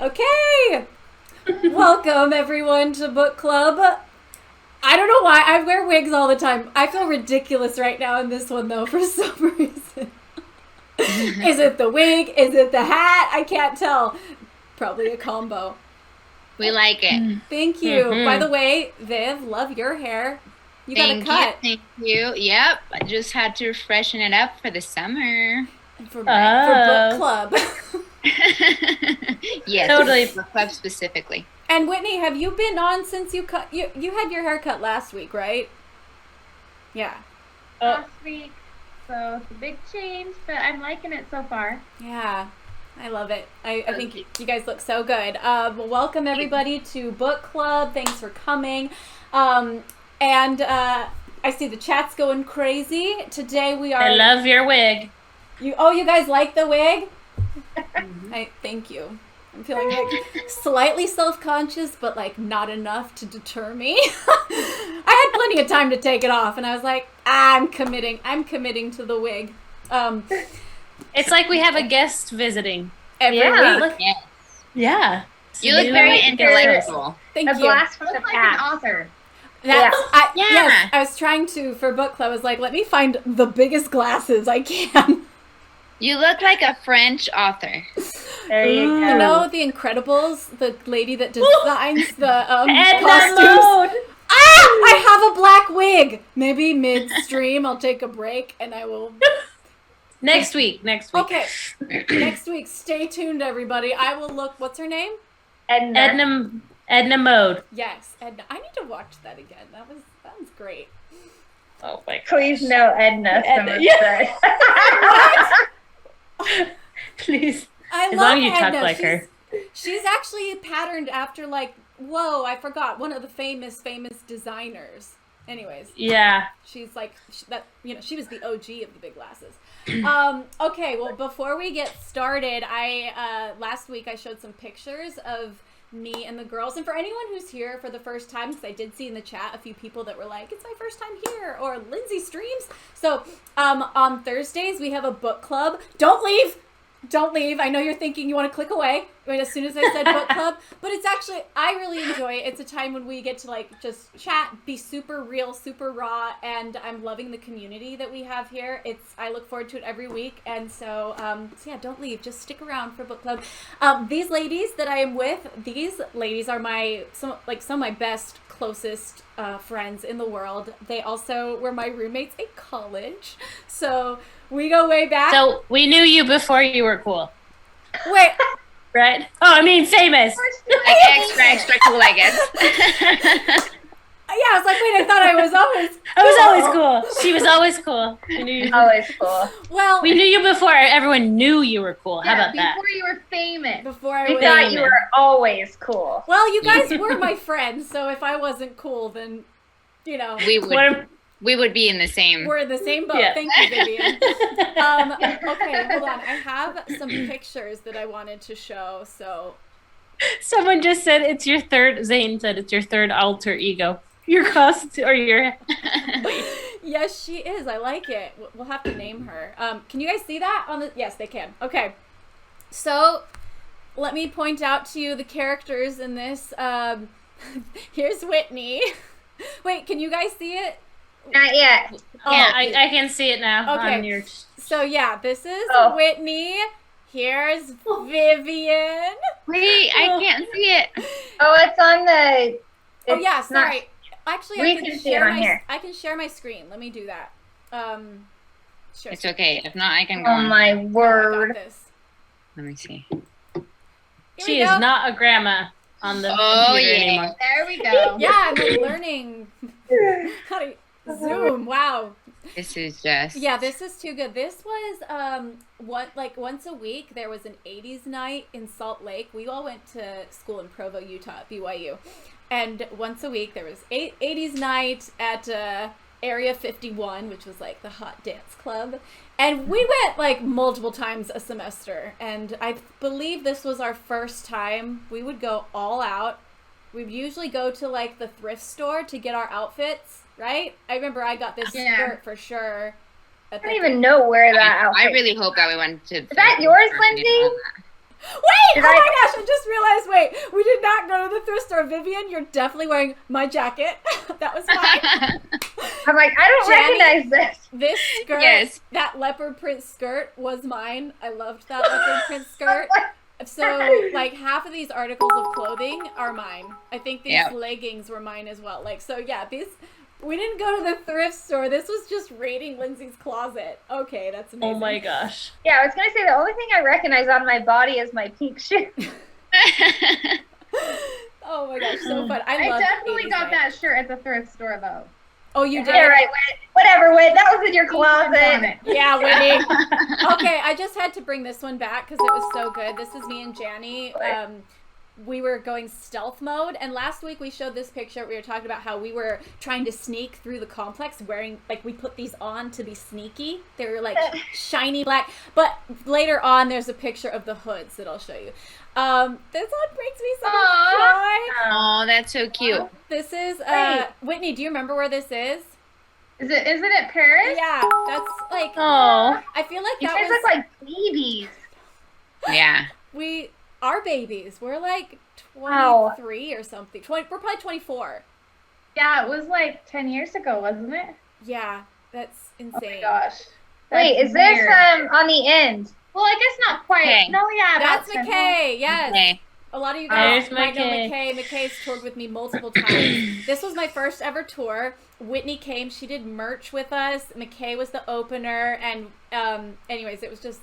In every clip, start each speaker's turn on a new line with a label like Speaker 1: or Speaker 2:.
Speaker 1: Okay, welcome everyone to book club. I don't know why I wear wigs all the time. I feel ridiculous right now in this one though for some reason. Is it the wig? Is it the hat? I can't tell. Probably a combo.
Speaker 2: We like it.
Speaker 1: Thank you. By the way, Viv, love your hair. You got a cut.
Speaker 2: Thank you. Yep. I just had to freshen it up for the summer.
Speaker 1: For book club.
Speaker 2: Yes,
Speaker 3: totally.
Speaker 2: book club specifically.
Speaker 1: And Whitney, have you been on since you cut? You had your hair cut last week, right? Yeah.
Speaker 4: Last week, so it's a big change, but I'm liking it so far.
Speaker 1: Yeah, I love it. I think you guys look so good. Welcome everybody to book club. Thanks for coming. And I see the chat's going crazy. Today we are.
Speaker 3: I love your wig.
Speaker 1: You guys like the wig? Thank you. I'm feeling like slightly self-conscious, but like not enough to deter me. I had plenty of time to take it off, and I was like, I'm committing to the wig.
Speaker 3: It's like we have a guest visiting
Speaker 1: Every week.
Speaker 2: Yes.
Speaker 3: Yeah.
Speaker 2: You look very intellectual.
Speaker 1: Thank
Speaker 4: A
Speaker 1: you.
Speaker 4: blast from the
Speaker 5: Looks like an
Speaker 4: past.
Speaker 5: author.
Speaker 1: Yes, I was trying to, for book club, I was like, let me find the biggest glasses I can.
Speaker 2: You look like a French author.
Speaker 4: There you go.
Speaker 1: You know The Incredibles, the lady that designs the
Speaker 3: Edna
Speaker 1: costumes?
Speaker 3: Mode.
Speaker 1: I have a black wig. Maybe midstream, I'll take a break and I will...
Speaker 3: Next week.
Speaker 1: Okay, next week, stay tuned, everybody. I will look, what's her name?
Speaker 3: Edna Mode.
Speaker 1: Yes, Edna. I need to watch that again. That was great.
Speaker 3: Oh my God.
Speaker 4: Please no Edna.
Speaker 3: Edna, Please.
Speaker 1: I
Speaker 3: As
Speaker 1: love
Speaker 3: long as you talk
Speaker 1: Edna.
Speaker 3: like her.
Speaker 1: She's actually patterned after I forgot, one of the famous designers. Anyways.
Speaker 3: Yeah.
Speaker 1: She's like, she was the OG of the big glasses. Okay, well, before we get started, last week I showed some pictures of me and the girls. And for anyone who's here for the first time, because I did see in the chat a few people that were like, it's my first time here, or Lindsey streams. So on Thursdays, we have a book club. Don't leave. I know you're thinking you want to click away as soon as I said book club, but it's actually, I really enjoy it. It's a time when we get to just chat, be super real, super raw, and I'm loving the community that we have here. I look forward to it every week, and so yeah, don't leave. Just stick around for book club. These ladies that I am with, these ladies are some of my best, closest friends in the world. They also were my roommates at college, so we go way back.
Speaker 3: So we knew you before you were cool.
Speaker 1: Wait.
Speaker 3: Right? Oh, I mean famous.
Speaker 2: Like extra cool, I guess.
Speaker 1: Yeah, I was like, wait, I thought I was
Speaker 3: always cool. She was always cool. We knew you.
Speaker 4: Always cool.
Speaker 1: Well,
Speaker 3: We knew you before everyone knew you were cool. How about that?
Speaker 5: Before you were famous.
Speaker 1: before I
Speaker 4: We
Speaker 1: was...
Speaker 4: thought you were always cool.
Speaker 1: Well, you guys were my friends, so if I wasn't cool, then,
Speaker 2: We would be in the same.
Speaker 1: we're in the same boat.
Speaker 3: Yeah.
Speaker 1: Thank you, Vivian. Okay, hold on. I have some pictures that I wanted to show, so...
Speaker 3: Someone just said it's your third. Zane said it's your third alter ego. Your costume or your.
Speaker 1: Yes, she is. I like it. We'll have to name her. Can you guys see that on the... Yes, they can. Okay. So, let me point out to you the characters in this. Here's Whitney. Wait, can you guys see it?
Speaker 4: Not yet.
Speaker 3: Yeah, I can see it now.
Speaker 1: Okay.
Speaker 3: On your...
Speaker 1: So, yeah, this is Whitney. Here's Vivian.
Speaker 2: Wait, I can't see it.
Speaker 4: Oh, it's on the.
Speaker 1: Oh, yeah,
Speaker 4: it's not-
Speaker 1: sorry. Actually,
Speaker 4: We
Speaker 1: I can
Speaker 4: can see it
Speaker 1: share
Speaker 4: on here.
Speaker 1: I can share my screen. Let me do that. Sure.
Speaker 2: It's okay. If not, I can go
Speaker 4: Oh
Speaker 2: on.
Speaker 4: my
Speaker 1: I got
Speaker 4: word.
Speaker 1: this.
Speaker 2: Let me see.
Speaker 1: Here
Speaker 3: She
Speaker 1: we
Speaker 3: is
Speaker 1: go.
Speaker 3: not a grandma on the
Speaker 2: Oh,
Speaker 3: computer
Speaker 2: yeah.
Speaker 3: anymore.
Speaker 5: There we go.
Speaker 1: Yeah, I'm like learning how to Zoom. Wow.
Speaker 2: This is just.
Speaker 1: Yeah, this is too good. This was once a week there was an 80s night in Salt Lake. We all went to school in Provo, Utah, at BYU. And once a week there was 80s night at Area 51, which was like the hot dance club. And we went multiple times a semester. And I believe this was our first time. We would go all out. We'd usually go to the thrift store to get our outfits, right? I remember I got this skirt for sure.
Speaker 4: I don't even know where that outfit.
Speaker 2: I really hope that we went to.
Speaker 4: Is that yours, Lindsay?
Speaker 1: Wait!
Speaker 5: Did
Speaker 1: Oh
Speaker 5: I-
Speaker 1: my gosh! I just realized. Wait, we did not go to the thrift store. Vivian, you're definitely wearing my jacket. That was mine.
Speaker 5: I'm like, I don't
Speaker 1: Jenny?
Speaker 5: recognize this.
Speaker 1: This skirt,
Speaker 2: Yes.
Speaker 1: that leopard print skirt was mine. I loved that leopard print skirt. So, like, half of these articles of clothing are mine. I think these
Speaker 2: Yep.
Speaker 1: leggings were mine as well. Like, so yeah, these. We didn't go to the thrift store. This was just raiding Lindsay's closet. Okay, that's amazing.
Speaker 3: Oh my gosh.
Speaker 5: Yeah, I was gonna say the only thing I recognize on my body is my pink shoe.
Speaker 1: Oh my gosh, so fun.
Speaker 4: I
Speaker 1: loved
Speaker 4: definitely
Speaker 1: 80s
Speaker 4: got
Speaker 1: night.
Speaker 4: that shirt at the thrift store though.
Speaker 1: Oh, you did?
Speaker 5: Yeah, right. Whatever, Whit. That was in your
Speaker 4: On
Speaker 5: closet.
Speaker 4: it.
Speaker 1: Yeah, Whitney. Okay, I just had to bring this one back because it was so good. This is me and Janny. We were going stealth mode, and last week we showed this picture. We were talking about how we were trying to sneak through the complex wearing, like, we put these on to be sneaky. They were like shiny black, but later on there's a picture of the hoods that I'll show you. This one brings me so much joy.
Speaker 2: Oh, that's so cute.
Speaker 1: This is
Speaker 5: Wait.
Speaker 1: Whitney, do you remember where this is?
Speaker 4: Isn't it Paris?
Speaker 1: Yeah, that's like
Speaker 3: Oh.
Speaker 1: I feel like
Speaker 5: You
Speaker 1: that
Speaker 5: guys
Speaker 1: was
Speaker 5: look like babies.
Speaker 2: Yeah.
Speaker 1: we are babies. We're like
Speaker 5: Wow.
Speaker 1: 23 or something. 20, we're probably 24.
Speaker 4: Yeah, it was like 10 years ago, wasn't it?
Speaker 1: Yeah, that's
Speaker 4: Oh
Speaker 1: insane.
Speaker 4: my gosh.
Speaker 5: Wait,
Speaker 4: That's
Speaker 5: is this
Speaker 4: weird.
Speaker 5: on the end?
Speaker 4: Well, I guess not quite.
Speaker 2: Okay.
Speaker 4: No, yeah.
Speaker 1: That's
Speaker 4: about 10.
Speaker 1: McKay. Yes.
Speaker 2: Okay.
Speaker 1: A lot of you guys
Speaker 3: There's
Speaker 1: might know
Speaker 3: McKay.
Speaker 1: McKay. McKay's toured with me multiple times. This was my first ever tour. Whitney came. She did merch with us. McKay was the opener. And anyways, it was just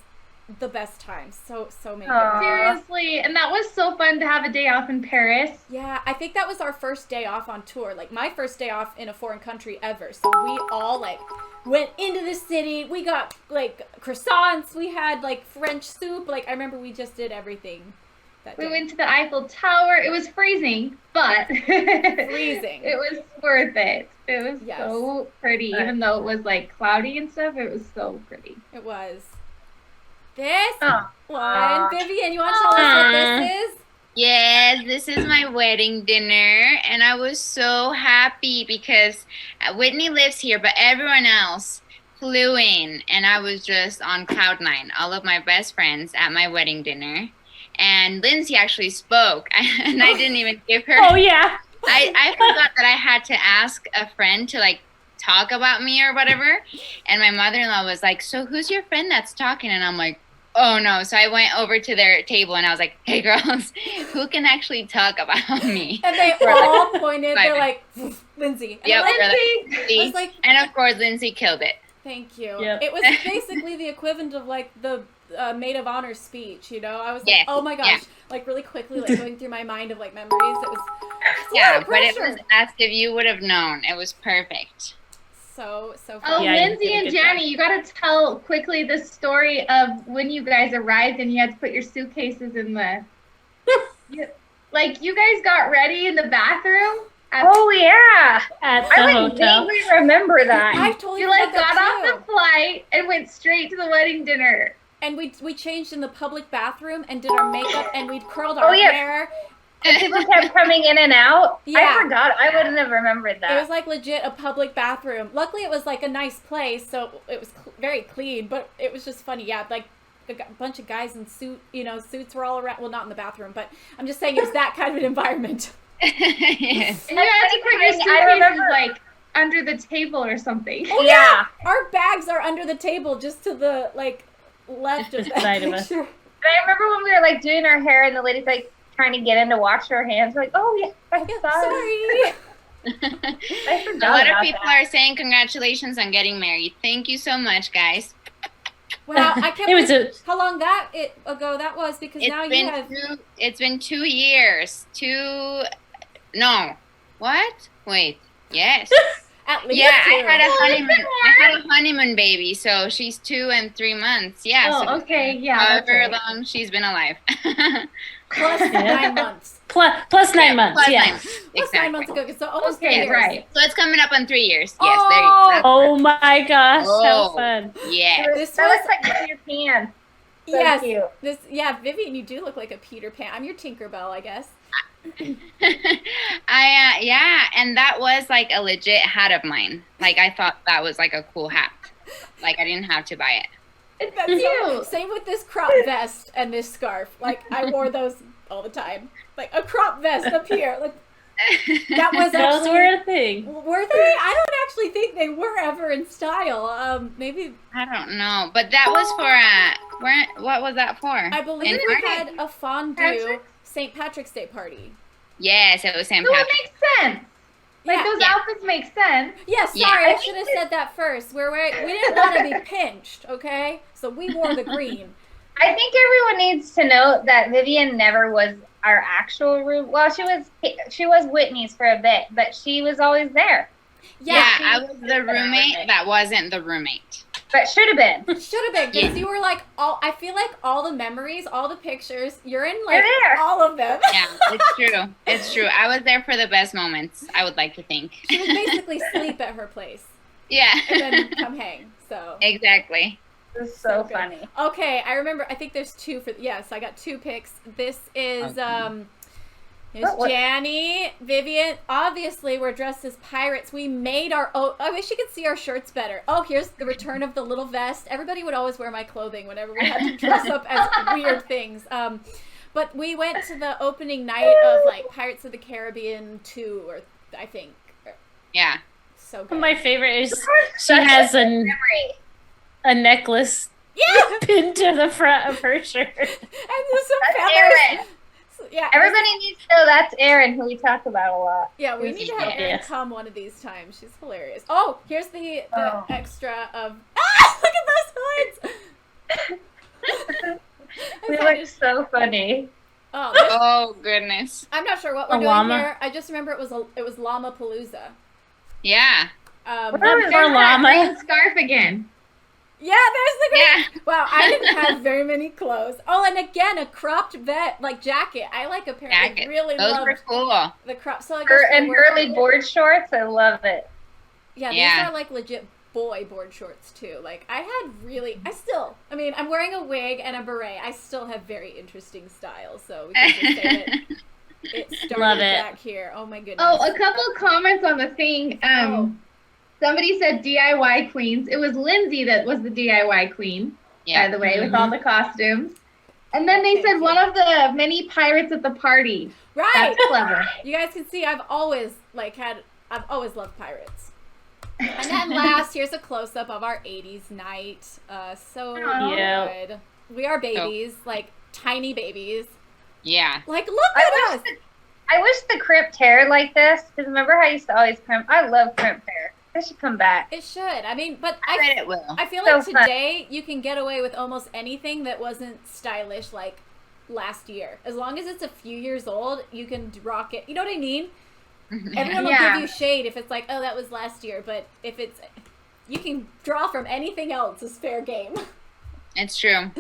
Speaker 1: the best time. So many good
Speaker 5: Aw.
Speaker 1: memories.
Speaker 4: Seriously, and that was so fun to have a day off in Paris.
Speaker 1: Yeah, I think that was our first day off on tour. Like, my first day off in a foreign country ever. So we all, like, went into the city. We got, like, croissants. We had, like, French soup. Like, I remember we just did everything that
Speaker 4: We
Speaker 1: day.
Speaker 4: went to the Eiffel Tower. It was freezing, but
Speaker 1: Freezing.
Speaker 4: It was worth it. It was
Speaker 1: Yes.
Speaker 4: so pretty, even though it was like cloudy and stuff. It was so pretty.
Speaker 1: It was. This
Speaker 5: Oh.
Speaker 1: one. Vivian, you want to tell us what this is?
Speaker 2: Yes, this is my wedding dinner, and I was so happy because Whitney lives here, but everyone else flew in, and I was just on cloud nine. All of my best friends at my wedding dinner, and Lindsay actually spoke, and I didn't even give her.
Speaker 3: Oh yeah.
Speaker 2: I forgot that I had to ask a friend to like talk about me or whatever, and my mother-in-law was like, "So who's your friend that's talking?" And I'm like, "Oh no!" So I went over to their table and I was like, "Hey girls, who can actually talk about me?"
Speaker 1: And they
Speaker 2: For
Speaker 1: all pointed. They're
Speaker 2: like-
Speaker 1: like, Lindsay. And
Speaker 2: Yep,
Speaker 1: I'm like,
Speaker 2: they're like,
Speaker 1: I
Speaker 2: "Lindsay."
Speaker 1: was like,
Speaker 2: And of course, Lindsay killed it.
Speaker 1: thank you.
Speaker 3: Yep.
Speaker 1: It was basically the equivalent of like the maid of honor speech, you know? I was like,
Speaker 2: Yes,
Speaker 1: oh my gosh,
Speaker 2: yeah.
Speaker 1: like really quickly, like going through my mind of like memories. It was it's a lot
Speaker 2: Yeah,
Speaker 1: of
Speaker 2: but it
Speaker 1: pressure.
Speaker 2: was as if you would have known. It was perfect.
Speaker 1: so fun.
Speaker 4: Oh,
Speaker 3: Yeah, you
Speaker 4: Lindsay
Speaker 3: did a
Speaker 4: and
Speaker 3: good job.
Speaker 4: Janny, you got to tell quickly the story of when you guys arrived and you had to put your suitcases in the. Like you guys got ready in the bathroom.
Speaker 5: Oh yeah.
Speaker 3: At the
Speaker 5: I
Speaker 3: hotel.
Speaker 5: vaguely remember that.
Speaker 1: I totally
Speaker 4: You like
Speaker 1: forgot
Speaker 4: got
Speaker 1: that
Speaker 4: off
Speaker 1: too.
Speaker 4: the flight and went straight to the wedding dinner.
Speaker 1: And we changed in the public bathroom and did our makeup and we curled our
Speaker 5: Oh, yeah.
Speaker 1: hair.
Speaker 5: People kept coming in and out.
Speaker 1: Yeah.
Speaker 5: I forgot. I wouldn't have remembered
Speaker 1: It
Speaker 5: that.
Speaker 1: was like legit a public bathroom. Luckily, it was like a nice place, so it was very clean. But it was just funny, yeah. Like a bunch of guys in suits were all around. Well, not in the bathroom, but I'm just saying it was that kind of an environment.
Speaker 2: Yes.
Speaker 4: And you had to put your
Speaker 5: I
Speaker 4: suitcases
Speaker 5: remember-
Speaker 4: like under the table or something.
Speaker 1: Oh,
Speaker 5: yeah.
Speaker 1: Our bags are under the table, just to the like left of
Speaker 3: Just
Speaker 1: that
Speaker 3: side of us.
Speaker 1: picture.
Speaker 5: But I remember when we were like doing our hair and the lady's like trying to get in to wash her hands. We're like, oh yeah, I'm sorry.
Speaker 1: Sorry.
Speaker 5: I forgot
Speaker 2: A lot of
Speaker 5: about
Speaker 2: people
Speaker 5: that.
Speaker 2: are saying congratulations on getting married. Thank you so much, guys.
Speaker 1: Wow, I can't
Speaker 3: It was
Speaker 1: believe
Speaker 3: a
Speaker 1: how long ago that was because now you have.
Speaker 2: It's been 2 years. No. What? Wait. Yes.
Speaker 1: At least
Speaker 2: Yeah,
Speaker 1: two.
Speaker 2: I had a honeymoon baby, so she's 2 and 3 months. Yeah.
Speaker 4: Oh,
Speaker 2: so
Speaker 4: okay, yeah. That's
Speaker 2: however
Speaker 4: right.
Speaker 2: long she's been alive.
Speaker 1: plus
Speaker 3: Yeah.
Speaker 1: 9 months.
Speaker 3: plus 9 months.
Speaker 2: plus
Speaker 3: Yeah.
Speaker 2: 9 months.
Speaker 1: Plus
Speaker 2: Exactly.
Speaker 1: 9 months ago, so almost 3
Speaker 4: Okay,
Speaker 1: years.
Speaker 4: right.
Speaker 2: So it's coming up on 3 years. Yes,
Speaker 1: Oh.
Speaker 2: there you go.
Speaker 3: Oh my gosh, how
Speaker 2: Oh.
Speaker 3: fun.
Speaker 2: Yeah.
Speaker 1: This
Speaker 5: That
Speaker 1: was
Speaker 5: looks like Peter Pan. So
Speaker 1: yes.
Speaker 5: cute.
Speaker 1: Vivian, you do look like a Peter Pan. I'm your Tinkerbell, I guess.
Speaker 2: Yeah, and that was like a legit hat of mine. Like I thought that was like a cool hat. Like I didn't have to buy it.
Speaker 4: It's
Speaker 1: That's
Speaker 4: cute.
Speaker 1: same with this crop vest and this scarf. Like I wore those all the time. Like a crop vest up here. Like that was
Speaker 3: Those
Speaker 1: actually
Speaker 3: were a thing.
Speaker 1: were they? I don't actually think they were ever in style. Maybe
Speaker 2: I don't know, but that was for what was that for?
Speaker 1: I believe
Speaker 2: In
Speaker 1: we
Speaker 2: March?
Speaker 1: had a fondue
Speaker 4: Patrick's?
Speaker 1: St. Patrick's Day party.
Speaker 2: Yes, it was St.
Speaker 4: So it
Speaker 2: Patrick's.
Speaker 4: makes sense. Like
Speaker 1: Yeah.
Speaker 4: those
Speaker 2: Yeah.
Speaker 4: outfits make sense.
Speaker 1: Yeah,
Speaker 2: Yeah.
Speaker 1: sorry, I should have said that first. We didn't want to be pinched, okay? So we wore the green.
Speaker 5: I think everyone needs to know that Vivian never was our actual room. Well, she was Whitney's for a bit, but she was always there.
Speaker 2: Yeah,
Speaker 1: Yeah,
Speaker 2: I was the roommate that wasn't the roommate.
Speaker 5: But should have been.
Speaker 1: should have been because you were like I feel like all the memories, all the pictures, you're in like
Speaker 5: You're there.
Speaker 1: all of them.
Speaker 2: Yeah, it's true. It's true. I was there for the best moments, I would like to think.
Speaker 1: She would basically sleep at her place
Speaker 2: Yeah.
Speaker 1: and then come hang. So
Speaker 2: Exactly.
Speaker 5: It was so
Speaker 1: good.
Speaker 5: funny.
Speaker 1: Okay, I remember. I think there's two for. Yes, I got two picks. This is Here's
Speaker 5: What?
Speaker 1: Janny, Vivian. Obviously, we're dressed as pirates. We made our. Oh, I wish you could see our shirts better. Oh, here's the return of the little vest. Everybody would always wear my clothing whenever we had to dress up as weird things. But we went to the opening night of like Pirates of the Caribbean 2, or I think.
Speaker 2: Yeah.
Speaker 1: So good.
Speaker 3: My favorite is she
Speaker 5: Such
Speaker 3: has
Speaker 5: a
Speaker 3: a
Speaker 5: memory.
Speaker 3: necklace
Speaker 1: Yeah,
Speaker 3: pinned to the front of her shirt.
Speaker 1: and there's some
Speaker 5: That's
Speaker 1: feathers.
Speaker 5: Aaron.
Speaker 1: Yeah,
Speaker 5: Everybody needs to know that's Aaron, who we talk about a lot.
Speaker 1: yeah, we need to have Erin
Speaker 3: Yes.
Speaker 1: come one of these times. She's hilarious. Oh, here's the
Speaker 5: Oh.
Speaker 1: extra of. Ah, look at those hoods.
Speaker 5: We look so funny.
Speaker 1: Oh, there's-
Speaker 2: Oh goodness.
Speaker 1: I'm not sure what we're
Speaker 3: A
Speaker 1: doing
Speaker 3: llama?
Speaker 1: here. I just remember it was Llama Palooza.
Speaker 2: Yeah.
Speaker 5: Where was
Speaker 4: There's
Speaker 3: Poor
Speaker 4: that
Speaker 3: llama.
Speaker 4: green scarf again.
Speaker 1: Yeah, there's the green.
Speaker 2: Yeah.
Speaker 1: Wow, I didn't have very many clothes. Oh, and again, a cropped jacket. I apparently
Speaker 2: Jacket.
Speaker 1: really
Speaker 2: Those
Speaker 1: love
Speaker 2: were cool.
Speaker 1: the crop. So I guess they
Speaker 5: And
Speaker 1: were-
Speaker 5: girly board shorts, I love it.
Speaker 1: Yeah, these
Speaker 2: Yeah.
Speaker 1: are like legit boy board shorts too. Like I mean, I'm wearing a wig and a beret. I still have very interesting style. So we can just say that it started
Speaker 3: Love it.
Speaker 1: back here. Oh my goodness.
Speaker 4: Oh, a couple comments on the thing. Somebody said DIY queens. It was Lindsay that was the DIY queen,
Speaker 2: Yeah.
Speaker 4: by the way, with all the costumes. And then they
Speaker 1: Thank
Speaker 4: said
Speaker 1: you.
Speaker 4: one of the many pirates at the party.
Speaker 1: Right.
Speaker 4: That's clever.
Speaker 1: You guys can see I've always loved pirates. And then last, here's a close up of our 80s night. So
Speaker 3: Yeah.
Speaker 1: good. We are babies, like tiny babies.
Speaker 2: Yeah.
Speaker 1: Like look at us.
Speaker 5: I wish the crimped hair like this, because remember how I used to always crimp? I love crimped hair. They should come back.
Speaker 1: It should. I mean, but
Speaker 2: I bet it will.
Speaker 1: I feel
Speaker 5: So
Speaker 1: like
Speaker 5: fun.
Speaker 1: today you can get away with almost anything that wasn't stylish like last year. As long as it's a few years old, you can rock it. You know what I mean? Everyone will
Speaker 4: Yeah.
Speaker 1: give you shade if it's like, oh, that was last year. But if it's, you can draw from anything else is fair game.
Speaker 2: It's true.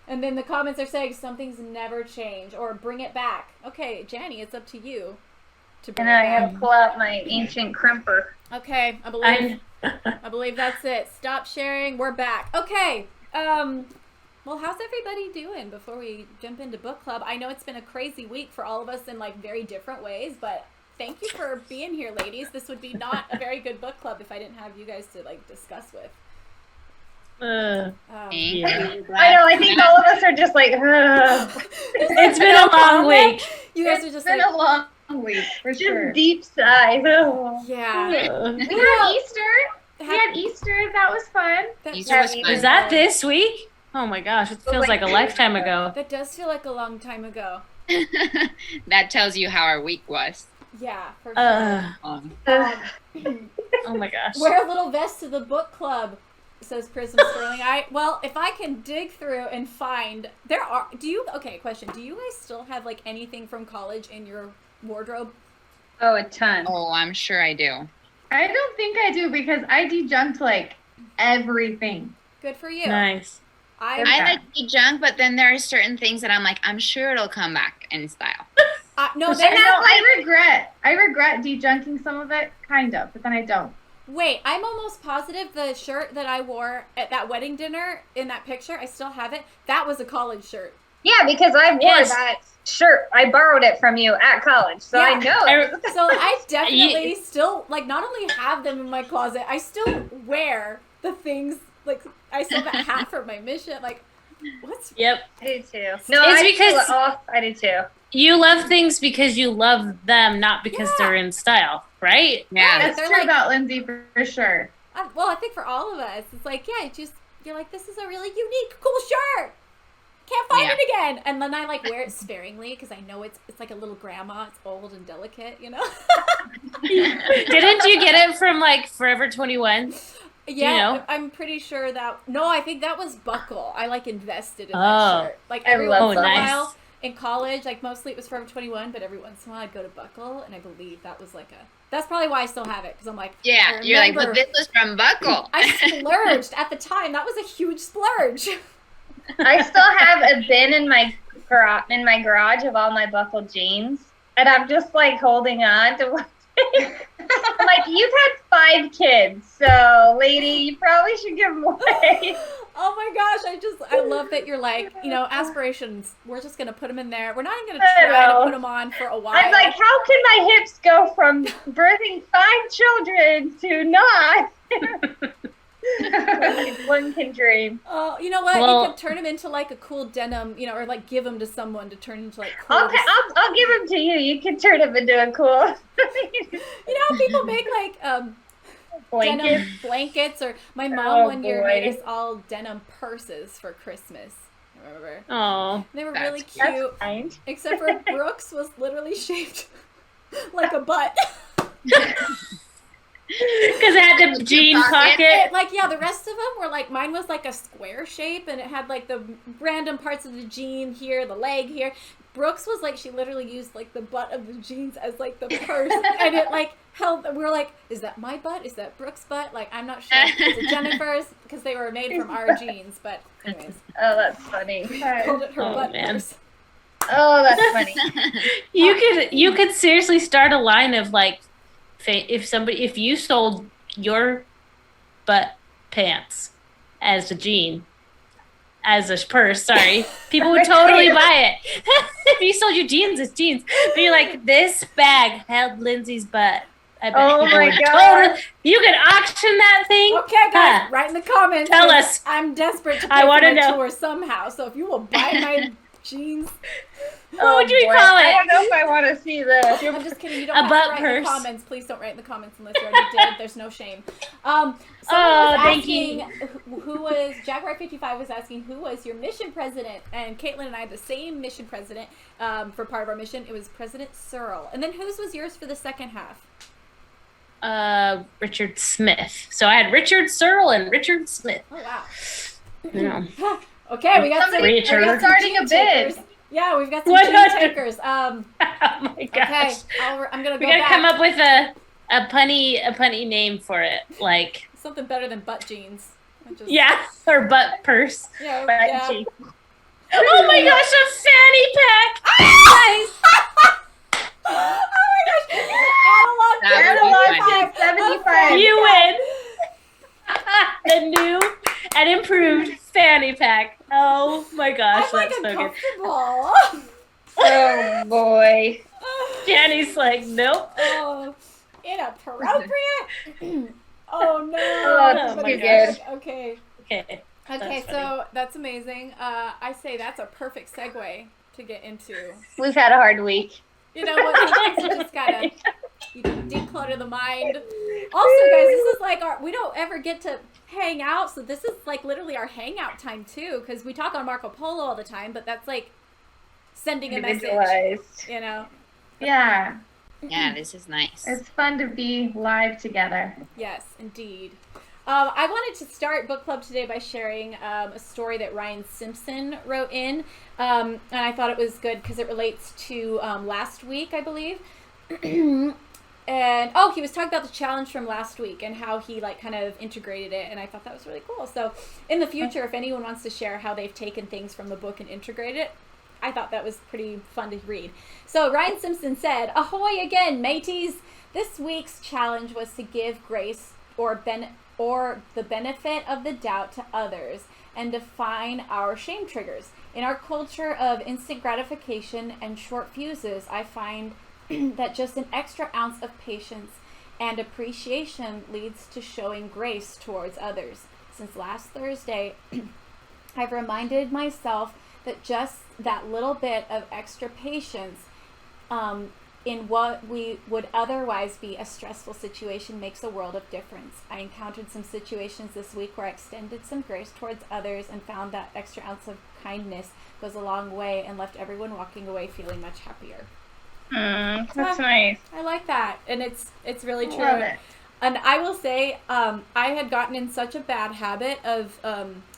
Speaker 1: And then the comments are saying some things never change or bring it back. Okay, Janny, it's up to you to bring
Speaker 5: And I
Speaker 1: it
Speaker 5: have
Speaker 1: back.
Speaker 5: to pull out my ancient crimper.
Speaker 1: Okay, I believe that's it. Stop sharing. We're back. Okay. Well, how's everybody doing before we jump into book club? I know it's been a crazy week for all of us in like very different ways, but thank you for being here, ladies. This would be not a very good book club if I didn't have you guys to like discuss with.
Speaker 3: Yeah.
Speaker 5: I know, I think all of us are just like, ugh.
Speaker 3: It's been a long week.
Speaker 1: You guys are
Speaker 4: It's
Speaker 1: just
Speaker 4: been
Speaker 1: like,
Speaker 4: a long week, for sure.
Speaker 5: Just deep sighs. Ugh.
Speaker 1: yeah.
Speaker 4: We had Easter. We had Easter. That was fun.
Speaker 1: That's
Speaker 2: Easter was fun.
Speaker 3: Is that this week? Oh my gosh, it feels like a lifetime ago.
Speaker 1: That does feel like a long time ago.
Speaker 2: That tells you how our week was.
Speaker 1: Yeah, for sure.
Speaker 2: Um,
Speaker 3: Oh my gosh.
Speaker 1: Wear a little vest to the book club, says Prism Sterling. Well, if I can dig through and find, question, do you guys still have like anything from college in your wardrobe?
Speaker 5: Oh, a ton.
Speaker 2: oh, I'm sure I do.
Speaker 4: I don't think I do because I dejunked like everything.
Speaker 1: Good for you.
Speaker 3: Nice.
Speaker 2: I like the junk, but then there are certain things that I'm like, I'm sure it'll come back in style.
Speaker 1: No,
Speaker 4: And
Speaker 1: there's
Speaker 4: now I regret dejunking some of it, kind of, but then I don't.
Speaker 1: Wait, I'm almost positive the shirt that I wore at that wedding dinner in that picture, I still have it. That was a college shirt.
Speaker 5: Yeah, because I wore
Speaker 3: Yes.
Speaker 5: that shirt. I borrowed it from you at college, so I
Speaker 1: Yeah.
Speaker 5: know it.
Speaker 1: So I definitely still, like, not only have them in my closet, I still wear the things like I stole that hat for my mission. Like, what's
Speaker 3: Yep.
Speaker 5: I do too.
Speaker 3: It's
Speaker 5: because
Speaker 3: because-
Speaker 5: I do too.
Speaker 3: You love things because you love them, not because
Speaker 1: Yeah.
Speaker 3: they're in style, right?
Speaker 2: Yeah.
Speaker 4: That's
Speaker 1: they're
Speaker 4: true
Speaker 1: like-
Speaker 4: about Lindsay for sure.
Speaker 1: well, I think for all of us, it's like, yeah, you're like, this is a really unique, cool shirt. Can't find
Speaker 2: Yeah.
Speaker 1: it again. And then I like wear it sparingly because I know it's like a little grandma. It's old and delicate, you know?
Speaker 3: Didn't you get it from like Forever 21?
Speaker 1: Yeah,
Speaker 3: You know?
Speaker 1: I'm pretty sure that. No, I think that was Buckle. I like invested in
Speaker 3: Oh.
Speaker 1: that shirt. Like
Speaker 5: I
Speaker 1: every
Speaker 5: love
Speaker 1: once in a
Speaker 3: Buckle.
Speaker 1: while in college, like mostly it was Forever 21, but every once in a while I'd go to Buckle, and I believe that was like a. That's probably why I still have it because I'm like,
Speaker 2: Yeah,
Speaker 1: I
Speaker 2: you're like, but
Speaker 1: remember
Speaker 2: this was from Buckle.
Speaker 1: I splurged at the time. That was a huge splurge.
Speaker 5: I still have a bin in my garage of all my Buckle jeans, and I'm just like holding on to. I'm like, you've had 5 kids, so lady, you probably should give them away.
Speaker 1: Oh my gosh, I love that you're like, aspirations. We're just gonna put them in there. We're not even gonna
Speaker 5: I
Speaker 1: try to
Speaker 5: know.
Speaker 1: put them on for a while.
Speaker 5: I'm like, how can my hips go from birthing 5 children to not? One can dream.
Speaker 1: Oh, you know what?
Speaker 3: Well-
Speaker 1: You can turn them into like a cool denim, or like give them to someone to turn into like cool.
Speaker 5: Okay, I'll give them to you. You can turn them into a cool
Speaker 1: You know how people make like
Speaker 5: blanket.
Speaker 1: denim blankets, or my mom
Speaker 5: Oh,
Speaker 1: one year
Speaker 5: boy.
Speaker 1: made us all denim purses for Christmas. Remember?
Speaker 3: Oh.
Speaker 1: They were
Speaker 2: That's
Speaker 1: really
Speaker 2: cute.
Speaker 5: That's
Speaker 1: cute,
Speaker 5: kind.
Speaker 1: except for Brooks was literally shaped like a butt.
Speaker 3: Because it had the jean
Speaker 2: pocket.
Speaker 3: pocket.
Speaker 1: Like, yeah, the rest of them were like, mine was like a square shape, and it had like the random parts of the jean here, the leg here. Brooks was like, she literally used like the butt of the jeans as like the purse, and it like held. We were like, is that my butt? Is that Brooks' butt? Like, I'm not sure. Is it Jennifer's? Because they were made from our jeans. But anyways,
Speaker 5: Oh, that's funny.
Speaker 1: called it her
Speaker 3: Oh,
Speaker 1: butt
Speaker 3: man.
Speaker 1: purse.
Speaker 5: Oh, that's funny.
Speaker 3: You could seriously start a line of like, if you sold your butt pants as a jean, as a purse, sorry, people would totally buy it. If you sold your jeans as jeans, but you're like, this bag held Lindsay's butt. I bet
Speaker 5: Oh
Speaker 3: people
Speaker 5: my
Speaker 3: would
Speaker 5: God.
Speaker 3: you could auction that thing.
Speaker 1: Okay, guys,
Speaker 3: Huh.
Speaker 1: write in the comments.
Speaker 3: Tell
Speaker 1: 'cause
Speaker 3: us.
Speaker 1: I'm desperate to
Speaker 3: I
Speaker 1: pay for
Speaker 3: wanna
Speaker 1: my
Speaker 3: know.
Speaker 1: tour somehow. So if you will buy my jeans,
Speaker 3: What would you
Speaker 5: boy.
Speaker 3: call
Speaker 5: I
Speaker 3: it?
Speaker 5: don't know if I want to see this.
Speaker 1: I'm just kidding. You don't
Speaker 3: A
Speaker 1: have
Speaker 3: butt
Speaker 1: to write in the
Speaker 3: purse.
Speaker 1: comments. Please don't write in the comments unless you already did. There's no shame. Someone
Speaker 3: Oh,
Speaker 1: was
Speaker 3: thank
Speaker 1: asking
Speaker 3: you.
Speaker 1: who was Jaguar55 was asking who was your mission president, and Caitlin and I had the same mission president for part of our mission. It was President Searle. And then whose was yours for the second half?
Speaker 3: Richard Smith. So I had Richard Searle and Richard Smith.
Speaker 1: Oh wow.
Speaker 3: Yeah.
Speaker 1: Okay, we got some.
Speaker 5: Somebody-
Speaker 3: Richard.
Speaker 1: we got some
Speaker 5: Starting
Speaker 1: gene
Speaker 5: a bid.
Speaker 1: takers. Yeah, we've got some
Speaker 3: What?
Speaker 1: gene takers.
Speaker 3: Oh my gosh.
Speaker 1: Okay, I'm gonna
Speaker 3: We
Speaker 1: go
Speaker 3: gotta
Speaker 1: back.
Speaker 3: come up with a punny name for it, like
Speaker 1: Something better than butt jeans. I just-
Speaker 3: yeah, or butt purse.
Speaker 1: Yeah.
Speaker 5: Butt
Speaker 1: yeah.
Speaker 5: cheek.
Speaker 3: Oh my gosh, a fanny pack! Nice.
Speaker 1: Oh my gosh!
Speaker 2: That would
Speaker 1: Analog
Speaker 2: be
Speaker 1: five.
Speaker 2: funny.
Speaker 5: 75.
Speaker 3: You win. The new and improved fanny pack. Oh my gosh,
Speaker 1: I'm like
Speaker 3: that's so good.
Speaker 1: uncomfortable.
Speaker 5: Oh boy.
Speaker 3: Jenny's like, nope.
Speaker 1: Oh, inappropriate. Oh no.
Speaker 5: Oh,
Speaker 3: that's
Speaker 1: But
Speaker 3: too
Speaker 1: it's
Speaker 5: good.
Speaker 1: Okay.
Speaker 3: Okay.
Speaker 1: Okay,
Speaker 3: That's
Speaker 1: so that's amazing. I say that's a perfect segue to get into.
Speaker 5: We've had a hard week.
Speaker 1: You know what? Sometimes you just gotta declutter the mind. Also, guys, this is like we don't ever get to hang out, so this is like literally our hangout time too, because we talk on Marco Polo all the time, but that's like sending a message.
Speaker 5: Individualized.
Speaker 1: You know?
Speaker 4: Yeah,
Speaker 2: Yeah, this is nice.
Speaker 4: it's fun to be live together.
Speaker 1: Yes, indeed. I wanted to start book club today by sharing a story that Ryan Simpson wrote in, and I thought it was good because it relates to last week, I believe. And he was talking about the challenge from last week and how he like kind of integrated it, and I thought that was really cool. So in the future, if anyone wants to share how they've taken things from the book and integrated it, I thought that was pretty fun to read. So Ryan Simpson said, "Ahoy again, mateys! This week's challenge was to give grace or the benefit of the doubt to others and define our shame triggers. In our culture of instant gratification and short fuses, I find that just an extra ounce of patience and appreciation leads to showing grace towards others. since last Thursday, I've reminded myself that just that little bit of extra patience in what we would otherwise be a stressful situation makes a world of difference. I encountered some situations this week where I extended some grace towards others and found that extra ounce of kindness goes a long way and left everyone walking away feeling much happier.
Speaker 5: That's nice.
Speaker 1: I like that, and it's really true.
Speaker 4: Love it.
Speaker 1: And I will say, I had gotten in such a bad habit of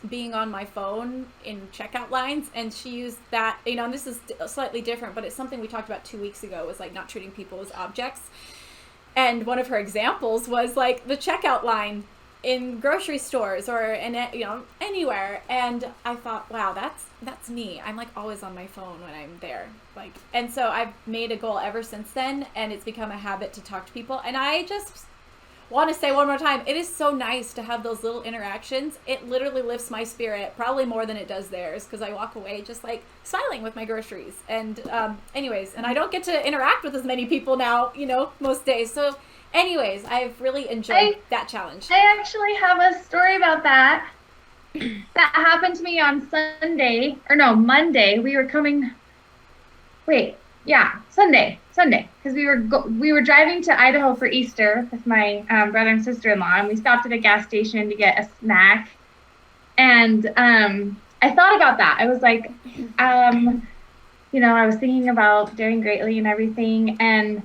Speaker 1: being on my phone in checkout lines, and she used that, and this is slightly different, but it's something we talked about 2 weeks ago, was like not treating people as objects. And one of her examples was like the checkout line in grocery stores or in anywhere. And I thought, wow, that's me. I'm like always on my phone when I'm there. And so I've made a goal ever since then, and it's become a habit to talk to people. And I just want to say one more time, it is so nice to have those little interactions. It literally lifts my spirit, probably more than it does theirs, because I walk away just like smiling with my groceries. And anyways, and I don't get to interact with as many people now, most days. So anyways, I've really enjoyed that challenge.
Speaker 4: I actually have a story about that. That happened to me on Monday. We were coming. Sunday, because we were driving to Idaho for Easter with my brother and sister-in-law, and we stopped at a gas station to get a snack. And I thought about that. I was like, I was thinking about doing greatly and everything, and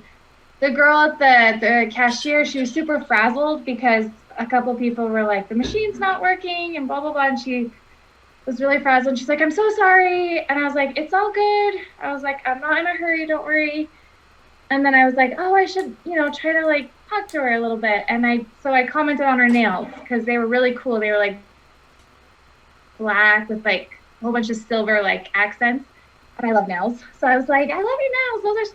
Speaker 4: the girl at the cashier, she was super frazzled because a couple people were like, the machine's not working and blah, blah, blah. And she was really frazzled. She's like, I'm so sorry. And I was like, it's all good. I was like, I'm not in a hurry. Don't worry. And then I was like, oh, I should, try to like talk to her a little bit. And I commented on her nails because they were really cool. They were like black with like a whole bunch of silver like accents. And I love nails. So I was like, I love your nails. Those are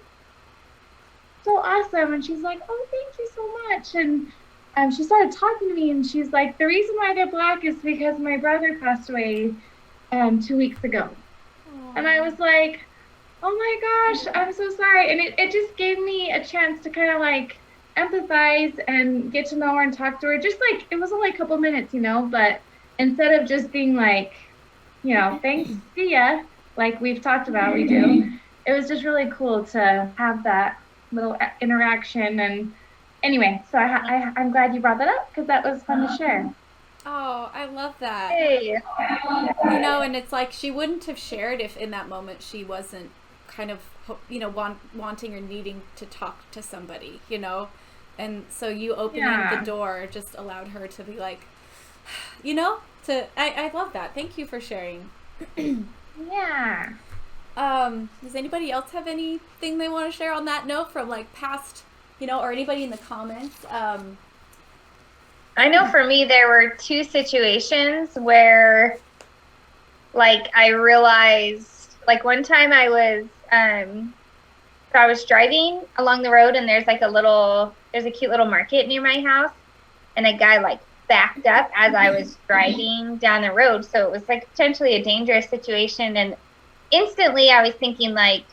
Speaker 4: so awesome. And she's like, oh, thank you so much. And she started talking to me, and she's like, the reason why they're black is because my brother passed away 2 weeks ago. Aww. And I was like, oh my gosh, I'm so sorry. And it just gave me a chance to kind of like empathize and get to know her and talk to her. Just like, it was only a couple minutes, but instead of just being like, thanks, see ya, like we've talked about, we do. It was just really cool to have that little interaction. And anyway, so I'm glad you brought that up because that was fun to share.
Speaker 1: Oh, I love that.
Speaker 5: Hey.
Speaker 1: And it's like she wouldn't have shared if in that moment she wasn't kind of, wanting or needing to talk to somebody, And so you opening the door just allowed her to be like, I love that. Thank you for sharing.
Speaker 4: Yeah.
Speaker 1: Does anybody else have anything they want to share on that note from like past, or anybody in the comments?
Speaker 5: I know for me, there were two situations where, like, I realized, like, one time I was driving along the road, and there's a cute little market near my house, and a guy, like, backed up as I was driving down the road, so it was, like, potentially a dangerous situation, and instantly I was thinking, like,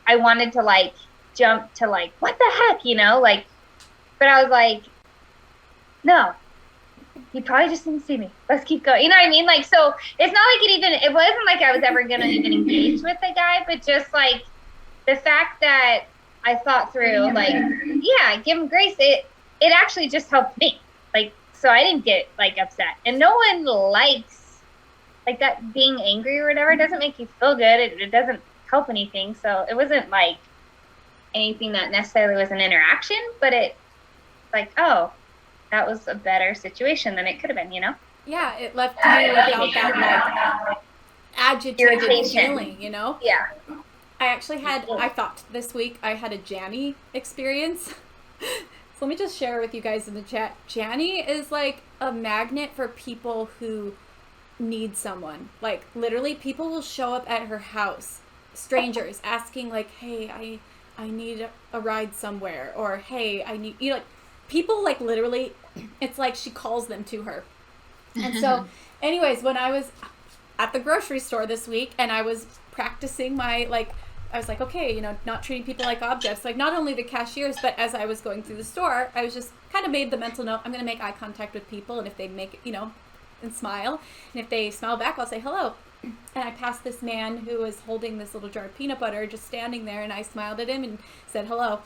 Speaker 5: I wanted to, like, jump to, like, what the heck, but I was like, no, he probably just didn't see me. Let's keep going. You know what I mean? Like, so it's not like it wasn't like I was ever going to even engage with the guy, but just like the fact that I thought through, like, yeah, give him grace. It actually just helped me. Like, so I didn't get like upset, and no one likes like that being angry or whatever. It doesn't make you feel good. It doesn't help anything. So it wasn't like anything that necessarily was an interaction, but it like, oh, that was a better situation than it could have been,
Speaker 1: Yeah, it left you without that like agitated
Speaker 5: irritation.
Speaker 1: feeling,
Speaker 5: Yeah.
Speaker 1: I thought this week I had a Janny experience. So let me just share with you guys in the chat. Janny is like a magnet for people who need someone. Like literally people will show up at her house, strangers asking like, hey, I need a ride somewhere, or hey, I need, like people like literally, it's like she calls them to her. And so anyways, when I was at the grocery store this week and I was practicing I was like, okay, not treating people like objects, like not only the cashiers, but as I was going through the store, I was just kind of made the mental note, I'm going to make eye contact with people, and if they make it, and smile. And if they smile back, I'll say hello. And I passed this man who was holding this little jar of peanut butter, just standing there, and I smiled at him and said hello.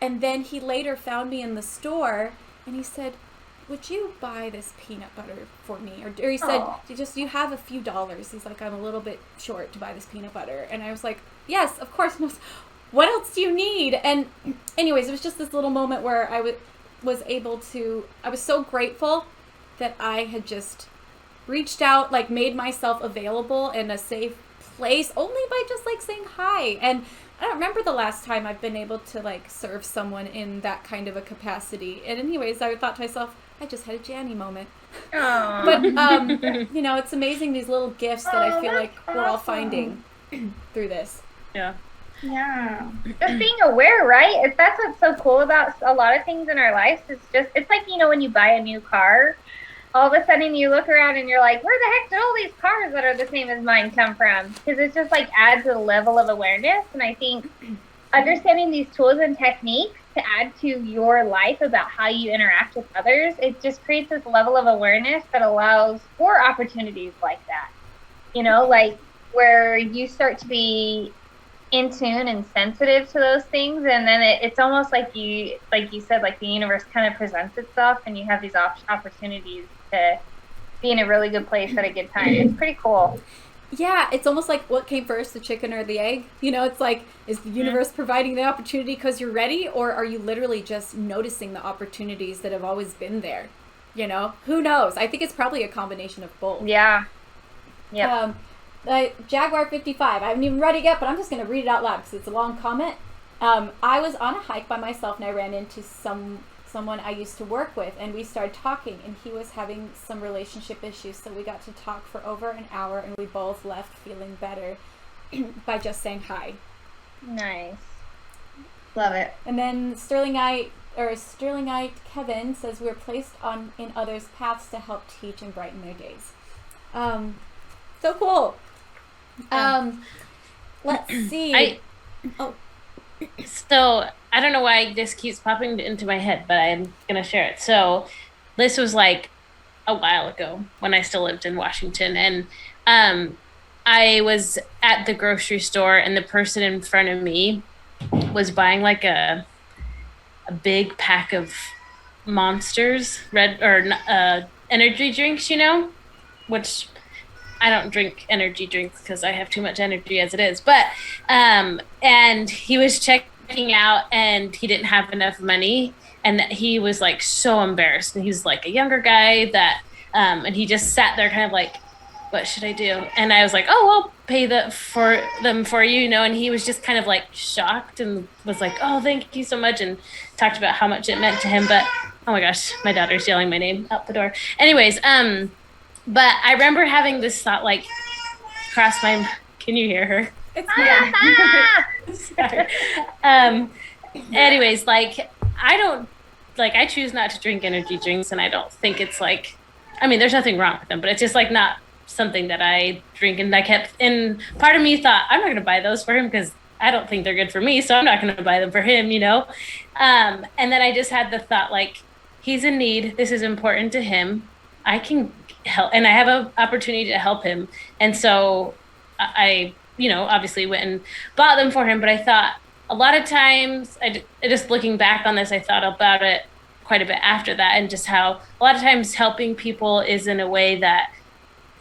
Speaker 1: And then he later found me in the store, and he said, would you buy this peanut butter for me? Or he said, you have a few dollars. He's like, I'm a little bit short to buy this peanut butter. And I was like, yes, of course. What else do you need? And anyways, it was just this little moment where I was so grateful that I had just reached out, like made myself available in a safe place only by just like saying hi. And I don't remember the last time I've been able to like serve someone in that kind of a capacity. And anyways, I thought to myself, I just had a Janny moment. But it's amazing, these little gifts that I feel like we're all finding through this.
Speaker 3: Yeah.
Speaker 5: Yeah. Just being aware, right? That's what's so cool about a lot of things in our lives. It's like, when you buy a new car, all of a sudden you look around and you're like, where the heck did all these cars that are the same as mine come from? Because it just like adds a level of awareness. And I think understanding these tools and techniques to add to your life about how you interact with others, it just creates this level of awareness that allows for opportunities like that. Like where you start to be in tune and sensitive to those things, and then it's almost like you said, like the universe kind of presents itself and you have these opportunities to be in a really good place at a good time. It's pretty cool.
Speaker 1: Yeah, it's almost like what came first, the chicken or the egg? It's like, is the universe providing the opportunity because you're ready, or are you literally just noticing the opportunities that have always been there? Who knows? I think it's probably a combination of both.
Speaker 5: Yeah. Yeah.
Speaker 1: Jaguar 55. I haven't even read it yet, but I'm just going to read it out loud because it's a long comment. I was on a hike by myself and I ran into someone I used to work with, and we started talking, and he was having some relationship issues, so we got to talk for over an hour, and we both left feeling better by just saying hi.
Speaker 5: Nice.
Speaker 4: Love it.
Speaker 1: And then Sterlingite Kevin says, we're placed in others' paths to help teach and brighten their days. So cool. Let's see.
Speaker 3: So I don't know why this keeps popping into my head, but I'm going to share it. So this was like a while ago when I still lived in Washington, and I was at the grocery store, and the person in front of me was buying like a big pack of Monsters, energy drinks, which I don't drink energy drinks because I have too much energy as it is. But, and he was checking out and he didn't have enough money, and he was like so embarrassed. And he's like a younger guy that, and he just sat there kind of like, what should I do? And I was like, oh, I'll pay for them for you, and he was just kind of like shocked and was like, oh, thank you so much. And talked about how much it meant to him. But, oh my gosh, my daughter's yelling my name out the door. Anyways, but I remember having this thought, like, cross my... Can you hear her? Sorry. Anyways, like, I choose not to drink energy drinks, and I don't think it's like... I mean, there's nothing wrong with them, but it's just, like, not something that I drink. And and part of me thought, I'm not going to buy those for him because I don't think they're good for me, so I'm not going to buy them for him, And then I just had the thought, like, he's in need. This is important to him. I can help, and I have an opportunity to help him. And so I obviously went and bought them for him. But I thought a lot of times, just looking back on this, I thought about it quite a bit after that, and just how a lot of times helping people is in a way that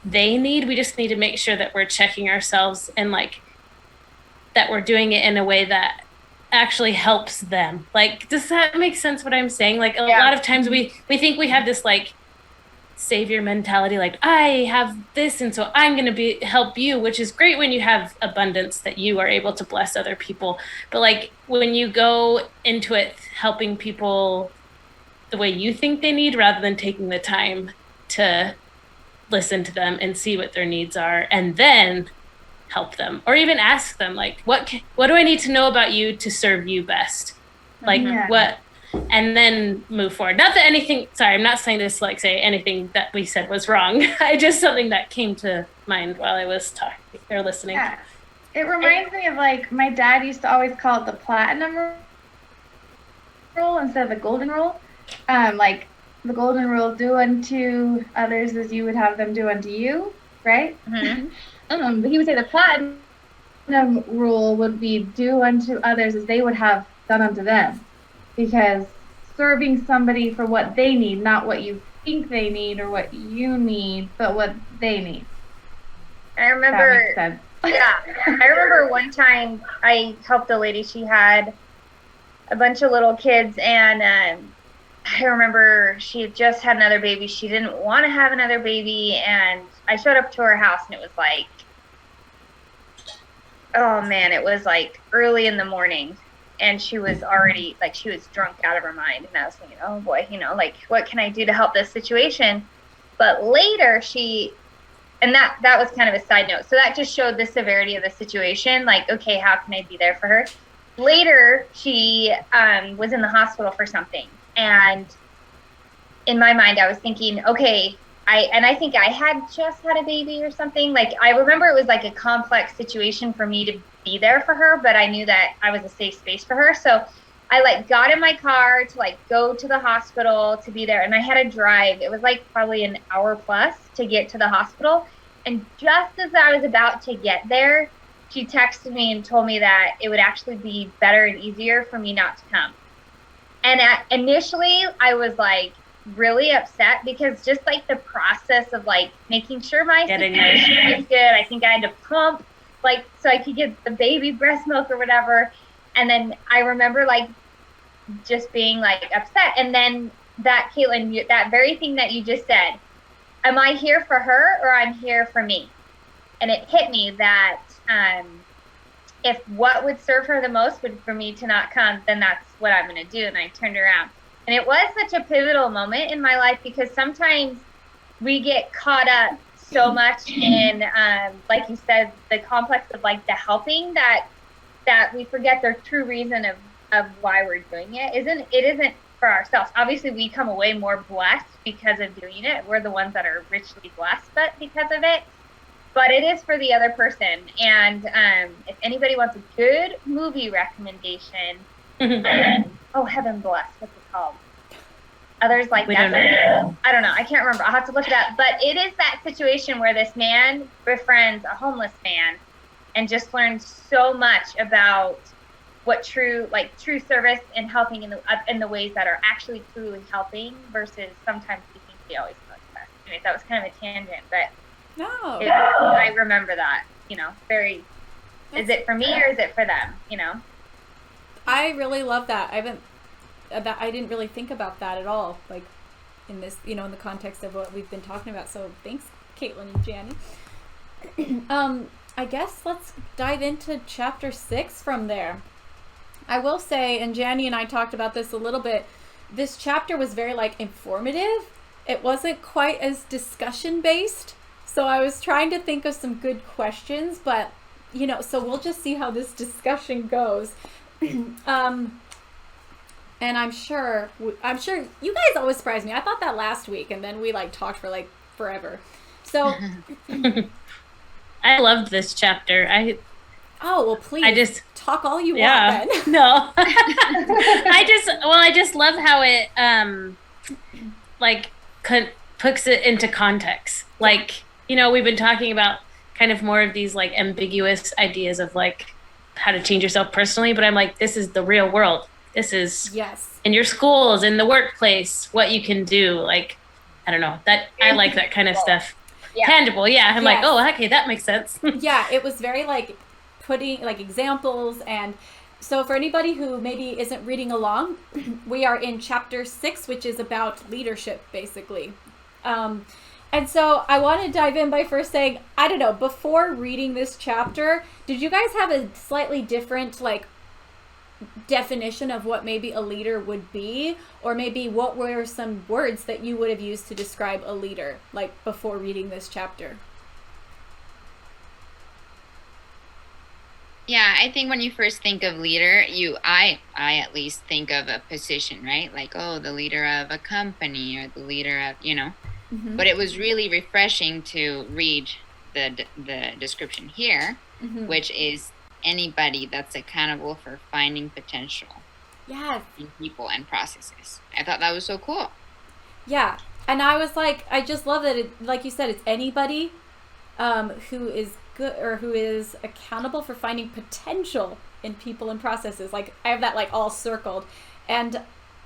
Speaker 3: they need. We just need to make sure that we're checking ourselves and like that we're doing it in a way that actually helps them. Like, does that make sense what I'm saying? Like a lot of times we think we have this like savior mentality, like I have this and so I'm going to help you, which is great when you have abundance that you are able to bless other people. But like when you go into it helping people the way you think they need, rather than taking the time to listen to them and see what their needs are and then help them, or even ask them like, what do I need to know about you to serve you best? Like what? And then move forward. Not that I'm not saying this like say anything that we said was wrong. I just something that came to mind while I was talking or listening.
Speaker 4: Yeah. It reminds me of like my dad used to always call it the platinum rule instead of the golden rule. Like the golden rule, do unto others as you would have them do unto you, right?
Speaker 5: Mm-hmm.
Speaker 4: But he would say the platinum rule would be do unto others as they would have done unto them. Because serving somebody for what they need, not what you think they need or what you need, but what they need.
Speaker 5: I remember,
Speaker 4: That makes sense.
Speaker 5: yeah, I remember one time I helped a lady. She had a bunch of little kids, and I remember she had just had another baby. She didn't want to have another baby, and I showed up to her house, and it was like, oh man, it was like early in the morning, and she was already, like, she was drunk out of her mind, and I was thinking, oh boy, you know, like, what can I do to help this situation? But later and that was kind of a side note. So that just showed the severity of the situation. Like, okay, how can I be there for her? Later, she was in the hospital for something. And in my mind, I was thinking, okay, I think I had just had a baby or something. Like, I remember it was like a complex situation for me to be there for her, but I knew that I was a safe space for her. So I like got in my car to like go to the hospital to be there. And I had a drive. It was like probably an hour plus to get to the hospital. And just as I was about to get there, she texted me and told me that it would actually be better and easier for me not to come. And initially I was like really upset, because just like the process of like making sure my situation was good. I think I had to pump like so I could get the baby breast milk or whatever. And then I remember like just being like upset. And then that, Caitlin, that very thing that you just said, am I here for her or I'm here for me? And it hit me that if what would serve her the most would for me to not come, then that's what I'm going to do. And I turned around. And it was such a pivotal moment in my life, because sometimes we get caught up so much in, like you said, the complex of like the helping that we forget the true reason of why we're doing it. It isn't for ourselves. Obviously, we come away more blessed because of doing it. We're the ones that are richly blessed but because of it. But it is for the other person. And if anybody wants a good movie recommendation, Heaven Bless, what's it called? Others Like That. I don't know. I can't remember. I'll have to look it up. But it is that situation where this man befriends a homeless man and just learns so much about what true service and helping in the ways that are actually truly helping, versus sometimes we think we always know what's best. Anyway, that was kind of a tangent, but
Speaker 1: No.
Speaker 5: I remember that, very, is it for me or is it for them,
Speaker 1: I really love that. I didn't really think about that at all, like in this, in the context of what we've been talking about. So thanks, Caitlin and Janny. I guess let's dive into chapter 6 from there. I will say, and Janny and I talked about this a little bit, this chapter was very informative. It wasn't quite as discussion based. So I was trying to think of some good questions, but so we'll just see how this discussion goes. And I'm sure you guys always surprise me. I thought that last week, and then we talked for forever. So
Speaker 3: I loved this chapter.
Speaker 1: Oh, well, please.
Speaker 3: I just
Speaker 1: talk all you want then.
Speaker 3: No. I just love how it puts it into context. We've been talking about kind of more of these ambiguous ideas of how to change yourself personally, but I'm this is the real world. This is in your schools, in the workplace, what you can do. I don't know, that I like that kind of stuff. Yeah. Tangible, yeah. I'm okay, that makes sense.
Speaker 1: Yeah, it was very putting examples. And so for anybody who maybe isn't reading along, we are in chapter 6, which is about leadership, basically. And so I want to dive in by first saying, I don't know, before reading this chapter, did you guys have a slightly different definition of what maybe a leader would be? Or maybe what were some words that you would have used to describe a leader, before reading this chapter?
Speaker 2: Yeah, I think when you first think of leader, I at least think of a position, right? The leader of a company or the leader of,
Speaker 1: Mm-hmm.
Speaker 2: But it was really refreshing to read the description here,
Speaker 1: Mm-hmm.
Speaker 2: which is anybody that's accountable for finding potential
Speaker 1: Yes.
Speaker 2: in people and processes. I thought that was so cool.
Speaker 1: Yeah. And I was like, I just love that it, like you said, it's anybody who is good or who is accountable for finding potential in people and processes. Like I have that like all circled. And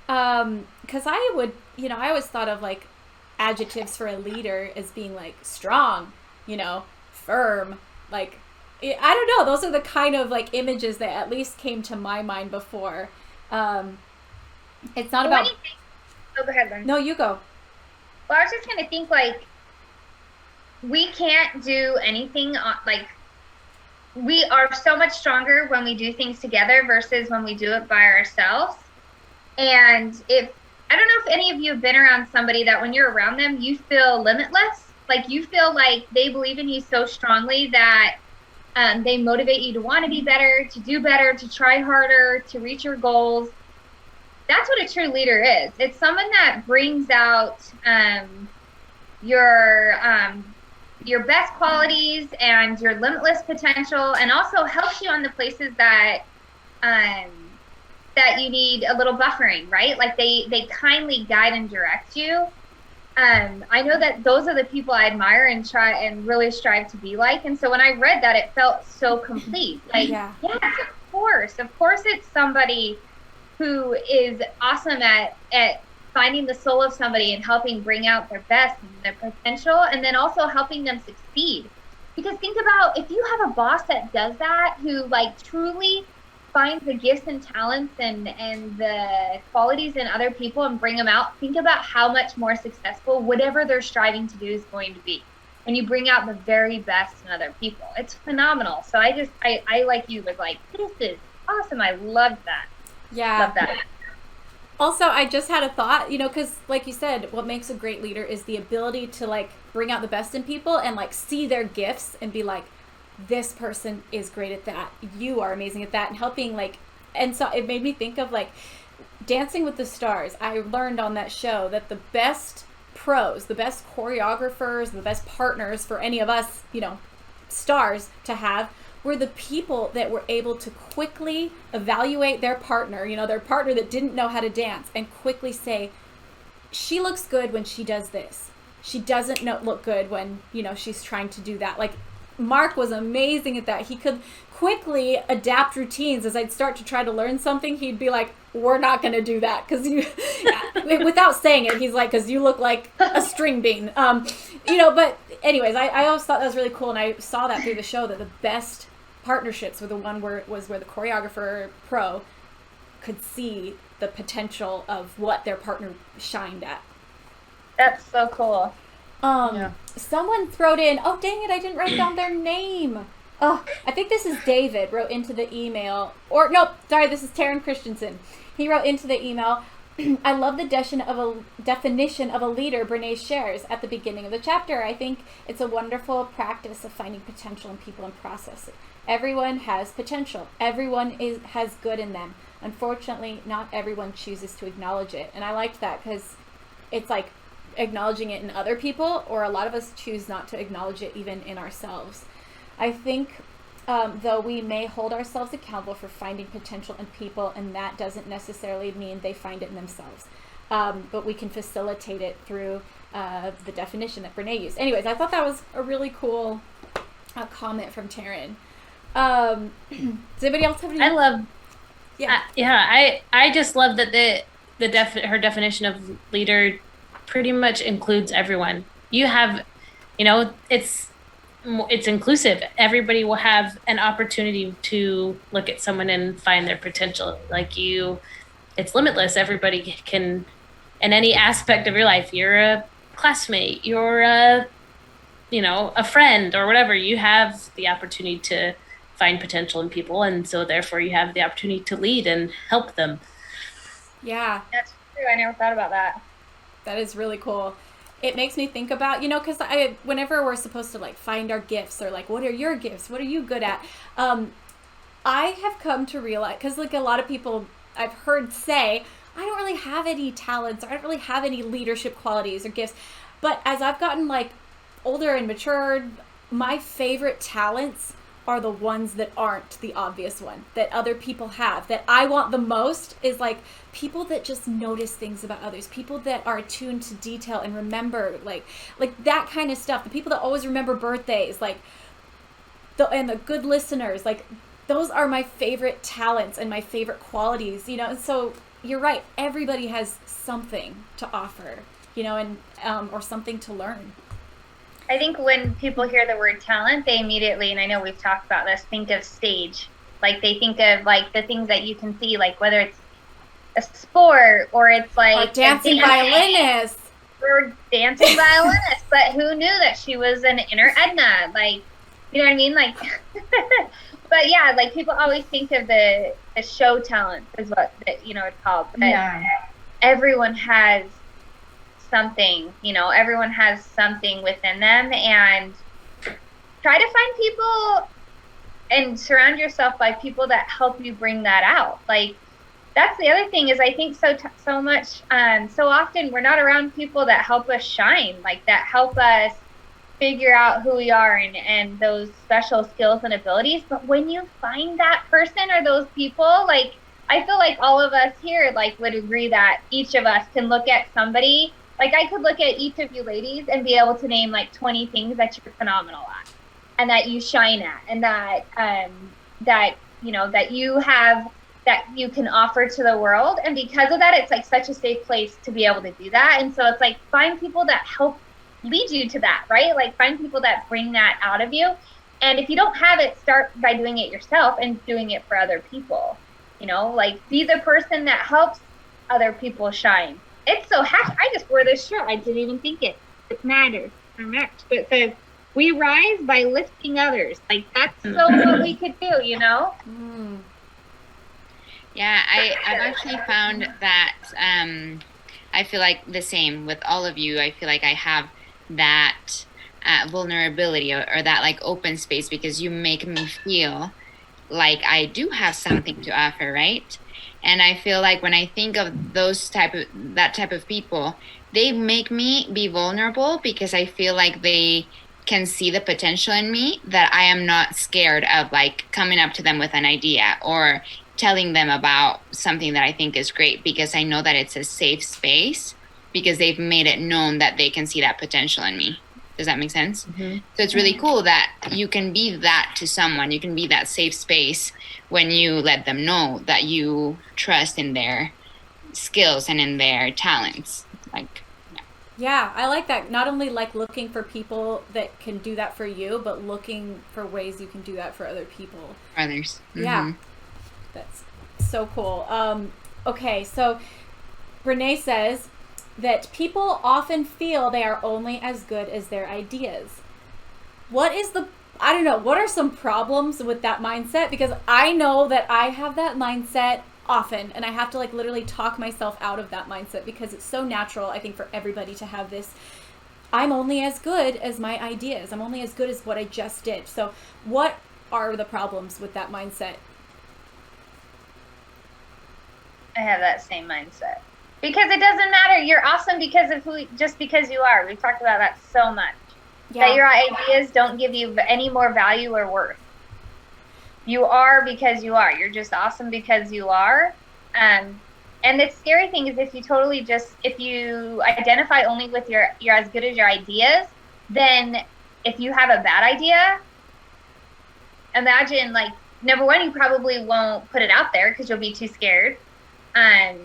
Speaker 1: because I would, I always thought of like adjectives for a leader as being like strong, firm, like, I don't know. Those are the kind of like images that at least came to my mind before. It's not about.
Speaker 5: Oh, go ahead, Lynn.
Speaker 1: No, you go.
Speaker 5: Well, I was just gonna think like we can't do anything like we are so much stronger when we do things together versus when we do it by ourselves. And if I don't know if any of you have been around somebody that when you're around them, you feel limitless. Like you feel like they believe in you so strongly that they motivate you to want to be better, to do better, to try harder, to reach your goals. That's what a true leader is. It's someone that brings out your best qualities and your limitless potential, and also helps you on the places that that you need a little buffering, right? Like they kindly guide and direct you. I know that those are the people I admire and try and really strive to be like. And so when I read that, it felt so complete. Like, yes, of course it's somebody who is awesome at finding the soul of somebody and helping bring out their best and their potential, and then also helping them succeed. Because think about if you have a boss that does that, who like truly finds the gifts and talents and the qualities in other people and bring them out, think about how much more successful whatever they're striving to do is going to be when you bring out the very best in other people. It's phenomenal. So I like you was like, this is awesome. I loved that.
Speaker 1: Yeah.
Speaker 5: Love that.
Speaker 1: Also, I just had a thought, because like you said, what makes a great leader is the ability to like bring out the best in people and like see their gifts and be like, this person is great at that. You are amazing at that. And helping like, and so it made me think of like Dancing with the Stars. I learned on that show that the best pros, the best choreographers, the best partners for any of us, stars to have were the people that were able to quickly evaluate their partner, their partner that didn't know how to dance, and quickly say, she looks good when she does this. She doesn't look good when, she's trying to do that. Like, Mark was amazing at that. He could quickly adapt routines. As I'd start to try to learn something, he'd be like, we're not going to do that because you, without saying it, he's like, because you look like a string bean. But anyways, I always thought that was really cool. And I saw that through the show that the best partnerships were the one where the choreographer pro could see the potential of what their partner shined at.
Speaker 5: That's so cool.
Speaker 1: Someone wrote in, oh dang it, I didn't write down their name. Oh, I think this is David wrote into the email, or no, sorry, this is Taryn Christensen. He wrote into the email, I love the definition of a leader Brene shares at the beginning of the chapter. I think it's a wonderful practice of finding potential in people and processes. Everyone has potential. Everyone has good in them. Unfortunately, not everyone chooses to acknowledge it. And I liked that because it's like acknowledging it in other people, or a lot of us choose not to acknowledge it even in ourselves. I think though we may hold ourselves accountable for finding potential in people, and that doesn't necessarily mean they find it in themselves. But we can facilitate it through the definition that Brene used. Anyways, I thought that was a really cool comment from Taryn. Does anybody else have any?
Speaker 3: I love.
Speaker 1: Yeah.
Speaker 3: I just love that her definition of leader pretty much includes everyone. You have, it's inclusive. Everybody will have an opportunity to look at someone and find their potential. It's limitless. Everybody can, in any aspect of your life, you're a classmate, you're a friend or whatever, you have the opportunity to find potential in people. And so therefore you have the opportunity to lead and help them.
Speaker 1: Yeah.
Speaker 5: That's true. I never thought about that.
Speaker 1: That is really cool. It makes me think about, because whenever we're supposed to like find our gifts, or like, what are your gifts? What are you good at? I have come to realize, because like a lot of people I've heard say, I don't really have any talents, or I don't really have any leadership qualities or gifts. But as I've gotten like older and matured, my favorite talents are the ones that aren't the obvious one that other people have. That I want the most is like people that just notice things about others, people that are attuned to detail and remember like that kind of stuff. The people that always remember birthdays, like and the good listeners, like those are my favorite talents and my favorite qualities, you know. And so you're right, everybody has something to offer, you know, and or something to learn.
Speaker 5: I think when people hear the word talent, they immediately, and I know we've talked about this, think of stage. Like they think of like the things that you can see, like whether it's a sport or it's like
Speaker 1: or dancing violinist.
Speaker 5: Or dancing violinist. But who knew that she was an inner Edna? Like, you know what I mean? Like, but yeah, like people always think of the show talent is what, you know, it's called. But everyone has something, you know, everyone has something within them, and try to find people and surround yourself by people that help you bring that out. Like that's the other thing is I think so much so often we're not around people that help us shine, like that help us figure out who we are and those special skills and abilities. But when you find that person or those people, like I feel like all of us here like would agree that each of us can look at somebody. Like I could look at each of you ladies and be able to name like 20 things that you're phenomenal at and that you shine at and that you know that you have that you can offer to the world. And because of that, it's like such a safe place to be able to do that. And so it's like find people that help lead you to that, right? Like find people that bring that out of you. And if you don't have it, start by doing it yourself and doing it for other people. You know, like be the person that helps other people shine. It's so happy. I just wore this shirt. I didn't even think it mattered or matched. But it says, we rise by lifting others. Like, that's so what we could do, you know?
Speaker 1: Mm.
Speaker 2: Yeah, I've actually found that I feel like the same with all of you. I feel like I have that vulnerability or that, like, open space because you make me feel like I do have something to offer, right? And I feel like when I think of that type of people, they make me be vulnerable because I feel like they can see the potential in me, that I am not scared of like coming up to them with an idea or telling them about something that I think is great, because I know that it's a safe space because they've made it known that they can see that potential in me. Does that make sense? Mm-hmm. So it's really cool that you can be that to someone. You can be that safe space when you let them know that you trust in their skills and in their talents. Like,
Speaker 1: yeah, I like that. Not only like looking for people that can do that for you, but looking for ways you can do that for other people.
Speaker 2: Others. Mm-hmm.
Speaker 1: Yeah. That's so cool. Okay, so Renee says that people often feel they are only as good as their ideas. What are some problems with that mindset? Because I know that I have that mindset often, and I have to like literally talk myself out of that mindset because it's so natural, I think, for everybody to have this, I'm only as good as my ideas. I'm only as good as what I just did. So what are the problems with that mindset?
Speaker 5: I have that same mindset. Because it doesn't matter. You're awesome because of just because you are. We've talked about that so much. Yeah. That your ideas don't give you any more value or worth. You are because you are. You're just awesome because you are. And the scary thing is if you identify only with you're as good as your ideas, then if you have a bad idea, imagine like, number one, you probably won't put it out there because you'll be too scared. And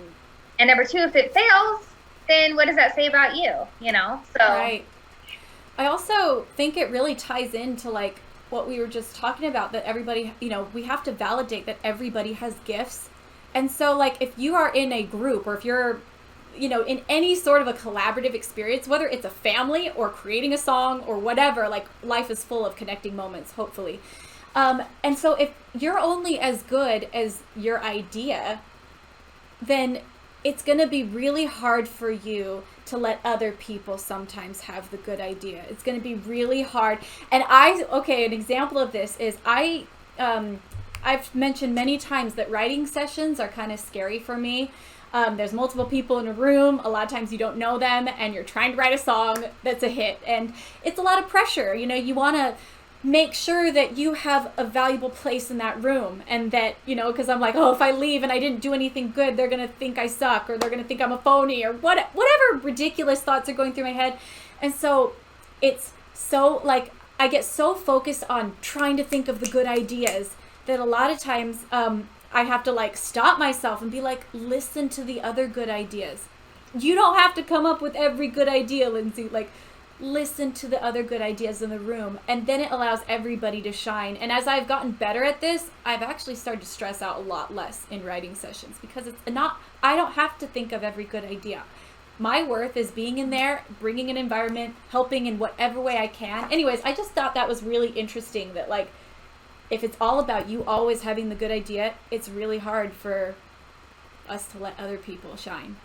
Speaker 5: number two, if it fails, then what does that say about you? You know? So
Speaker 1: right. I also think it really ties into like what we were just talking about, that everybody, you know, we have to validate that everybody has gifts. And so like if you are in a group or if you're, you know, in any sort of a collaborative experience, whether it's a family or creating a song or whatever, like life is full of connecting moments, hopefully. And so if you're only as good as your idea, then it's going to be really hard for you to let other people sometimes have the good idea. It's going to be really hard. And an example of this is I've mentioned many times that writing sessions are kind of scary for me. There's multiple people in a room. A lot of times you don't know them and you're trying to write a song that's a hit. And it's a lot of pressure. You know, you want to make sure that you have a valuable place in that room, and that, you know, because I'm like, oh, if I leave and I didn't do anything good, they're going to think I suck, or they're going to think I'm a phony, or whatever ridiculous thoughts are going through my head. And so it's so, like, I get so focused on trying to think of the good ideas that a lot of times I have to, like, stop myself and be like, listen to the other good ideas. You don't have to come up with every good idea, Lindsey. Like, listen to the other good ideas in the room, and then it allows everybody to shine. And as I've gotten better at this, I've actually started to stress out a lot less in writing sessions, because I don't have to think of every good idea. My worth is being in there, bringing an environment, helping in whatever way I can. Anyways, I just thought that was really interesting, that, like, if it's all about you always having the good idea, it's really hard for us to let other people shine.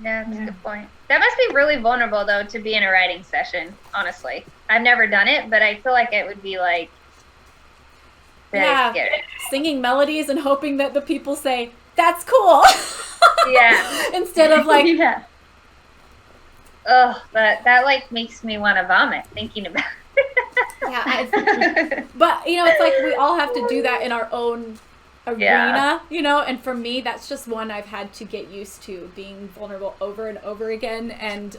Speaker 5: Yeah, that's a good point. That must be really vulnerable, though, to be in a writing session, honestly. I've never done it, but I feel like it would be, like, very scary.
Speaker 1: Singing melodies and hoping that the people say, that's cool.
Speaker 5: Yeah.
Speaker 1: Instead of, like...
Speaker 4: Yeah.
Speaker 5: Ugh, but that, like, makes me want to vomit thinking about it.
Speaker 1: Yeah, but, you know, it's like we all have to do that in our own arena, you know, and for me, that's just one I've had to get used to, being vulnerable over and over again, and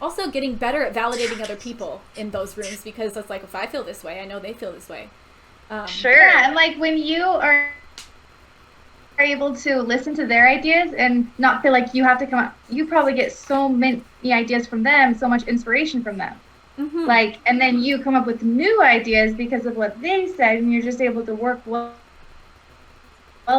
Speaker 1: also getting better at validating other people in those rooms, because it's like, if I feel this way, I know they feel this way.
Speaker 5: Sure.
Speaker 4: Yeah, and, like, when you are able to listen to their ideas and not feel like you have to come up, you probably get so many ideas from them, so much inspiration from them.
Speaker 1: Mm-hmm.
Speaker 4: Like, and then you come up with new ideas because of what they said, and you're just able to work well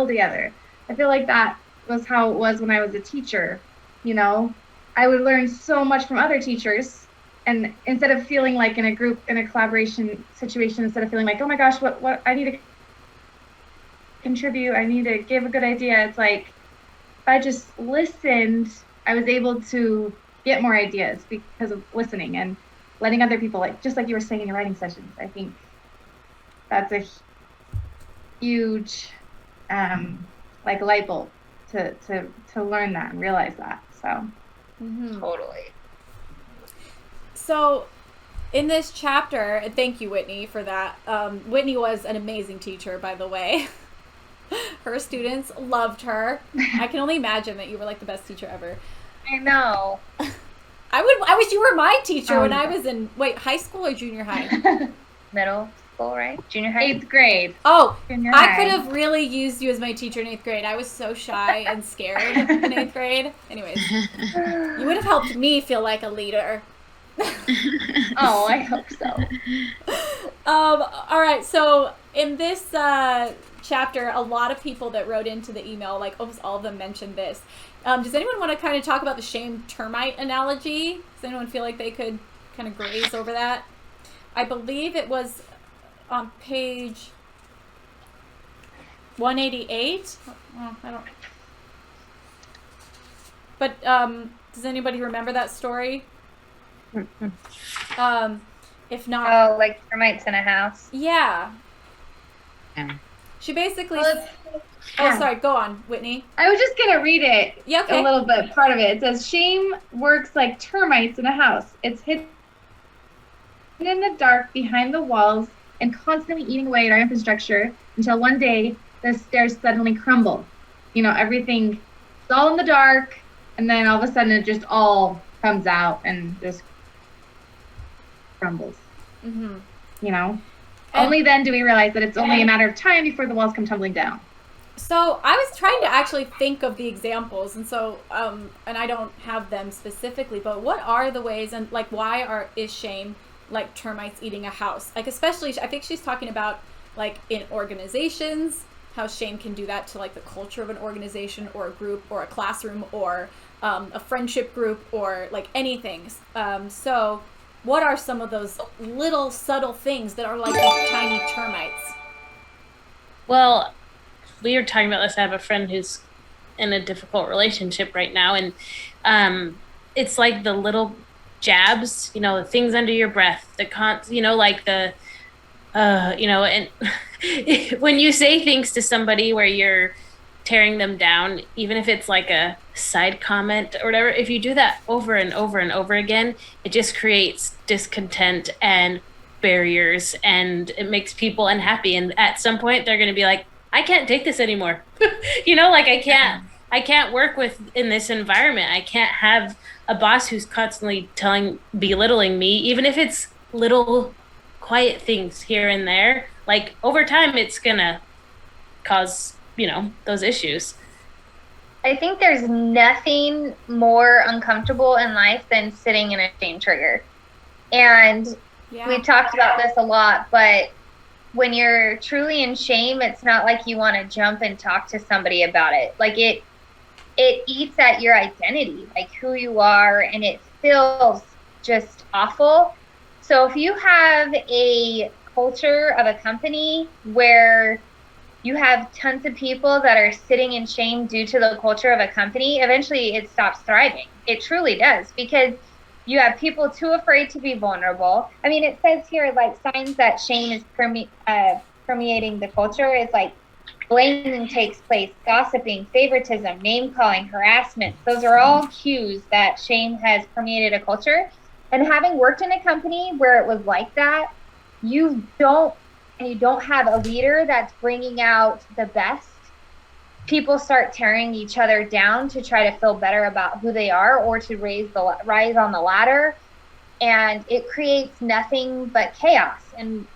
Speaker 4: together. I feel like that was how it was when I was a teacher. You know, I would learn so much from other teachers, and instead of feeling like in a group, in a collaboration situation, instead of feeling like, oh my gosh, what I need to contribute, I need to give a good idea, it's like, if I just listened, I was able to get more ideas because of listening and letting other people, like, just like you were saying in your writing sessions. I think that's a huge like light bulb to learn that and realize that. So
Speaker 5: Totally.
Speaker 1: So in this chapter, and thank you, Whitney, for that. Whitney was an amazing teacher, by the way. Her students loved her. I can only imagine that you were, like, the best teacher ever.
Speaker 5: I know.
Speaker 1: I wish you were my teacher when I was in, high school or junior high?
Speaker 5: Middle school, right? Junior high?
Speaker 4: 8th grade.
Speaker 1: Oh,
Speaker 4: Junior
Speaker 1: I
Speaker 4: high.
Speaker 1: could have really used you as my teacher in 8th grade. I was so shy and scared in 8th grade. Anyways, you would have helped me feel like a leader.
Speaker 4: Oh, I hope so.
Speaker 1: All right, so in this chapter, a lot of people that wrote into the email, like almost all of them mentioned this. Does anyone want to kind of talk about the shame termite analogy? Does anyone feel like they could kind of graze over that? I believe it was on page 188. Oh, I don't. But does anybody remember that story? If not,
Speaker 5: Oh, like termites in a house.
Speaker 1: yeah.
Speaker 2: Yeah.
Speaker 1: She basically.
Speaker 4: Well,
Speaker 1: Oh, sorry. Go on, Whitney.
Speaker 4: I was just going to read it
Speaker 1: Yeah, okay.
Speaker 4: a little bit, part of it. It says, shame works like termites in a house. It's hidden in the dark behind the walls and constantly eating away at our infrastructure until one day the stairs suddenly crumble. You know, everything is all in the dark, and then all of a sudden it just all comes out and just crumbles.
Speaker 1: Mm-hmm.
Speaker 4: You know?
Speaker 1: And-
Speaker 4: Only then do we realize that it's only a matter of time before the walls come tumbling down.
Speaker 1: So I was trying to actually think of the examples, and so and I don't have them specifically, but what are the ways, and like why is shame like termites eating a house? Like, especially, I think she's talking about like in organizations, how shame can do that to like the culture of an organization or a group or a classroom or a friendship group or like anything. So what are some of those little subtle things that are like these tiny termites?
Speaker 3: Well, we were talking about this. I have a friend who's in a difficult relationship right now, and it's like the little jabs, you know, the things under your breath, like the, and when you say things to somebody where you're tearing them down, even if it's like a side comment or whatever, if you do that over and over and over again, it just creates discontent and barriers, and it makes people unhappy. And at some point they're going to be like, I can't take this anymore. You know, like I can't work in this environment. I can't have a boss who's constantly belittling me, even if it's little quiet things here and there. Like over time, it's going to cause, those issues.
Speaker 5: I think there's nothing more uncomfortable in life than sitting in a shame trigger. And we've talked about this a lot, but when you're truly in shame, it's not like you want to jump and talk to somebody about it. Like it eats at your identity, like who you are, and it feels just awful. So if you have a culture of a company where you have tons of people that are sitting in shame due to the culture of a company, eventually it stops thriving. It truly does, because you have people too afraid to be vulnerable. I mean, it says here, like, signs that shame is permeating the culture is like blaming takes place, gossiping, favoritism, name-calling, harassment. Those are all cues that shame has permeated a culture. And having worked in a company where it was like that, you don't have a leader that's bringing out the best, people start tearing each other down to try to feel better about who they are or to rise on the ladder, and it creates nothing but chaos. And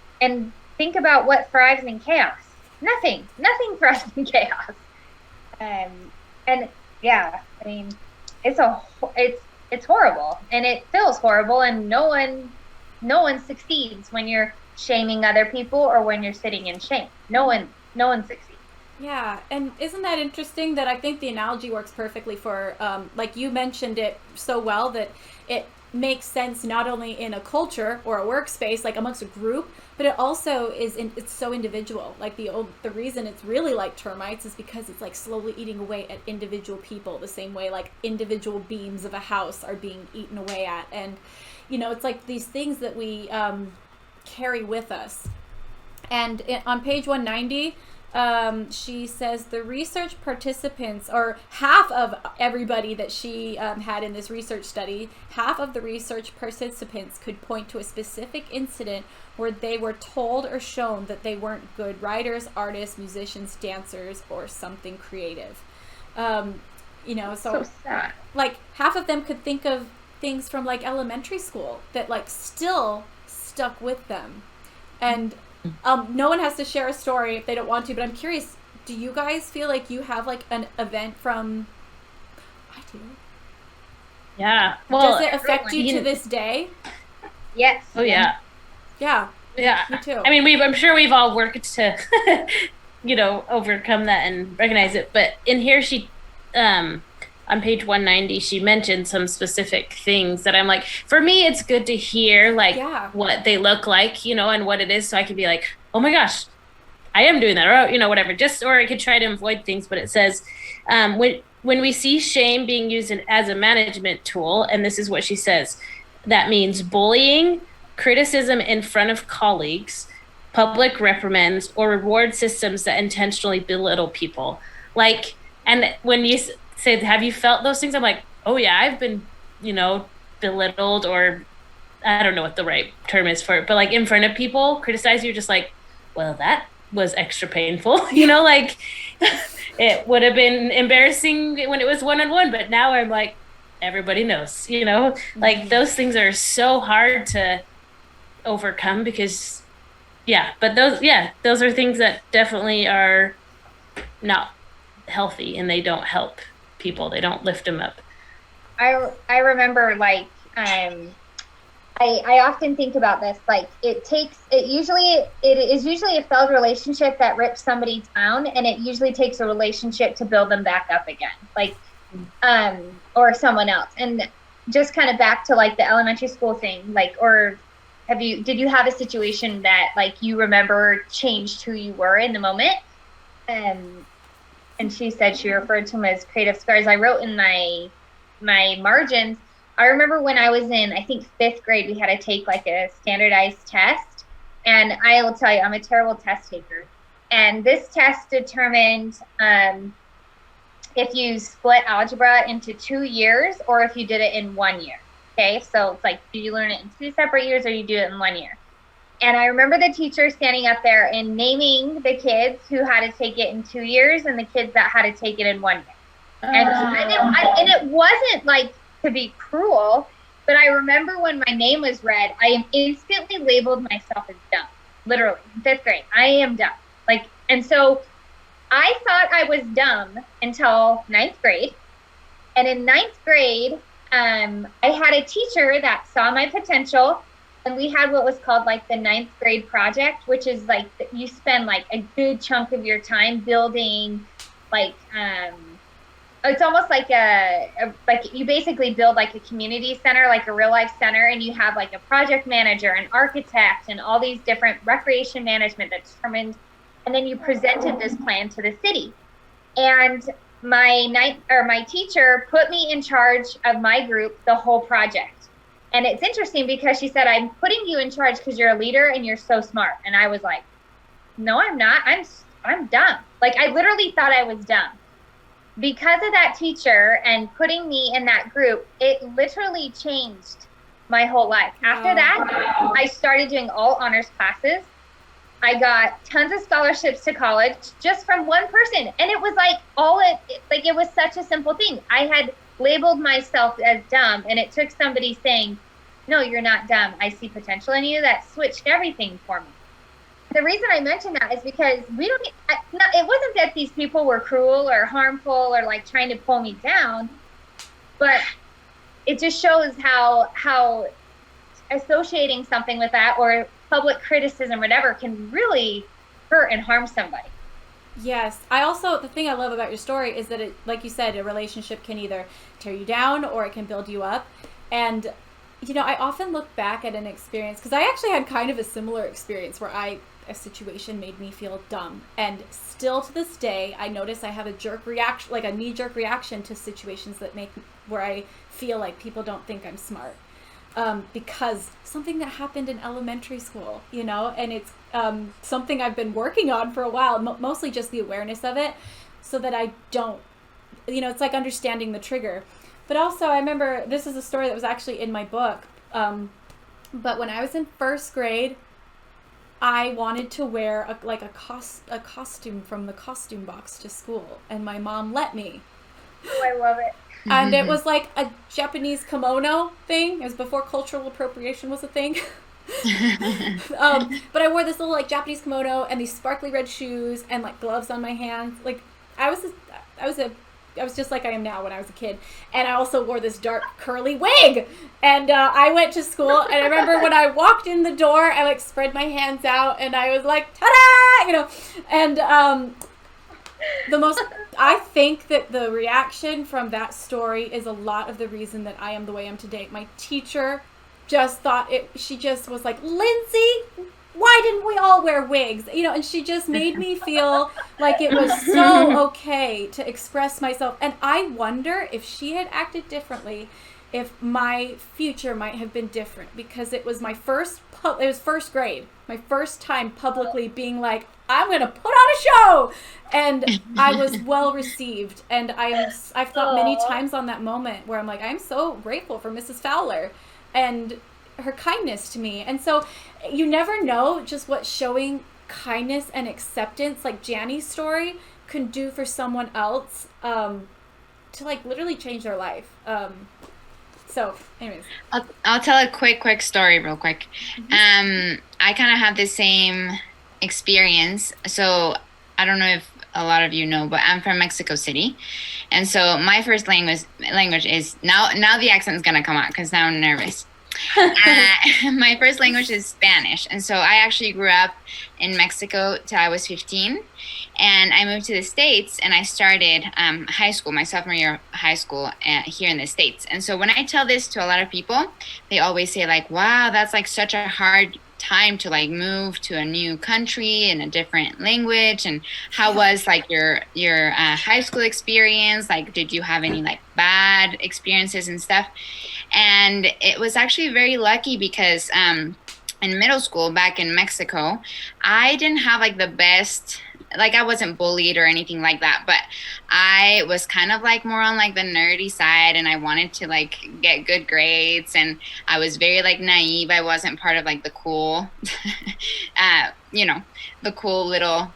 Speaker 5: think about what thrives in chaos. Nothing thrives in chaos. And yeah, I mean, it's horrible, and it feels horrible, and no one succeeds when you're shaming other people or when you're sitting in shame. No one succeeds.
Speaker 1: Yeah, and isn't that interesting that I think the analogy works perfectly for, like you mentioned it so well, that it makes sense not only in a culture or a workspace, like amongst a group, but it also it's so individual. Like the reason it's really like termites is because it's like slowly eating away at individual people, the same way like individual beams of a house are being eaten away at. And, it's like these things that we carry with us. And on page 190, she says the research participants, or half of everybody that she had in this research study, half of the research participants could point to a specific incident where they were told or shown that they weren't good writers, artists, musicians, dancers, or something creative. So
Speaker 4: sad.
Speaker 1: Like half of them could think of things from like elementary school that like still stuck with them. And no one has to share a story if they don't want to, but I'm curious, do you guys feel like you have like an event from... I do.
Speaker 3: Yeah. Well,
Speaker 1: does it affect you to this day?
Speaker 5: Yes.
Speaker 3: Oh yeah.
Speaker 1: Yeah.
Speaker 3: Yeah.
Speaker 1: Me too.
Speaker 3: I mean, I'm sure we've all worked to, overcome that and recognize it. But in here, she, on page 190, she mentioned some specific things that I'm like, for me, it's good to hear like what they look like, and what it is. So I could be like, oh my gosh, I am doing that, or, whatever, or I could try to avoid things. But it says, when we see shame being used as a management tool, and this is what she says, that means bullying, criticism in front of colleagues, public reprimands, or reward systems that intentionally belittle people. Like, and when you say, have you felt those things? I'm like, oh yeah, I've been, belittled, or I don't know what the right term is for it, but like in front of people, criticize you, just like, well, that was extra painful, like it would have been embarrassing when it was one-on-one, but now I'm like, everybody knows, like those things are so hard to overcome because, but those are things that definitely are not healthy, and they don't help people. They don't lift them up.
Speaker 5: I remember like I often think about this, like it is usually a failed relationship that rips somebody down, and it usually takes a relationship to build them back up again, like or someone else. And just kind of back to like the elementary school thing, like, or did you have a situation that like you remember changed who you were in the moment? And she said she referred to them as creative scars. I wrote in my margins, I remember when I was in, I think, 5th grade, we had to take like a standardized test. And I will tell you, I'm a terrible test taker. And this test determined if you split algebra into 2 years or if you did it in 1 year. Okay, so it's like, do you learn it in 2 separate years or you do it in 1 year? And I remember the teacher standing up there and naming the kids who had to take it in 2 years and the kids that had to take it in 1 day. And it wasn't like to be cruel, but I remember when my name was read, I instantly labeled myself as dumb. Literally, 5th grade. I am dumb. Like, and so I thought I was dumb until 9th grade. And in 9th grade, I had a teacher that saw my potential, and we had what was called like the 9th grade project, which is like you spend like a good chunk of your time building like, it's almost like like you basically build like a community center, like a real life center, and you have like a project manager, an architect, and all these different recreation management that determined, and then you presented this plan to the city. And my teacher put me in charge of my group, the whole project. And it's interesting because she said, I'm putting you in charge because you're a leader and you're so smart. And I was like, no, I'm not. I'm dumb. Like, I literally thought I was dumb. Because of that teacher and putting me in that group, it literally changed my whole life. After that, I started doing all honors classes. I got tons of scholarships to college just from one person. And it was like it was such a simple thing. I had labeled myself as dumb, and it took somebody saying, no, you're not dumb. I see potential in you. That switched everything for me. The reason I mention that is because it wasn't that these people were cruel or harmful or like trying to pull me down, but it just shows how associating something with that or public criticism, whatever, can really hurt and harm somebody.
Speaker 1: Yes. The thing I love about your story is that it, like you said, a relationship can either tear you down or it can build you up. And, I often look back at an experience, because I actually had kind of a similar experience where a situation made me feel dumb. And still to this day, I notice I have a knee-jerk reaction to situations where I feel like people don't think I'm smart. Because something that happened in elementary school, and it's something I've been working on for a while, mostly just the awareness of it, so that I don't, it's like understanding the trigger. But also, I remember, this is a story that was actually in my book, but when I was in 1st grade, I wanted to wear a costume from the costume box to school, and my mom let me.
Speaker 5: Oh, I love it.
Speaker 1: And it was like a Japanese kimono thing. It was before cultural appropriation was a thing. But I wore this little like Japanese kimono and these sparkly red shoes and like gloves on my hands. Like I was just like I am now when I was a kid. And I also wore this dark curly wig. And I went to school, and I remember when I walked in the door, I like spread my hands out and I was like, ta-da! And I think that the reaction from that story is a lot of the reason that I am the way I am today. My teacher just thought she just was like, Lindsey, why didn't we all wear wigs? And she just made me feel like it was so okay to express myself. And I wonder if she had acted differently, if my future might have been different, because it was it was 1st grade, my first time publicly being like, I'm going to put on a show. And I was well received. And I've thought many times on that moment where I'm like, I'm so grateful for Mrs. Fowler and her kindness to me. And so you never know just what showing kindness and acceptance, like Janny's story, can do for someone else to like literally change their life. So anyways,
Speaker 2: I'll tell a quick story real quick. I kind of had the same experience. So I don't know if a lot of you know, but I'm from Mexico City. And so my first language is, now the accent is going to come out because now I'm nervous. My first language is Spanish. And so I actually grew up in Mexico till I was 15. And I moved to the States and I started high school, my sophomore year of high school here in the States. And so when I tell this to a lot of people, they always say like, wow, that's like such a hard time to like move to a new country in a different language. And how was like your high school experience? Like, did you have any like bad experiences and stuff? And it was actually very lucky because in middle school back in Mexico, I didn't have like the best like I wasn't bullied or anything like that, but I was kind of like more on like the nerdy side, and I wanted to like get good grades, and I was very like naive. I wasn't part of like the cool, the cool little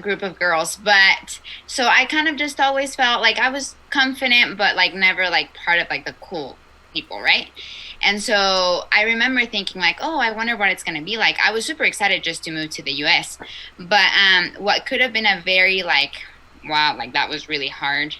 Speaker 2: group of girls. But so I kind of just always felt like I was confident, but like never like part of like the cool people, right? And so I remember thinking like, oh, I wonder what it's going to be like. I was super excited just to move to the US. But what could have been a very like, wow, like that was really hard,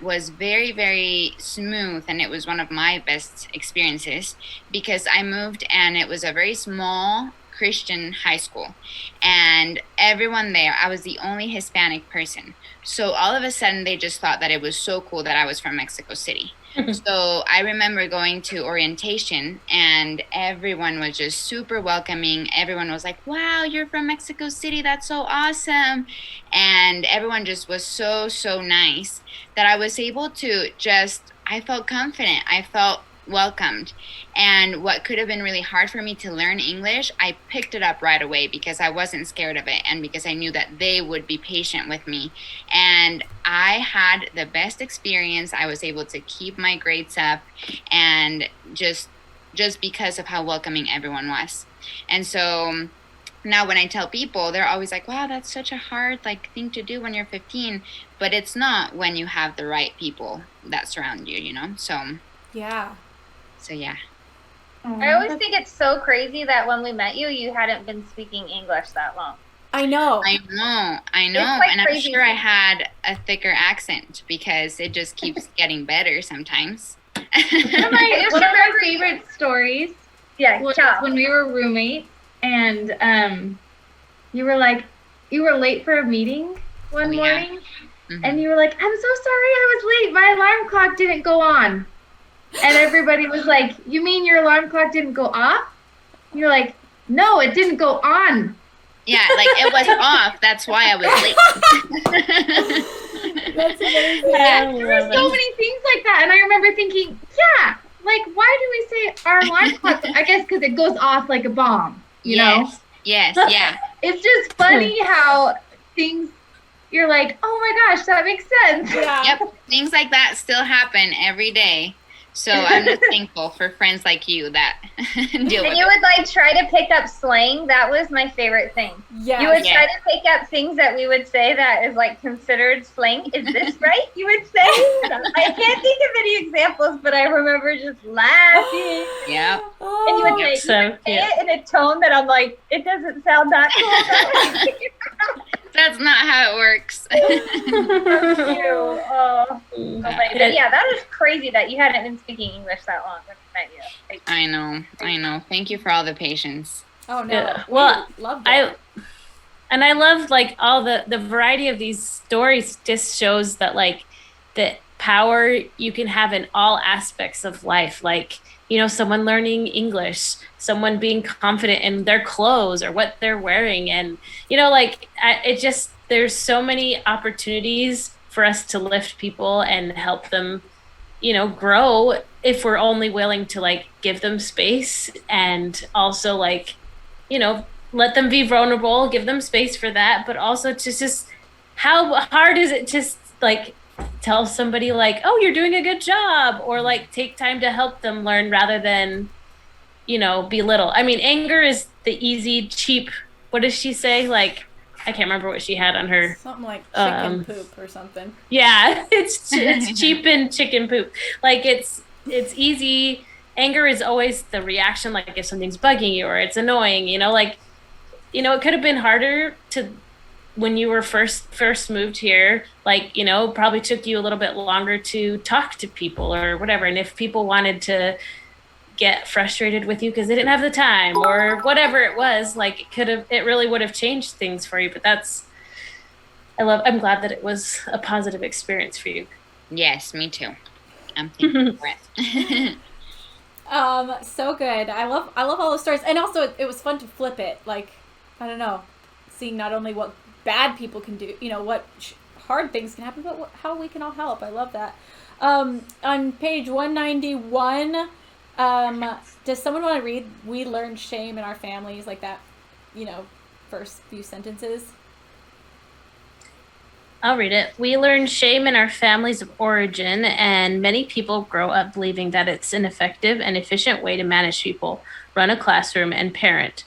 Speaker 2: was very, very smooth. And it was one of my best experiences because I moved and it was a very small Christian high school. And everyone there, I was the only Hispanic person. So all of a sudden they just thought that it was so cool that I was from Mexico City. So I remember going to orientation and everyone was just super welcoming. Everyone was like, wow, you're from Mexico City. That's so awesome. And everyone just was so, so nice that I was able to I felt confident. I felt welcomed. And what could have been really hard for me to learn English, I picked it up right away because I wasn't scared of it and because I knew that they would be patient with me. And I had the best experience. I was able to keep my grades up, and just because of how welcoming everyone was. And so now when I tell people, they're always like, wow, that's such a hard like thing to do when you're 15, but it's not when you have the right people that surround you, So yeah.
Speaker 5: I always think it's so crazy that when we met you, you hadn't been speaking English that long.
Speaker 1: I know.
Speaker 2: And I'm sure I had a thicker accent because it just keeps getting better sometimes.
Speaker 4: One of my favorite stories was when we were roommates and you were late for a meeting one morning. Mm-hmm. And you were like, I'm so sorry I was late. My alarm clock didn't go on. And everybody was like, you mean your alarm clock didn't go off? And you're like, no, it didn't go on.
Speaker 2: Yeah, like it was off. That's why I was
Speaker 1: late. That's amazing.
Speaker 4: Yeah, there were so many things like that. And I remember thinking, like, why do we say our alarm clock? I guess because it goes off like a bomb, you know?
Speaker 2: Yes, yeah.
Speaker 4: It's just funny how things, you're like, oh my gosh, that makes sense.
Speaker 1: Yeah.
Speaker 2: Yep, things like that still happen every day. So I'm just thankful for friends like you that deal with it.
Speaker 5: And you would like try to pick up slang. That was my favorite thing. Yeah. You would try to pick up things that we would say that is like considered slang. Is this right? You would say. I can't think of any examples, but I remember just laughing.
Speaker 2: Yeah.
Speaker 5: And you would say it in a tone that I'm like, it doesn't sound that cool.
Speaker 2: That's not how it works.
Speaker 5: Yeah, that is crazy that you hadn't been speaking English that long when we met you.
Speaker 2: I know. Thank you for all the patience.
Speaker 1: Oh no.
Speaker 3: Yeah. Well,
Speaker 1: loved it.
Speaker 3: I love like all the variety of these stories just shows that like the power you can have in all aspects of life. Like, someone learning English, someone being confident in their clothes or what they're wearing. And, there's so many opportunities for us to lift people and help them, grow if we're only willing to like give them space and also like, let them be vulnerable, give them space for that. But also to just, how hard is it to like tell somebody like, oh, you're doing a good job, or like take time to help them learn rather than, belittle. I mean, anger is the easy, cheap, what does she say? Like, I can't remember what she had on her.
Speaker 1: Something like chicken poop or something.
Speaker 3: Yeah, it's cheap and chicken poop. Like it's easy. Anger is always the reaction, like if something's bugging you or it's annoying, it could have been harder to, when you were first moved here, like, probably took you a little bit longer to talk to people or whatever. And if people wanted to get frustrated with you because they didn't have the time or whatever it was, like it really would have changed things for you. But I'm glad that it was a positive experience for you.
Speaker 2: Yes, me too. I'm thankful for it.
Speaker 1: So good. I love all the stories. And also it was fun to flip it. Like, I don't know, seeing not only what bad people can do, what hard things can happen, but how we can all help. I love that. On page 191, does someone want to read, we learned shame in our families, like that, first few sentences?
Speaker 3: I'll read it. We learn shame in our families of origin, and many people grow up believing that it's an effective and efficient way to manage people, run a classroom, and parent.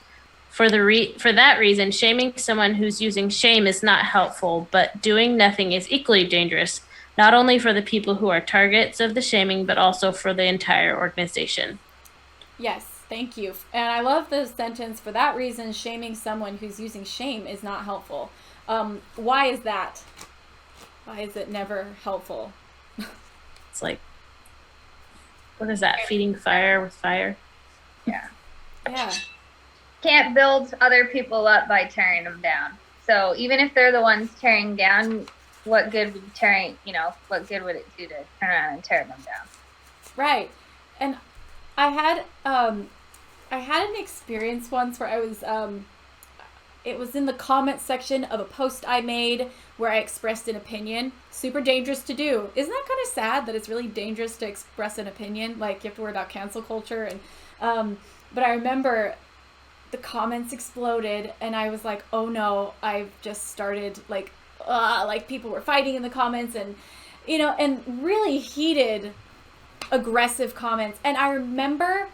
Speaker 3: For that reason, shaming someone who's using shame is not helpful, but doing nothing is equally dangerous, not only for the people who are targets of the shaming, but also for the entire organization.
Speaker 1: Yes, thank you. And I love the sentence, for that reason, shaming someone who's using shame is not helpful. Why is that? Why is it never helpful?
Speaker 3: It's like, what is that? Feeding fire with fire?
Speaker 5: Yeah.
Speaker 1: Yeah.
Speaker 5: Can't build other people up by tearing them down. So even if they're the ones tearing down, what good would what good would it do to turn around and tear them down?
Speaker 1: Right. And I had an experience once where I was it was in the comment section of a post I made where I expressed an opinion. Super dangerous to do. Isn't that kind of sad that it's really dangerous to express an opinion? Like, you have to worry about cancel culture. And but I remember the comments exploded, and I was like, oh no, I've just started, like people were fighting in the comments, and and really heated, aggressive comments. And I remember,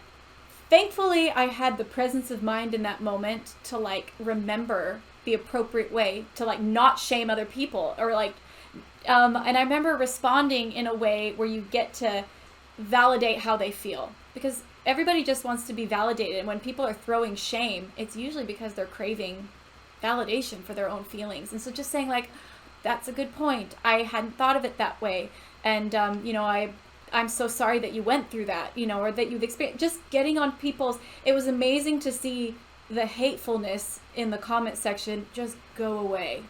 Speaker 1: thankfully, I had the presence of mind in that moment to remember the appropriate way to not shame other people, or and I remember responding in a way where you get to validate how they feel, because everybody just wants to be validated. And when people are throwing shame, it's usually because they're craving validation for their own feelings. And so just saying that's a good point. I hadn't thought of it that way. And, I'm so sorry that you went through that, or that you've experienced, just getting on people's, it was amazing to see the hatefulness in the comment section just go away.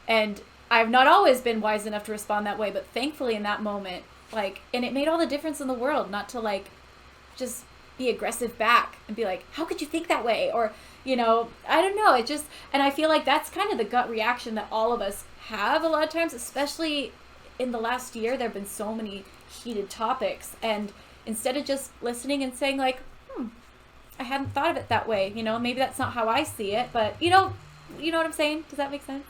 Speaker 1: And I've not always been wise enough to respond that way, but thankfully in that moment, and it made all the difference in the world, not to just be aggressive back and be like, how could you think that way? Or, I don't know. It just, and I feel like that's kind of the gut reaction that all of us have a lot of times, especially in the last year. There have been so many heated topics, and instead of just listening and saying I hadn't thought of it that way, maybe that's not how I see it, but you know what I'm saying? Does that make sense?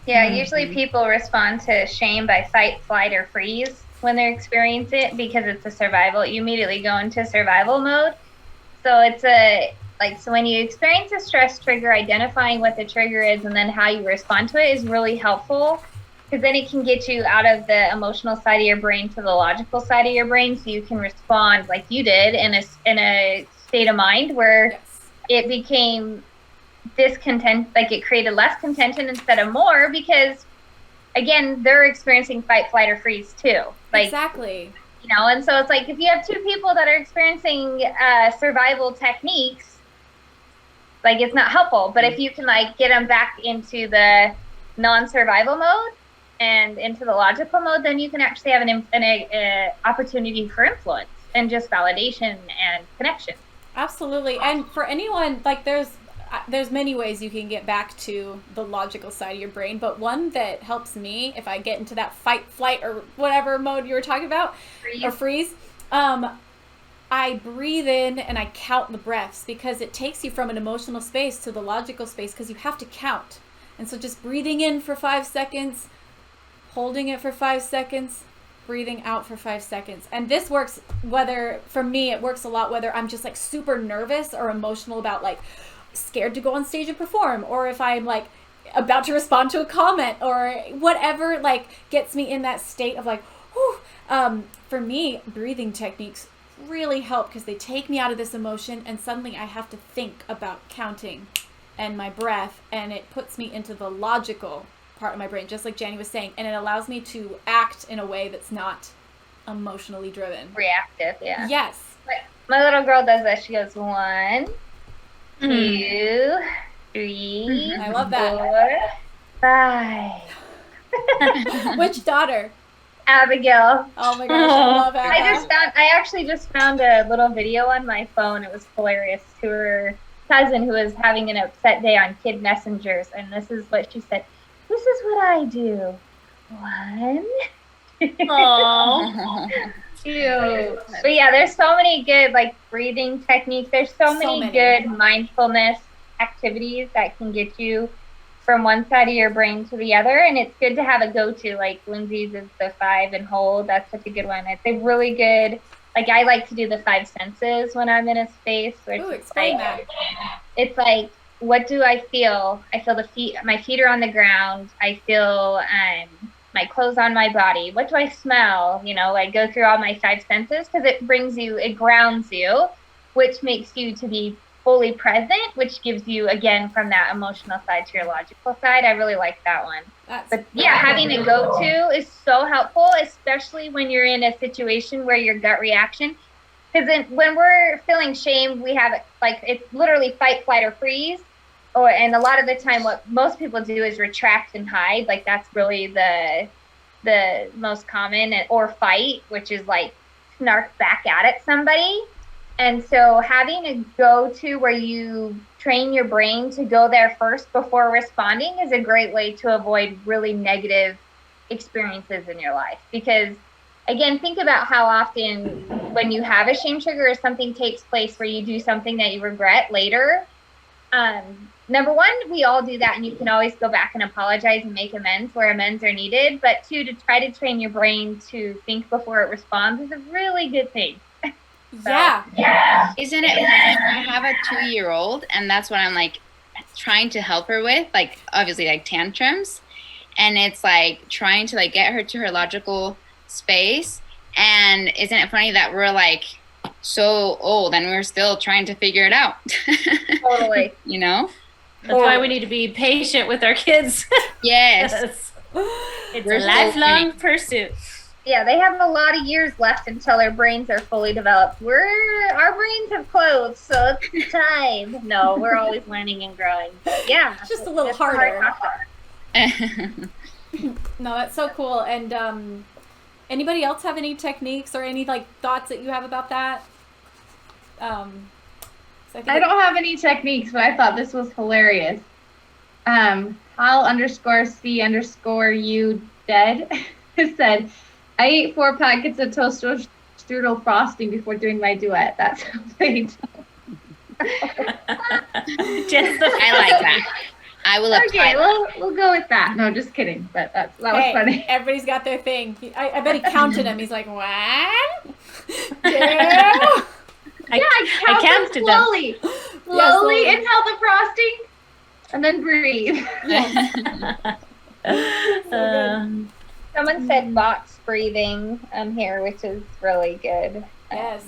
Speaker 5: Yeah, usually people respond to shame by fight, flight, or freeze when they're experiencing it, because it's a survival. You immediately go into survival mode. So it's so when you experience a stress trigger, identifying what the trigger is and then how you respond to it is really helpful, because then it can get you out of the emotional side of your brain to the logical side of your brain, so you can respond like you did in a state of mind where it became discontent, it created less contention instead of more, because again, they're experiencing fight, flight, or freeze too.
Speaker 1: Exactly.
Speaker 5: And so it's if you have two people that are experiencing survival techniques, it's not helpful. But if you can get them back into the non-survival mode and into the logical mode, then you can actually have an opportunity for influence and just validation and connection.
Speaker 1: Absolutely. And for anyone, there's many ways you can get back to the logical side of your brain, but one that helps me if I get into that fight, flight, or whatever mode you were talking about, or freeze, I breathe in and I count the breaths, because it takes you from an emotional space to the logical space, because you have to count. And so just breathing in for 5 seconds, holding it for 5 seconds, breathing out for 5 seconds. And this works for me, it works a lot whether I'm just super nervous or emotional about scared to go on stage and perform, or if I'm about to respond to a comment, or whatever gets me in that state of whew. For me, breathing techniques really help, because they take me out of this emotion, and suddenly I have to think about counting and my breath, and it puts me into the logical part of my brain, just like Jenny was saying, and it allows me to act in a way that's not emotionally driven.
Speaker 5: Reactive, yeah.
Speaker 1: Yes.
Speaker 5: My little girl does that. She goes 1, 2, 3.
Speaker 1: I love that.
Speaker 5: 4, 5.
Speaker 1: Which daughter?
Speaker 5: Abigail.
Speaker 1: Oh my gosh, I love Abigail.
Speaker 5: I actually just found a little video on my phone. It was hilarious, to her cousin who was having an upset day on Kid Messengers, and this is what she said. This is what I do. 1.
Speaker 3: Aww.
Speaker 5: Cute. But yeah, there's so many good breathing techniques. There's so many good mindfulness activities that can get you from one side of your brain to the other. And it's good to have a go-to, like Lindsay's is the 5 and hold. That's such a good one. It's a really good, like I like to do the 5 senses when I'm in a space.
Speaker 1: Ooh, explain that.
Speaker 5: It's like, what do I feel? I feel my feet are on the ground. I feel my clothes on my body. What do I smell? You know, I go through all my 5 senses because it grounds you, which makes you to be fully present, which gives you, again, from that emotional side to your logical side. I really like that one. But yeah, having a go-to is so helpful, especially when you're in a situation where your gut reaction, because when we're feeling shame, we have it's literally fight, flight, or freeze. And a lot of the time, what most people do is retract and hide. Like that's really the most common, or fight, which is like snark back at somebody. And so having a go-to where you train your brain to go there first before responding is a great way to avoid really negative experiences in your life. Because again, think about how often when you have a shame trigger or something takes place where you do something that you regret later. Number one, we all do that, and you can always go back and apologize and make amends where amends are needed. But 2, to try to train your brain to think before it responds is a really good thing.
Speaker 1: Yeah.
Speaker 2: Isn't it funny? I have a 2-year-old, and that's what I'm like trying to help her with, like obviously like tantrums, and it's like trying to like get her to her logical space. And isn't it funny that we're like so old and we're still trying to figure it out?
Speaker 5: Totally.
Speaker 2: You know?
Speaker 3: That's why we need to be patient with our kids.
Speaker 2: Yes.
Speaker 3: It's a lifelong pursuit.
Speaker 5: Yeah, they have a lot of years left until their brains are fully developed. Our brains have closed, so it's time. No, we're always learning and growing. But yeah.
Speaker 1: It's just a little harder. No, that's so cool. And anybody else have any techniques or any like thoughts that you have about that?
Speaker 4: I don't have any techniques, but I thought this was hilarious. Hal_C_U dead said, I ate 4 packets of toaster strudel frosting before doing my duet. That's how they do.
Speaker 2: I like that. I will apply.
Speaker 4: Okay, we'll go with that. No, just kidding. But that was funny.
Speaker 1: Everybody's got their thing. I bet he counted them. He's like, 1, 2.
Speaker 3: I counted
Speaker 4: slowly.
Speaker 3: them.
Speaker 4: Slowly inhale the frosting and then breathe.
Speaker 5: Someone said box breathing here, which is really good.
Speaker 1: Yes.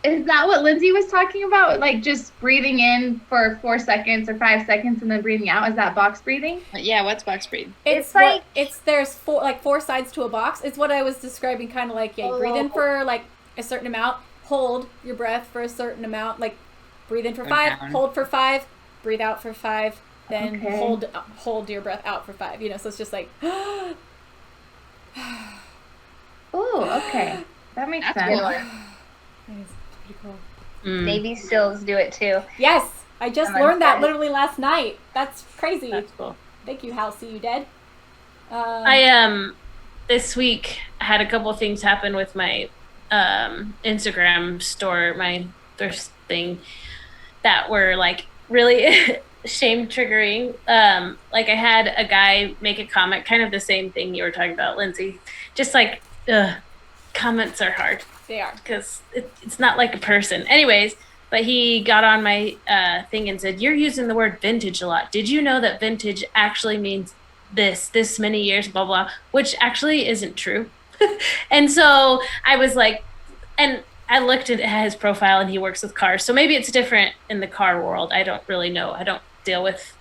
Speaker 4: Is that what Lindsay was talking about? Like just breathing in for 4 seconds or 5 seconds and then breathing out? Is that box breathing?
Speaker 2: Yeah, what's box breathe?
Speaker 1: It's like there's 4 sides to a box. It's what I was describing, kind of like you breathe in for like a certain amount, hold your breath for a certain amount, like breathe in for 5, hold for 5, breathe out for 5, then hold your breath out for 5. You know, so it's just like.
Speaker 4: Oh, okay, that makes sense.
Speaker 5: Cool.
Speaker 1: That is pretty cool.
Speaker 5: Navy SEALs do it too.
Speaker 1: Yes, I just learned that literally last night. That's crazy.
Speaker 3: That's cool.
Speaker 1: Thank you, Hal. See you dead.
Speaker 3: I this week had a couple of things happen with my Instagram store, my thrift thing, that were like really shame triggering. Like I had a guy make a comment, kind of the same thing you were talking about, Lindsay. Just like, comments are hard.
Speaker 1: They are.
Speaker 3: Because it's not like a person. Anyways, but he got on my thing and said, you're using the word vintage a lot. Did you know that vintage actually means this many years, blah, blah, which actually isn't true. And so I was like, and I looked at his profile and he works with cars. So maybe it's different in the car world. I don't really know. I don't deal with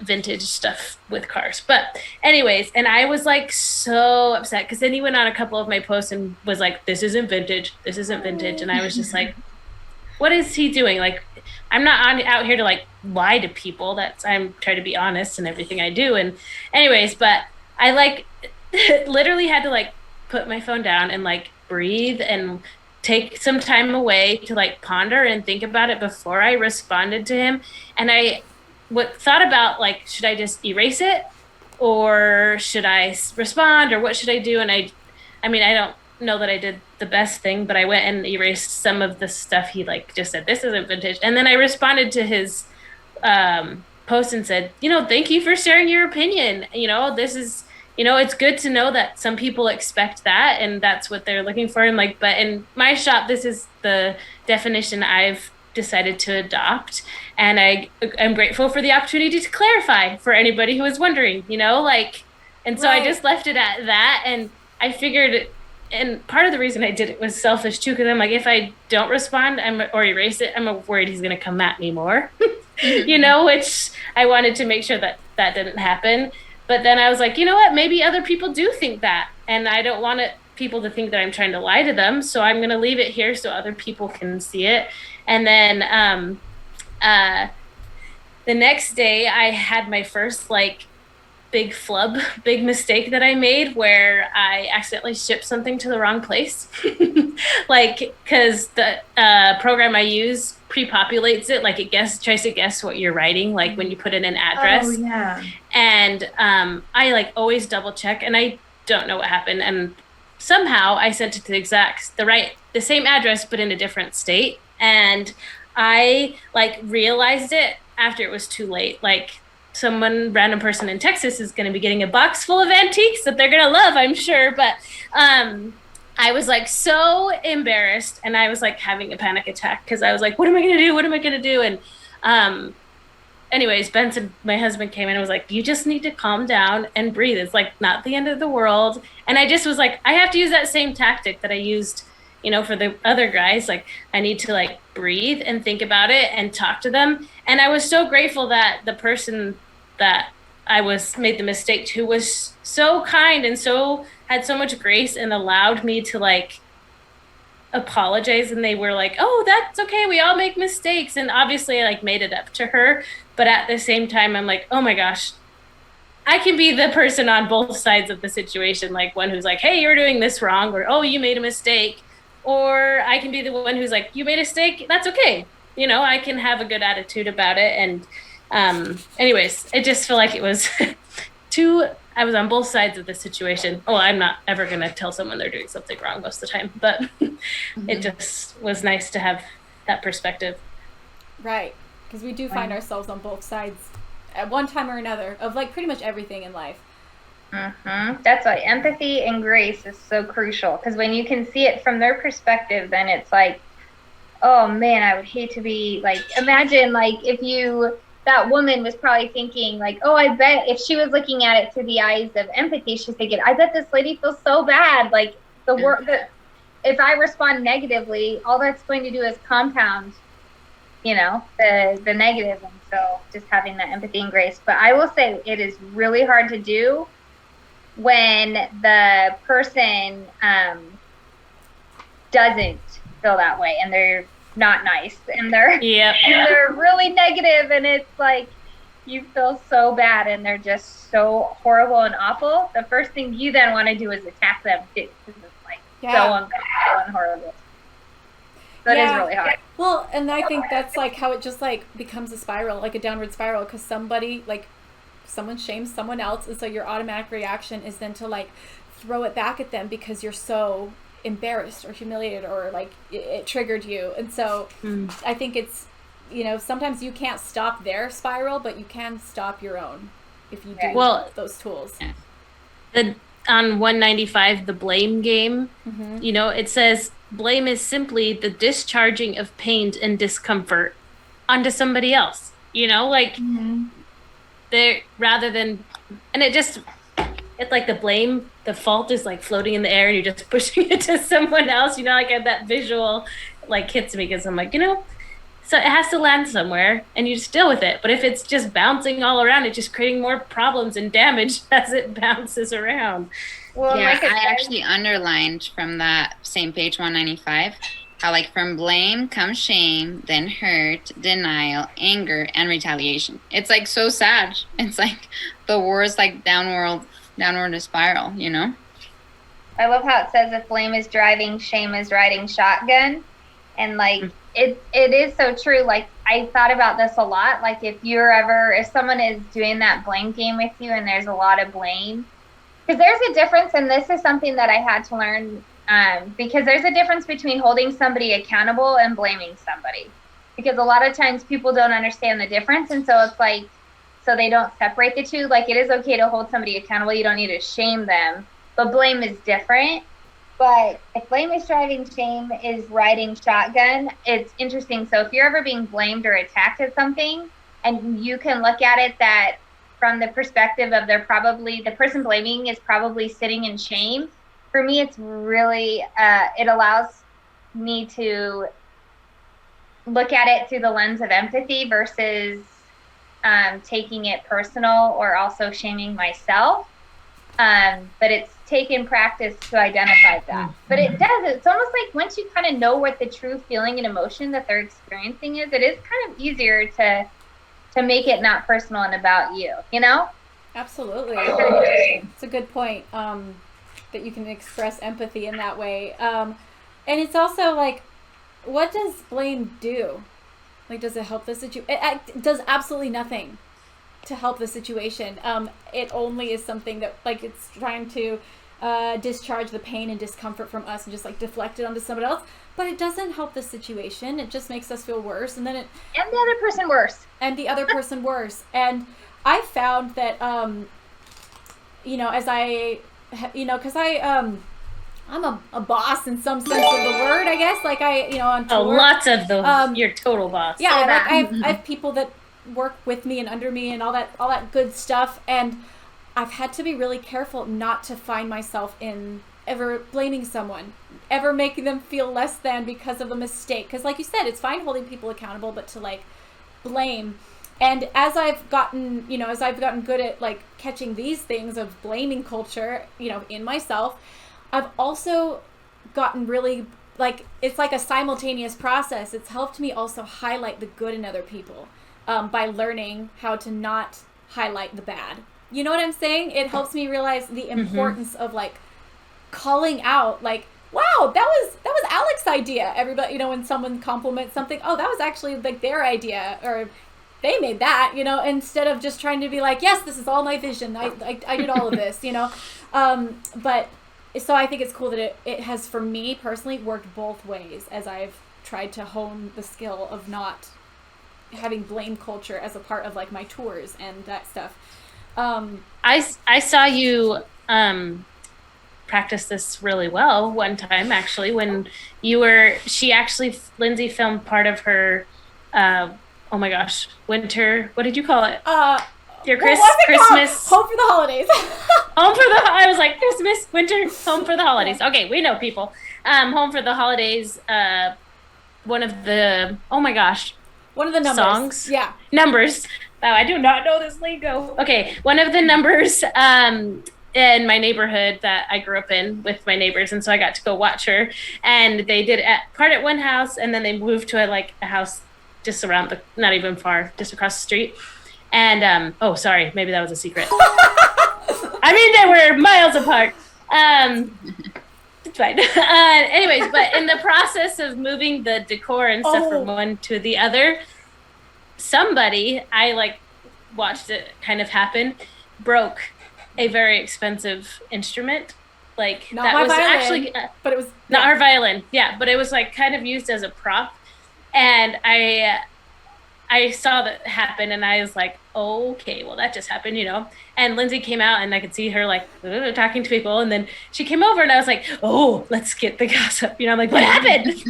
Speaker 3: vintage stuff with cars. But anyways, and I was like so upset because then he went on a couple of my posts and was like, this isn't vintage. This isn't vintage. And I was just like, what is he doing? Like, I'm not out here to like lie to people. I'm trying to be honest in everything I do. And anyways, but I like literally had to like put my phone down and like breathe and take some time away to like ponder and think about it before I responded to him. And I thought about like, should I just erase it or should I respond or what should I do? And I mean, I don't know that I did the best thing, but I went and erased some of the stuff he like just said, this isn't vintage. And then I responded to his post and said, thank you for sharing your opinion. This is, it's good to know that some people expect that and that's what they're looking for. And like, but in my shop, this is the definition I've decided to adopt. And I'm grateful for the opportunity to clarify for anybody who was wondering, and so I just left it at that. And I figured, and part of the reason I did it was selfish too, because I'm like, if I don't respond or erase it, I'm worried he's going to come at me more, which I wanted to make sure that didn't happen. But then I was like, you know what, maybe other people do think that. And I don't want people to think that I'm trying to lie to them. So I'm going to leave it here so other people can see it. And then the next day I had my first big mistake that I made where I accidentally shipped something to the wrong place. Because the program I use pre-populates it, it tries to guess what you're writing, when you put in an address.
Speaker 4: Oh, yeah.
Speaker 3: And I always double check, and I don't know what happened. And somehow I sent it to the same address, but in a different state. And I realized it after it was too late. Random person in Texas is going to be getting a box full of antiques that they're going to love, I'm sure. But I was so embarrassed, and I was having a panic attack because I was like, what am I going to do? What am I going to do? And anyways, Benson, my husband, came in and was like, you just need to calm down and breathe. It's not the end of the world. And I just was like, I have to use that same tactic that I used, for the other guys. I need to breathe and think about it and talk to them. And I was so grateful that the person that I made the mistake to was so kind and had so much grace and allowed me to apologize. And they were like, oh, that's okay. We all make mistakes. And obviously I made it up to her. But at the same time, I'm like, oh my gosh, I can be the person on both sides of the situation. One who's like, hey, you're doing this wrong, or, oh, you made a mistake. Or I can be the one who's like, you made a mistake. That's okay. I can have a good attitude about it. And anyways, I just feel like it was I was on both sides of the situation. Well, I'm not ever going to tell someone they're doing something wrong most of the time, but it just was nice to have that perspective.
Speaker 1: Right. Because we do find ourselves on both sides at one time or another of pretty much everything in life.
Speaker 5: Mm-hmm. That's why empathy and grace is so crucial, because when you can see it from their perspective, then it's oh man, I would hate to be imagine if that woman was probably thinking oh, I bet if she was looking at it through the eyes of empathy, she's thinking, I bet this lady feels so bad, the work that if I respond negatively, all that's going to do is compound the negative. And so just having that empathy and grace. But I will say it is really hard to do when the person doesn't feel that way and they're not nice and they're and they're really negative, and it's you feel so bad and they're just so horrible and awful. The first thing you then want to do is attack them too, because it's so uncomfortable and horrible. So it is really hard.
Speaker 1: Well, and I think that's how it just becomes a spiral, a downward spiral, because someone shames someone else, and so your automatic reaction is then to throw it back at them because you're so embarrassed or humiliated or it triggered you. And so I think it's sometimes you can't stop their spiral, but you can stop your own if you do those tools.
Speaker 3: On 195, the blame game, it says blame is simply the discharging of pain and discomfort onto somebody else, they're rather than, and it's the blame, the fault is floating in the air and you're just pushing it to someone else, I have that visual hits me, because I'm so it has to land somewhere and you just deal with it. But if it's just bouncing all around, it's just creating more problems and damage as it bounces around.
Speaker 2: Well, I actually underlined from that same page 195 how from blame comes shame, then hurt, denial, anger, and retaliation. It's so sad. It's the war is downward spiral,
Speaker 5: I love how it says if blame is driving, shame is riding shotgun. And it is so true. I thought about this a lot. If someone is doing that blame game with you and there's a lot of blame, because there's a difference, and this is something that I had to learn, because there's a difference between holding somebody accountable and blaming somebody. Because a lot of times people don't understand the difference. And so it's so they don't separate the two. Like, it is okay to hold somebody accountable. You don't need to shame them, but blame is different. But if blame is driving, shame is riding shotgun, it's interesting. So if you're ever being blamed or attacked at something, and you can look at it that from the perspective of the person blaming is probably sitting in shame. For me, it's really, it allows me to look at it through the lens of empathy versus taking it personal or also shaming myself. But it's taken practice to identify that. But it's almost like once you kind of know what the true feeling and emotion that they're experiencing is, it is kind of easier to make it not personal and about you, you know?
Speaker 1: Absolutely. It's a good point, that you can express empathy in that way. And it's also like, what does blame do? Like, does it help the situation? It does absolutely nothing to help the situation. It only is something that, like, it's trying to discharge the pain and discomfort from us and just, like, deflect it onto somebody else. But it doesn't help the situation. It just makes us feel worse. And then
Speaker 5: And the other person worse.
Speaker 1: And the other person worse. And I found that, you know, as I, you know, because I'm a boss in some sense of the word, I guess. Like, on tour.
Speaker 3: Oh, lots of those. You're total boss.
Speaker 1: Yeah, like I have people that work with me and under me and all that good stuff. And I've had to be really careful not to find myself in ever blaming someone, ever making them feel less than because of a mistake. Because like you said, it's fine holding people accountable, but to, like, blame. And as I've gotten good at, like, catching these things of blaming culture, you know, in myself, I've also gotten really, like, it's like a simultaneous process. It's helped me also highlight the good in other people by learning how to not highlight the bad. You know what I'm saying? It helps me realize the importance of, like, calling out, like, wow, that was Alex's idea. Everybody, you know, when someone compliments something, oh, that was actually, like, their idea, or they made that, you know, instead of just trying to be like, yes, this is all my vision. I did all of this, you know. But so I think it's cool that it has, for me personally, worked both ways as I've tried to hone the skill of not having blame culture as a part of, like, my tours and that stuff.
Speaker 3: I saw you practice this really well one time, actually, when Lindsey filmed part of her, oh my gosh, winter, what did you call it? Your Christmas.
Speaker 1: Home for the holidays.
Speaker 3: I was like, Christmas, winter, home for the holidays. Okay, we know people. Home for the holidays, one of the numbers. Songs.
Speaker 1: Yeah.
Speaker 3: Numbers. Wow, I do not know this lingo. Okay, one of the numbers in my neighborhood that I grew up in with my neighbors, and so I got to go watch her. And they did part at one house, and then they moved to a house just not even far, just across the street. And oh, sorry, maybe that was a secret. I mean, they were miles apart. It's fine. Anyways, but in the process of moving the decor and stuff from one to the other, somebody, I, like, watched it kind of happen, broke a very expensive instrument. Like,
Speaker 1: not
Speaker 3: that
Speaker 1: my
Speaker 3: was
Speaker 1: violin,
Speaker 3: actually
Speaker 1: but it was
Speaker 3: not our violin. Yeah, but it was, like, kind of used as a prop. And I saw that happen, and I was like, okay, well, that just happened, you know. And Lindsey came out, and I could see her, like, talking to people. And then she came over, and I was like, oh, let's get the gossip. You know, I'm like, what happened?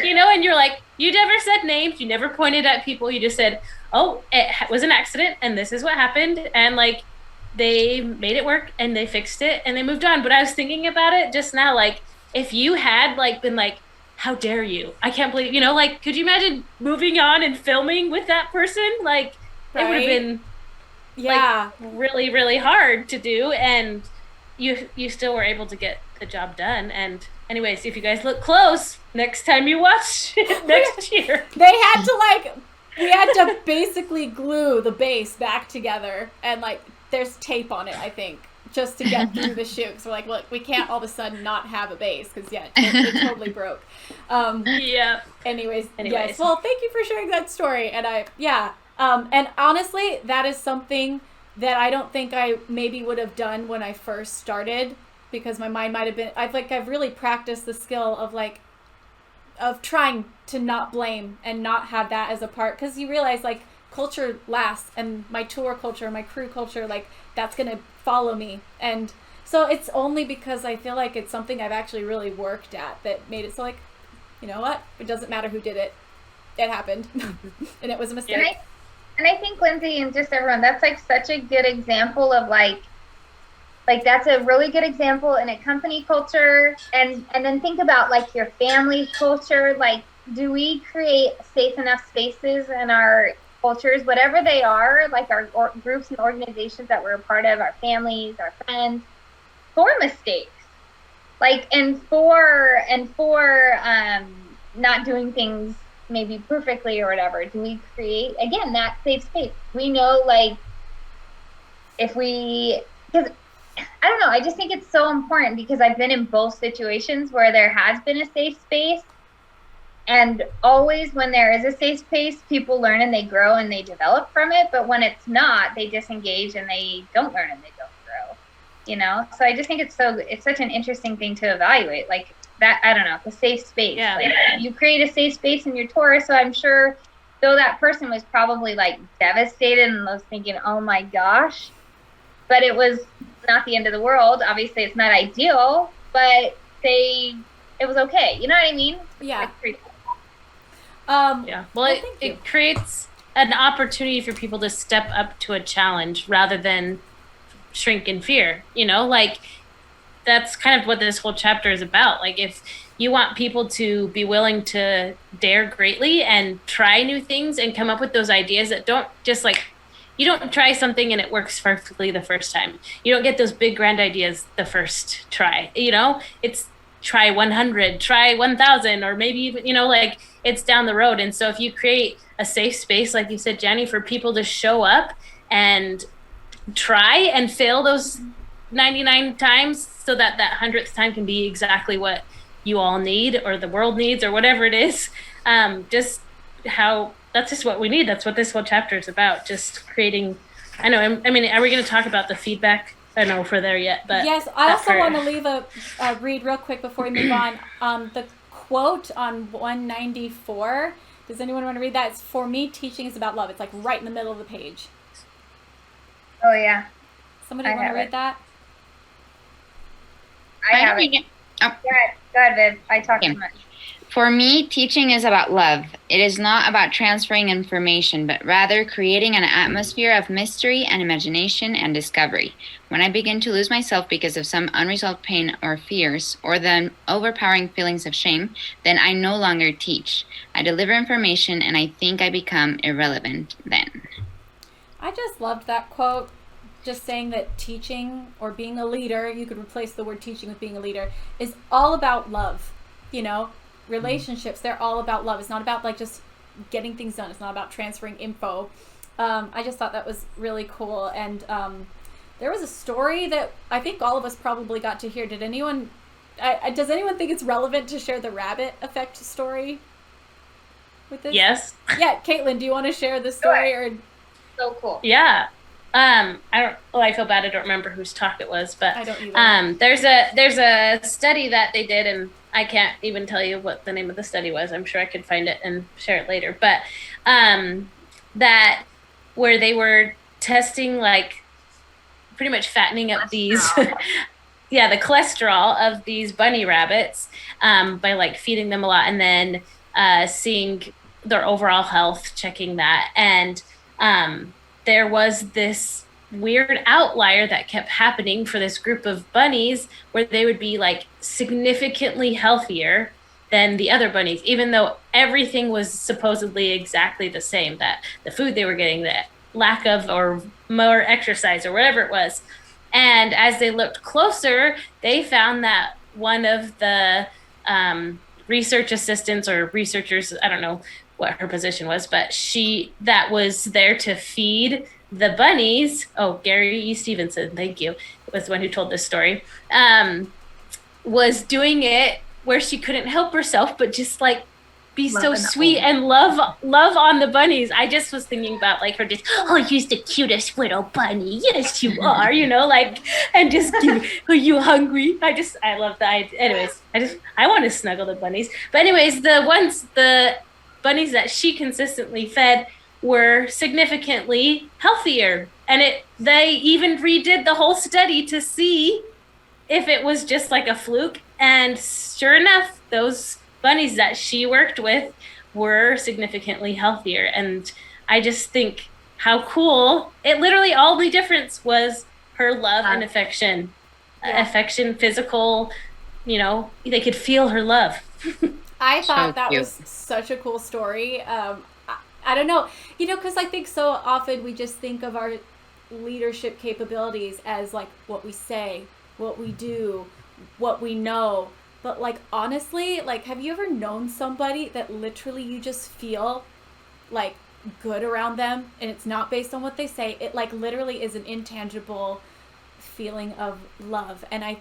Speaker 3: You know, and you're like, you never said names. You never pointed at people. You just said, oh, it was an accident, and this is what happened. And, like, they made it work, and they fixed it, and they moved on. But I was thinking about it just now, like, if you had, like, been like, how dare you? I can't believe, you know, like, could you imagine moving on and filming with that person? Like, It would have been, like, really, really hard to do. And you still were able to get the job done. And anyways, if you guys look close, next time you watch it next year.
Speaker 1: We had to basically glue the bass back together. And, like, there's tape on it, I think, just to get through the shoot. So, like, look, we can't all of a sudden not have a bass because, it totally broke.
Speaker 3: Yeah.
Speaker 1: Anyways, yes. Well, thank you for sharing that story. And and honestly, that is something that I don't think I maybe would have done when I first started, because my mind might have been, I've really practiced the skill of trying to not blame and not have that as a part, because you realize, like, culture lasts, and my tour culture, my crew culture, like that's going to follow me. And so it's only because I feel like it's something I've actually really worked at that made it so like, you know what? It doesn't matter who did it. It happened. And it was a mistake.
Speaker 5: And I think, Lindsay, and just everyone, that's like such a good example of like that's a really good example in a company culture. And then think about like your family culture. Like, do we create safe enough spaces in our cultures, whatever they are, like our groups and organizations that we're a part of, our families, our friends, for mistakes, like, and for not doing things maybe perfectly or whatever? Do we create, again, that safe space? We know, like, because I don't know, I just think it's so important, because I've been in both situations where there has been a safe space, and always when there is a safe space, people learn and they grow and they develop from it. But when it's not, they disengage and they don't learn and they don't grow, you know? So I just think it's such an interesting thing to evaluate, like that, I don't know, the safe space.
Speaker 3: Yeah.
Speaker 5: Like, you create a safe space in your tour. So I'm sure, though that person was probably like devastated and was thinking, oh my gosh, but it was not the end of the world. Obviously it's not ideal, but it was okay. You know what I mean?
Speaker 1: Yeah.
Speaker 3: Yeah. Well, it creates an opportunity for people to step up to a challenge rather than shrink in fear. You know, like that's kind of what this whole chapter is about. Like, if you want people to be willing to dare greatly and try new things and come up with those ideas that don't just like, you don't try something and it works perfectly the first time. You don't get those big grand ideas the first try. You know, it's try 100, try 1,000, or maybe even, you know, like it's down the road. And so if you create a safe space, like you said, Jenny, for people to show up and try and fail those 99 times so that 100th time can be exactly what you all need or the world needs or whatever it is. That's just what we need. That's what this whole chapter is about. Just creating, I mean, are we going to talk about the feedback? I don't know if we're there yet, but
Speaker 1: yes, I also want to leave a read real quick before we move on. The quote on 194. Does anyone want to read that? It's, "For me, teaching is about love." It's like right in the middle of the page.
Speaker 5: Oh yeah.
Speaker 1: Somebody want to read that?
Speaker 5: I have it.
Speaker 2: Oh.
Speaker 5: Go ahead, Viv. I talk too much.
Speaker 2: For me, teaching is about love. It is not about transferring information, but rather creating an atmosphere of mystery and imagination and discovery. When I begin to lose myself because of some unresolved pain or fears, or the overpowering feelings of shame, then I no longer teach. I deliver information, and I think I become irrelevant then.
Speaker 1: I just loved that quote. Just saying that teaching or being a leader, you could replace the word teaching with being a leader, is all about love. You know, relationships, they're all about love. It's not about like just getting things done. It's not about transferring info. I just thought that was really cool. And there was a story that I think all of us probably got to hear. Does anyone think it's relevant to share the rabbit effect story with this?
Speaker 3: Yes.
Speaker 1: Yeah, Caitlin, do you want to share the story? Or
Speaker 5: So cool.
Speaker 3: Yeah. I feel bad. I don't remember whose talk it was, but
Speaker 1: I don't either.
Speaker 3: There's a study that they did, and I can't even tell you what the name of the study was. I'm sure I could find it and share it later. But that where they were testing, like, pretty much fattening up these, the cholesterol of these bunny rabbits by like feeding them a lot, and then seeing their overall health, checking that, and there was this weird outlier that kept happening for this group of bunnies where they would be like significantly healthier than the other bunnies, even though everything was supposedly exactly the same, that the food they were getting, the lack of or more exercise or whatever it was. And as they looked closer, they found that one of the research assistants or researchers, I don't know what her position was, but that was there to feed the bunnies. Oh, Gary E. Stevenson, thank you, was the one who told this story, was doing it where she couldn't help herself, but just like be so sweet and love on the bunnies. I just was thinking about like her just, oh, you're the cutest little bunny. Yes, you are, you know, like, and just, are you hungry? I love that. Anyways, I want to snuggle the bunnies. But anyways, the bunnies that she consistently fed were significantly healthier. And they even redid the whole study to see if it was just like a fluke. And sure enough, those bunnies that she worked with were significantly healthier. And I just think how cool. It literally, all the difference was her love and affection. Affection, physical, they could feel her love.
Speaker 1: I thought that was such a cool story. I don't know, because I think so often we just think of our leadership capabilities as like what we say, what we do, what we know. But like, honestly, like, have you ever known somebody that literally you just feel like good around them, and it's not based on what they say? It like literally is an intangible feeling of love. And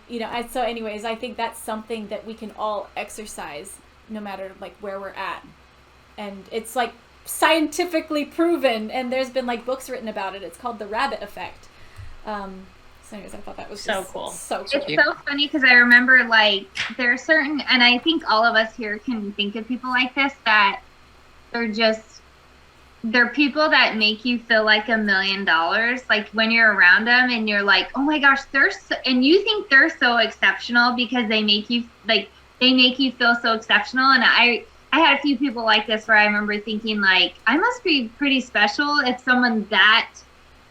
Speaker 1: so anyways, I think that's something that we can all exercise no matter like where we're at. And it's like scientifically proven, and there's been like books written about it. It's called the rabbit effect. So anyways, I thought that was
Speaker 3: so cool.
Speaker 1: So cool.
Speaker 5: It's so funny because I remember like there are certain, and I think all of us here can think of people like this, that they're people that make you feel like $1 million. Like when you're around them and you're like, oh my gosh, and you think they're so exceptional because they make you feel so exceptional. And I had a few people like this where I remember thinking like, I must be pretty special if someone that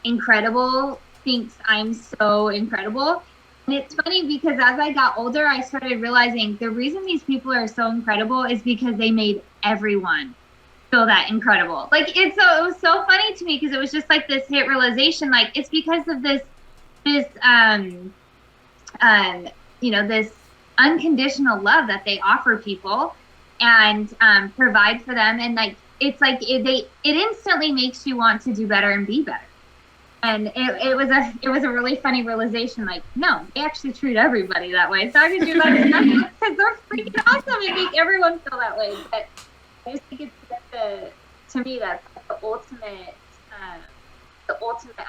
Speaker 5: incredible thinks I'm so incredible. And it's funny because as I got older, I started realizing the reason these people are so incredible is because they made everyone feel that incredible. Like it was so funny to me because it was just like this hit realization, like it's because of this this unconditional love that they offer people and provide for them, and like it's like it instantly makes you want to do better and be better. And it was a really funny realization, like, no, they actually treat everybody that way. So I can do that because they're freaking awesome and make everyone feel that way. But I just think to me that's the ultimate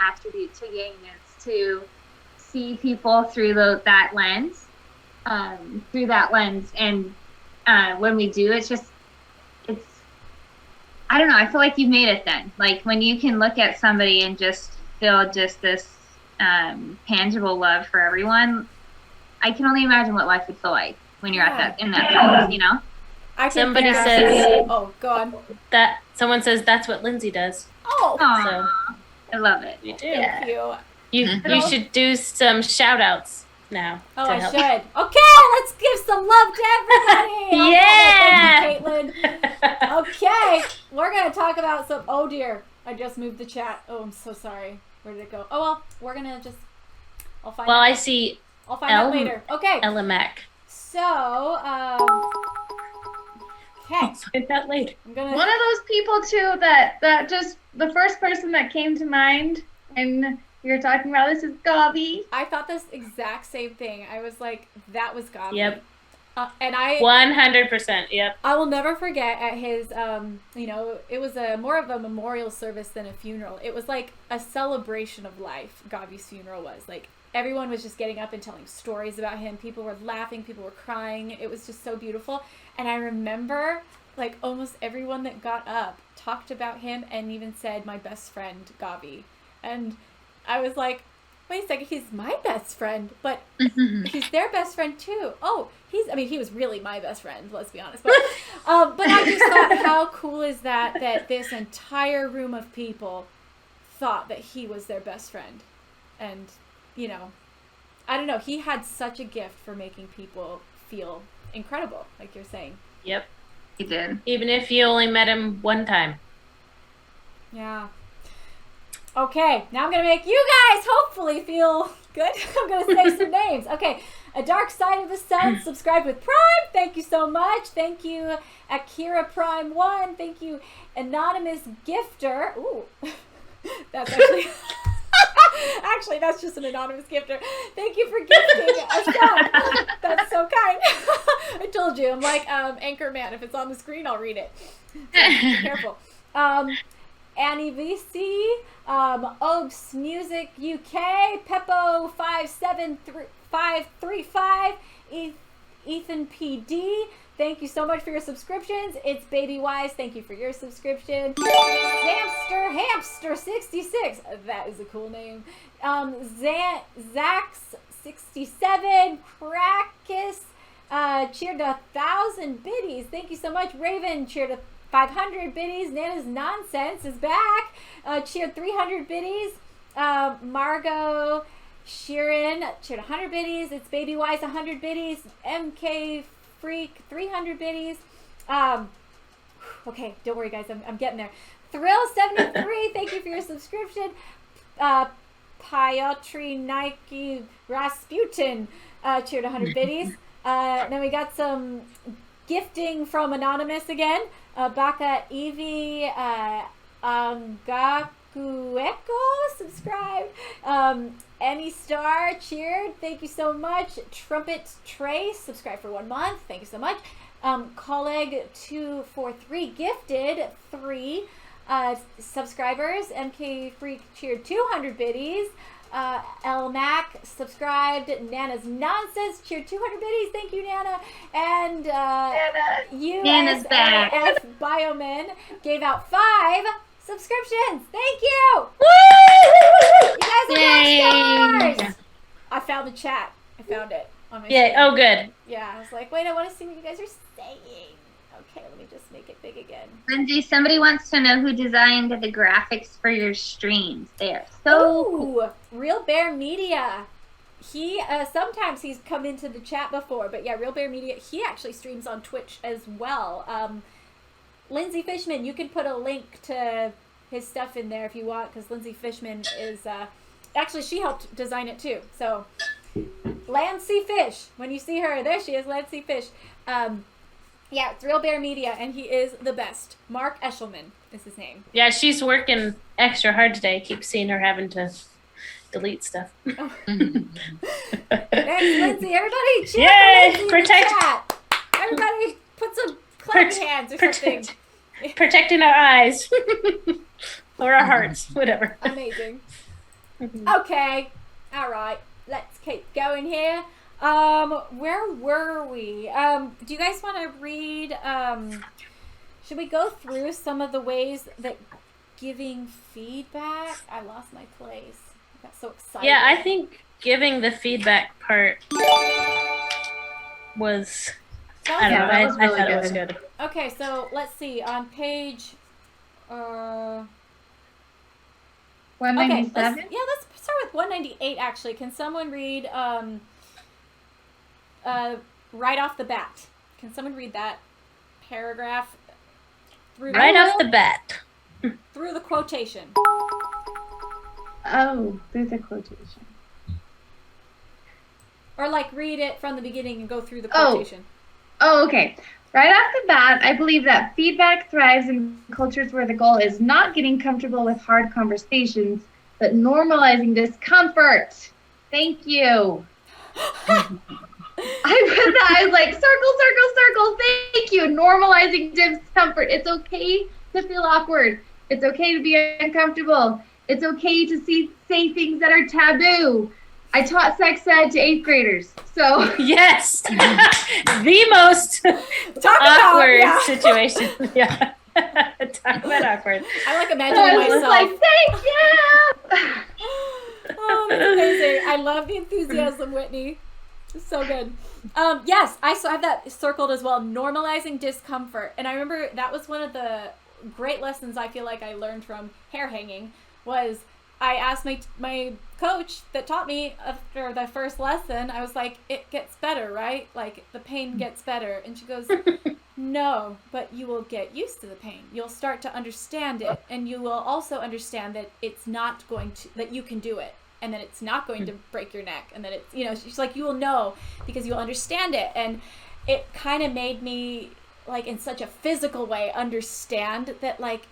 Speaker 5: attribute to Yang is to see people through that lens. And when we do, it's I don't know, I feel like you've made it then. Like when you can look at somebody and just feel just this tangible love for everyone, I can only imagine what life would feel like when you're in that place,
Speaker 3: Somebody says,
Speaker 1: oh, go on.
Speaker 3: Someone says that's what Lindsay does.
Speaker 1: Oh,
Speaker 5: so, I love it.
Speaker 3: You do.
Speaker 1: Thank you.
Speaker 3: You should do some shout outs now.
Speaker 1: Oh, I should. Okay, let's give some love to everybody.
Speaker 3: Yeah.
Speaker 1: Thank you, Caitlin. Okay, we're going to talk about some, oh dear, I just moved the chat. Oh, I'm so sorry. Where did it go? Oh, well, we're going to just, I'll find out.
Speaker 3: Well, I see.
Speaker 1: I'll find out later. Okay.
Speaker 3: Ella Mac.
Speaker 1: So, okay.
Speaker 3: I'll find that later.
Speaker 4: One of those people too that just the first person that came to mind when you're talking about this is Gabi.
Speaker 1: I thought this exact same thing. I was like, that was Gabi.
Speaker 3: Yep.
Speaker 1: And I
Speaker 3: 100%. Yep.
Speaker 1: I will never forget at his it was more of a memorial service than a funeral. It was like a celebration of life. Gabi's funeral was like everyone was just getting up and telling stories about him. People were laughing, people were crying. It was just so beautiful. And I remember like almost everyone that got up talked about him and even said my best friend Gabi. And I was like, wait a second, he's my best friend, but he's their best friend too. Oh, he was really my best friend, let's be honest. But I just thought, how cool is that this entire room of people thought that he was their best friend. And, I don't know, he had such a gift for making people feel incredible, like you're saying.
Speaker 3: Yep.
Speaker 5: He did.
Speaker 3: Even if you only met him one time.
Speaker 1: Yeah. Okay, now I'm going to make you guys hopefully feel good. I'm going to say some names. Okay, A Dark Side of the Sun, subscribe with Prime. Thank you so much. Thank you, Akira Prime 1. Thank you, Anonymous Gifter. Ooh, that's actually... Actually, that's just an anonymous gifter. Thank you for gifting a sub. That's so kind. I told you, I'm like Anchorman. If it's on the screen, I'll read it. So be careful. Annie VC, Obes Music UK, Peppo 57535, Ethan PD, thank you so much for your subscriptions. It's Baby Wise. Thank you for your subscription. Hamster66. That is a cool name. Zax67. Crackus. Cheered to 1,000 biddies. Thank you so much. Raven cheered to 500 biddies. Nana's Nonsense is back. Cheered 300 biddies. Margot Sheeran cheered 100 biddies. It's Baby Wise 100 biddies. MK Freak 300 biddies. Okay, don't worry guys, I'm getting there. Thrill 73, thank you for your subscription. Piotr Nike Rasputin cheered 100 biddies. Then we got some gifting from Anonymous again. Baka Evie Angakueko subscribed. Emmy Star cheered. Thank you so much. Trumpet Trace subscribed for 1 month. Thank you so much. Colleague 243 gifted 3 subscribers. MK Freak cheered 200 biddies. L Mac subscribed. Nana's Nonsense cheered 200 biddies. Thank you, Nana. And
Speaker 5: Nana's back.
Speaker 1: USAF Bioman gave out 5 subscriptions. Thank you.
Speaker 3: Woo!
Speaker 1: You guys are rock stars. I found the chat. I found it on my screen.
Speaker 3: Oh, good.
Speaker 1: Yeah, I was like, wait, I want to see what you guys are saying. Okay, let me just make it big again.
Speaker 5: Lindsay, somebody wants to know who designed the graphics for your streams. They are so cool.
Speaker 1: Ooh, Real Bear Media. He sometimes he's come into the chat before, but yeah, Real Bear Media. He actually streams on Twitch as well. Lindsay Fishman, you can put a link to his stuff in there if you want, because Lindsay Fishman is actually she helped design it too. So Lancy Fish, when you see her, there she is, Lancy Fish. Yeah, it's Real Bear Media, and he is the best. Mark Eshelman is his name.
Speaker 3: Yeah, she's working extra hard today. I keep seeing her having to delete stuff.
Speaker 1: Oh. Thanks, Lindsay. Everybody, cheer
Speaker 3: Yay!
Speaker 1: for Lindsay
Speaker 3: Protect-
Speaker 1: in the chat. Everybody, put some clapping hands or something.
Speaker 3: Protecting our eyes. Or our hearts, whatever.
Speaker 1: Amazing. Okay, all right. Let's keep going here. Where were we? Do you guys want to read, should we go through some of the ways that giving feedback? I lost my place. I got so excited.
Speaker 3: Yeah, I think giving the feedback part was, I don't know,
Speaker 4: that was
Speaker 3: I
Speaker 4: really
Speaker 3: thought it was good.
Speaker 1: Okay, so let's see. On page,
Speaker 4: 197?
Speaker 1: Okay, let's start with 198 actually. Can someone read, right off the bat? Can someone read that paragraph through
Speaker 3: Right off the bat.
Speaker 1: through the quotation?
Speaker 4: Oh, there's a quotation.
Speaker 1: Or like read it from the beginning and go through the
Speaker 4: Oh.
Speaker 1: quotation.
Speaker 4: Oh, okay. Right off the bat, I believe that feedback thrives in cultures where the goal is not getting comfortable with hard conversations, but normalizing discomfort. Thank you. I read that. I was like, circle, circle, circle. Thank you. Normalizing discomfort. It's okay to feel awkward. It's okay to be uncomfortable. It's okay to say things that are taboo. I taught sex ed to 8th graders. So
Speaker 3: Yes. The most awkward situation. Yeah. Talk about awkward.
Speaker 1: I like
Speaker 4: I
Speaker 1: imagining
Speaker 4: was
Speaker 1: myself.
Speaker 4: like, thank you.
Speaker 1: Oh, that's amazing. I love the enthusiasm, Whitney. It's so good. Yes, I have that circled as well. Normalizing discomfort. And I remember that was one of the great lessons I feel like I learned from hair hanging was I asked my coach that taught me after the first lesson, I was like, it gets better, right? Like the pain gets better. And she goes, no, but you will get used to the pain. You'll start to understand it. And you will also understand that it's not going to, that you can do it. And that it's not going to break your neck. And that it's, she's like, you will know because you'll understand it. And it kind of made me, like, in such a physical way, understand that, like,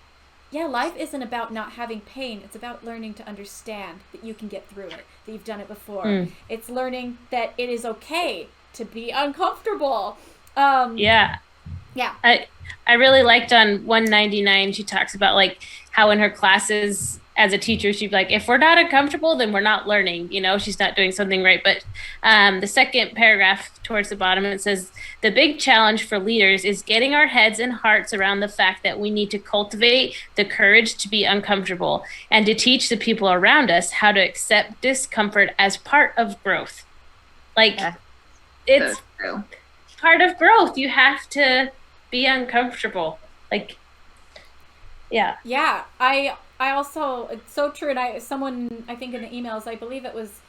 Speaker 1: yeah, life isn't about not having pain. It's about learning to understand that you can get through it, that you've done it before. It's learning that it is okay to be uncomfortable.
Speaker 3: Yeah. I really liked on 199, she talks about like how in her classes as a teacher, she'd be like, if we're not uncomfortable, then we're not learning, she's not doing something right. But the second paragraph towards the bottom, it says, the big challenge for leaders is getting our heads and hearts around the fact that we need to cultivate the courage to be uncomfortable and to teach the people around us how to accept discomfort as part of growth. It's
Speaker 2: so
Speaker 3: part of growth. You have to be uncomfortable. Yeah.
Speaker 1: I also, it's so true. And I think in the emails, I believe it was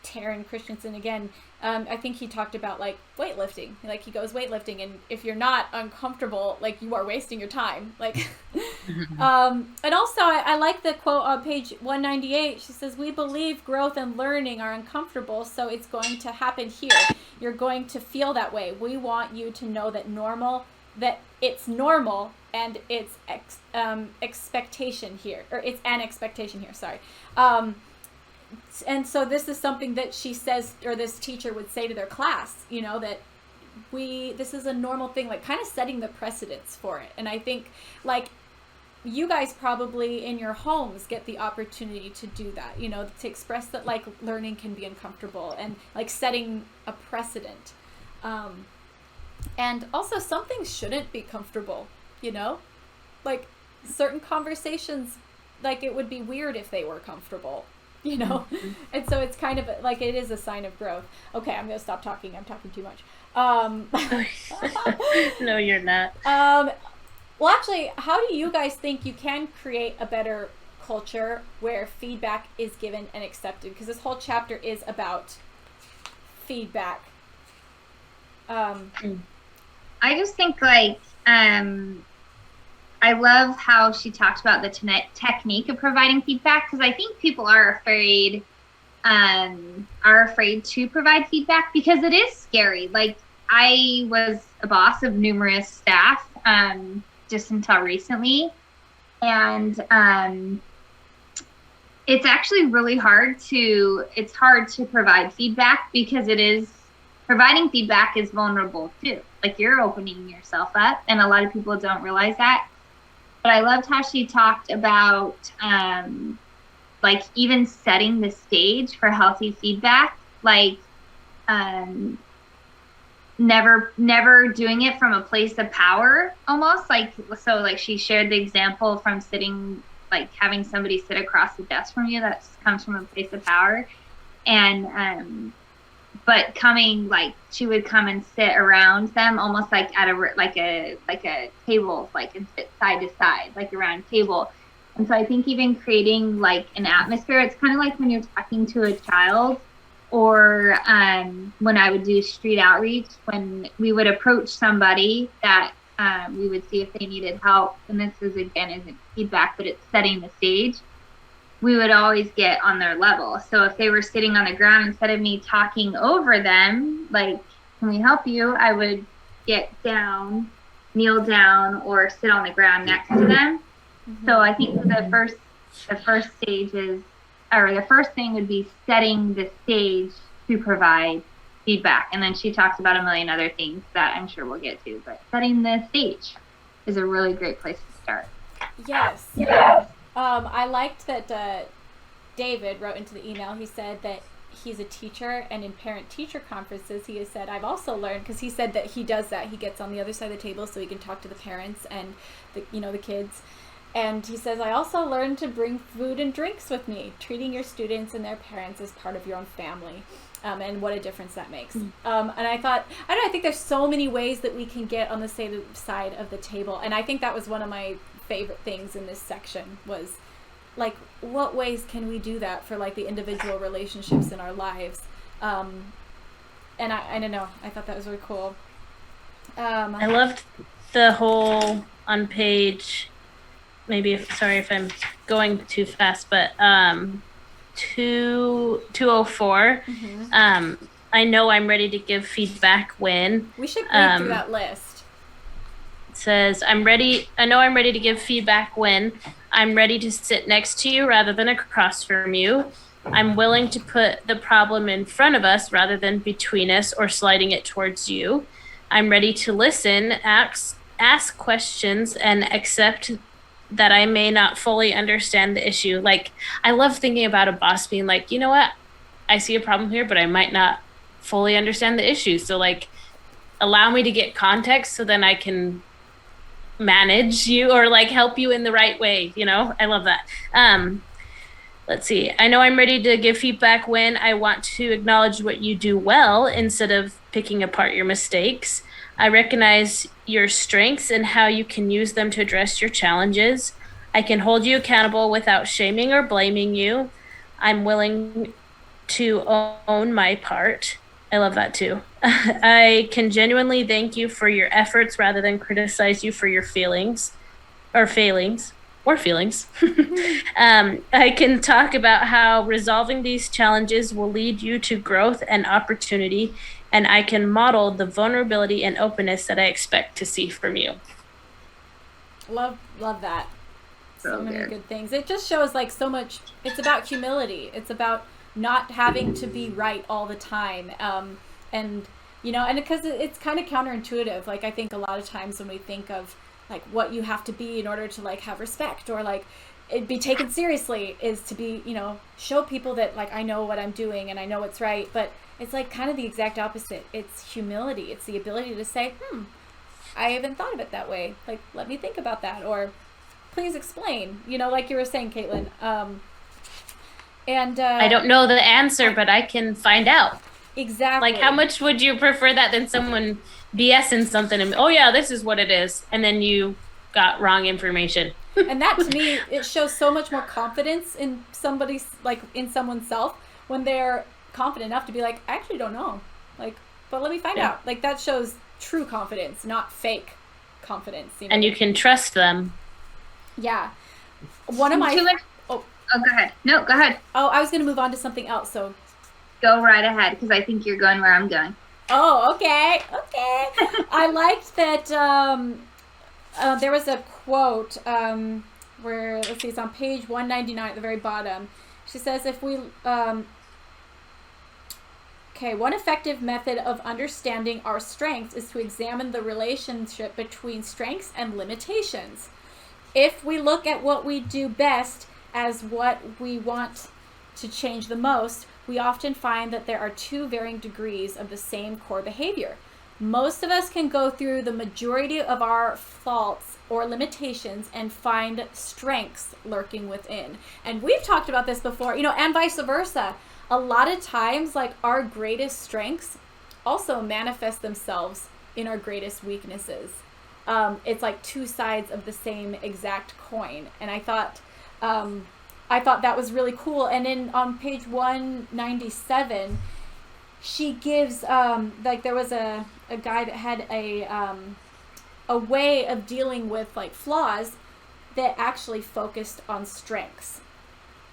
Speaker 1: Taryn Christensen again. I think he talked about weightlifting. He goes weightlifting, and if you're not uncomfortable, you are wasting your time. And also I like the quote on page 198. She says, we believe growth and learning are uncomfortable, so it's going to happen here. You're going to feel that way. We want you to know that it's normal, and it's expectation here, or it's an expectation here. Sorry. And so this is something that she says, or this teacher would say to their class, that this is a normal thing, kind of setting the precedence for it. And I think you guys probably in your homes get the opportunity to do that, to express that learning can be uncomfortable, and setting a precedent. And also some things shouldn't be comfortable, certain conversations, it would be weird if they were comfortable, and so it's kind of it is a sign of growth. Okay, I'm gonna stop talking. I'm talking too much.
Speaker 3: No, you're not.
Speaker 1: Well, actually, how do you guys think you can create a better culture where feedback is given and accepted? Because this whole chapter is about feedback.
Speaker 5: I just think I love how she talked about the technique of providing feedback, because I think people are afraid to provide feedback because it is scary. I was a boss of numerous staff just until recently, and it's actually really hard to provide feedback, because providing feedback is vulnerable too. You're opening yourself up, and a lot of people don't realize that. But I loved how she talked about even setting the stage for healthy feedback, never doing it from a place of power, almost she shared the example from sitting, having somebody sit across the desk from you. That comes from a place of power. And but coming, she would come and sit around them, almost at a table, and sit side to side, around a table. And so I think even creating an atmosphere, it's kind of when you're talking to a child, or when I would do street outreach, when we would approach somebody that we would see if they needed help. And this isn't feedback, but it's setting the stage. We would always get on their level. So if they were sitting on the ground, instead of me talking over them, can we help you? I would get down, kneel down, or sit on the ground next to them. Mm-hmm. So I think the first stage is, or the first thing would be setting the stage to provide feedback. And then she talks about a million other things that I'm sure we'll get to, but setting the stage is a really great place to start.
Speaker 1: Yes. I liked that David wrote into the email. He said that he's a teacher, and in parent-teacher conferences, he has said, I've also learned, because he said that he does that. He gets on the other side of the table so he can talk to the parents and the kids. And he says, I also learned to bring food and drinks with me, treating your students and their parents as part of your own family. And what a difference that makes. And I thought, I think there's so many ways that we can get on the same side of the table. And I think that was one of my favorite things in this section was what ways can we do that for the individual relationships in our lives. And I don't know, I thought that was really cool.
Speaker 3: I loved the whole on page, sorry if I'm going too fast, but 204. Mm-hmm. I know I'm ready to give feedback when.
Speaker 1: We should read through that list.
Speaker 3: It says, I know I'm ready to give feedback when I'm ready to sit next to you rather than across from you. I'm willing to put the problem in front of us rather than between us or sliding it towards you. I'm ready to listen, ask questions, and accept that I may not fully understand the issue. Like, I love thinking about a boss being like, you know what? I see a problem here, but I might not fully understand the issue. So like, allow me to get context so then I can manage you or like help you in the right way. You know, I love that. Let's see. I know I'm ready to give feedback when I want to acknowledge what you do well instead of picking apart your mistakes. I recognize your strengths and how you can use them to address your challenges. I can hold you accountable without shaming or blaming you. I'm willing to own my part. I love that too. I can genuinely thank you for your efforts rather than criticize you for your feelings or failings. Or feelings. I can talk about how resolving these challenges will lead you to growth and opportunity, and I can model the vulnerability and openness that I expect to see from you.
Speaker 1: Love that. So many
Speaker 5: good.
Speaker 1: good things. It just shows like so much. It's about humility. It's about not having to be right all the time. And you know, and because it's kind of counterintuitive. Like I think a lot of times when we think of like what you have to be in order to like have respect or like it be taken seriously is to be, you know, show people that like I know what I'm doing and I know what's right. But it's like kind of the exact opposite. It's humility. It's the ability to say, I haven't thought of it that way. Like, let me think about that. Or please explain, you know, like you were saying, Caitlin. I
Speaker 3: don't know the answer, but I can find out.
Speaker 1: Exactly.
Speaker 3: Like, how much would you prefer that than someone BSing something and, oh yeah, this is what it is, and then you got wrong information?
Speaker 1: And that to me, it shows so much more confidence in somebody's, like in someone's self when they're confident enough to be like, I actually don't know. Like, but let me find out. Like that shows true confidence, not fake confidence. You know?
Speaker 3: And you can trust them.
Speaker 1: Yeah. One of my...
Speaker 5: Oh, go ahead. No, go ahead.
Speaker 1: Oh, I was going to move on to something else, so...
Speaker 5: Go right ahead, because I think you're going where I'm going.
Speaker 1: Oh, okay. I liked that there was a quote where, let's see, it's on page 199 at the very bottom. She says, if we... one effective method of understanding our strengths is to examine the relationship between strengths and limitations. If we look at what we do best as what we want to change the most, we often find that there are two varying degrees of the same core behavior. Most of us can go through the majority of our faults or limitations and find strengths lurking within. And we've talked about this before, you know, and vice versa. A lot of times, like, our greatest strengths also manifest themselves in our greatest weaknesses. It's like two sides of the same exact coin. And I thought that was really cool. And then on page 197, she gives, like there was a guy that had a way of dealing with like flaws that actually focused on strengths.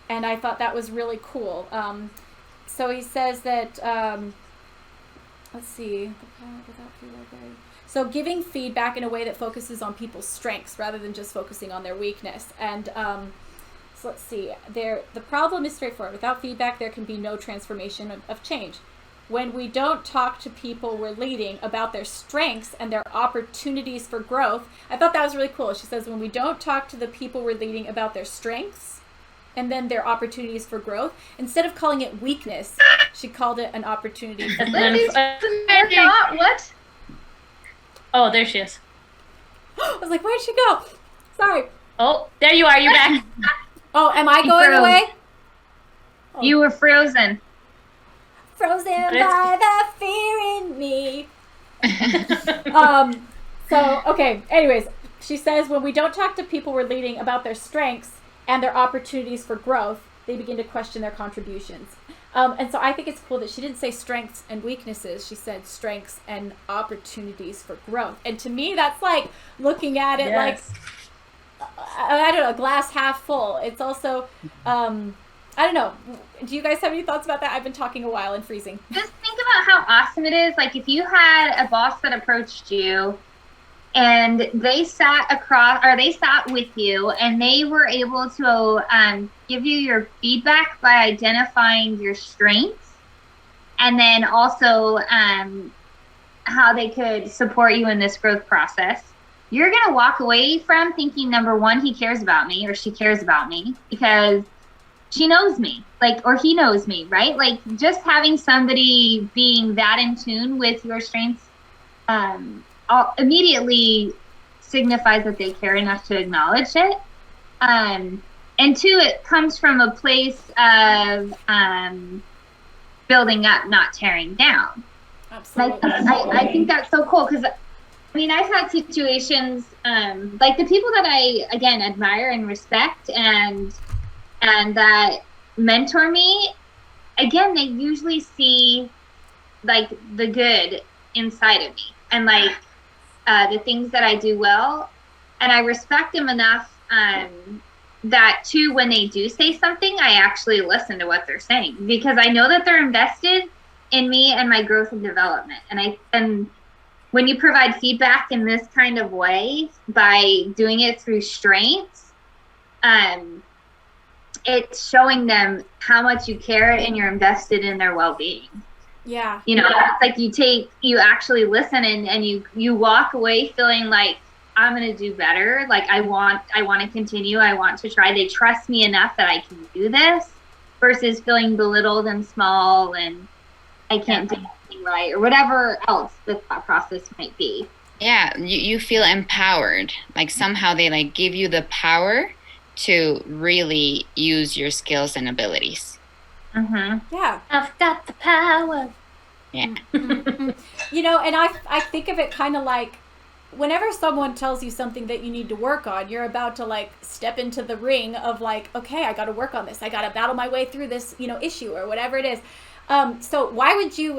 Speaker 1: And I thought that was really cool. So he says that, let's see, so giving feedback in a way that focuses on people's strengths rather than just focusing on their weakness. And so let's see, the problem is straightforward. Without feedback, there can be no transformation of change. When we don't talk to people we're leading about their strengths and their opportunities for growth, I thought that was really cool. She says, when we don't talk to the people we're leading about their strengths and then their opportunities for growth, instead of calling it weakness, she called it an opportunity for growth.
Speaker 5: What?
Speaker 3: Oh, there she is.
Speaker 1: I was like, where'd she go? Sorry.
Speaker 3: Oh, there you are. You're back.
Speaker 1: Oh, am I going away? Oh.
Speaker 5: You were frozen.
Speaker 1: Frozen by the fear in me. So, okay. Anyways, she says, when we don't talk to people we're leading about their strengths and their opportunities for growth, they begin to question their contributions. And so I think it's cool that she didn't say strengths and weaknesses. She said strengths and opportunities for growth. And to me, that's like looking at it like, I don't know, glass half full. It's also, I don't know. Do you guys have any thoughts about that? I've been talking a while and freezing.
Speaker 5: Just think about how awesome it is. Like if you had a boss that approached you and they sat with you and they were able to give you your feedback by identifying your strengths and then also how they could support you in this growth process. you're going to walk away from thinking, number one, he cares about me or she cares about me because she knows me, like, or he knows me, right? Like, just having somebody being that in tune with your strengths immediately signifies that they care enough to acknowledge it. And two, it comes from a place of building up, not tearing down.
Speaker 1: Absolutely.
Speaker 5: I think that's so cool because, I mean, I've had situations, like the people that I, again, admire and respect and that mentor me, again, they usually see like the good inside of me and like the things that I do well. And I respect them enough that too, when they do say something, I actually listen to what they're saying because I know that they're invested in me and my growth and development. And when you provide feedback in this kind of way by doing it through strengths, it's showing them how much you care and you're invested in their well-being.
Speaker 1: Yeah.
Speaker 5: You know, it's like you actually listen and you walk away feeling like, I'm going to do better. Like I want to continue. I want to try. They trust me enough that I can do this versus feeling belittled and small and I can't do anything right or whatever else the thought process might be.
Speaker 2: Yeah. You feel empowered. Like somehow they like give you the power to really use your skills and abilities.
Speaker 5: Mm-hmm.
Speaker 1: Yeah.
Speaker 3: I've got the power.
Speaker 2: Yeah.
Speaker 1: You know, and I think of it kind of like whenever someone tells you something that you need to work on, you're about to like step into the ring of like, okay, I got to work on this. I got to battle my way through this, you know, issue or whatever it is. So why would you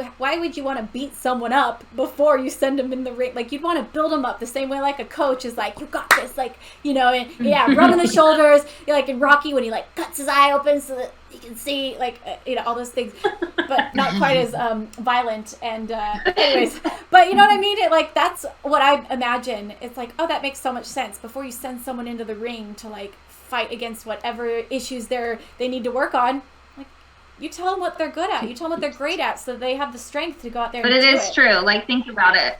Speaker 1: want to beat someone up before you send them in the ring? Like you'd want to build them up the same way like a coach is like, you got this, like, you know, and yeah, rubbing the shoulders, like in Rocky when he like cuts his eye open so that you can see like, you know, all those things, but not quite as violent. And anyways, but you know what I mean? It like, that's what I imagine. It's like, oh, that makes so much sense before you send someone into the ring to like fight against whatever issues they need to work on. You tell them what they're good at. You tell them what they're great at so they have the strength to go out there and do it.
Speaker 5: But it is true. Like, think about it.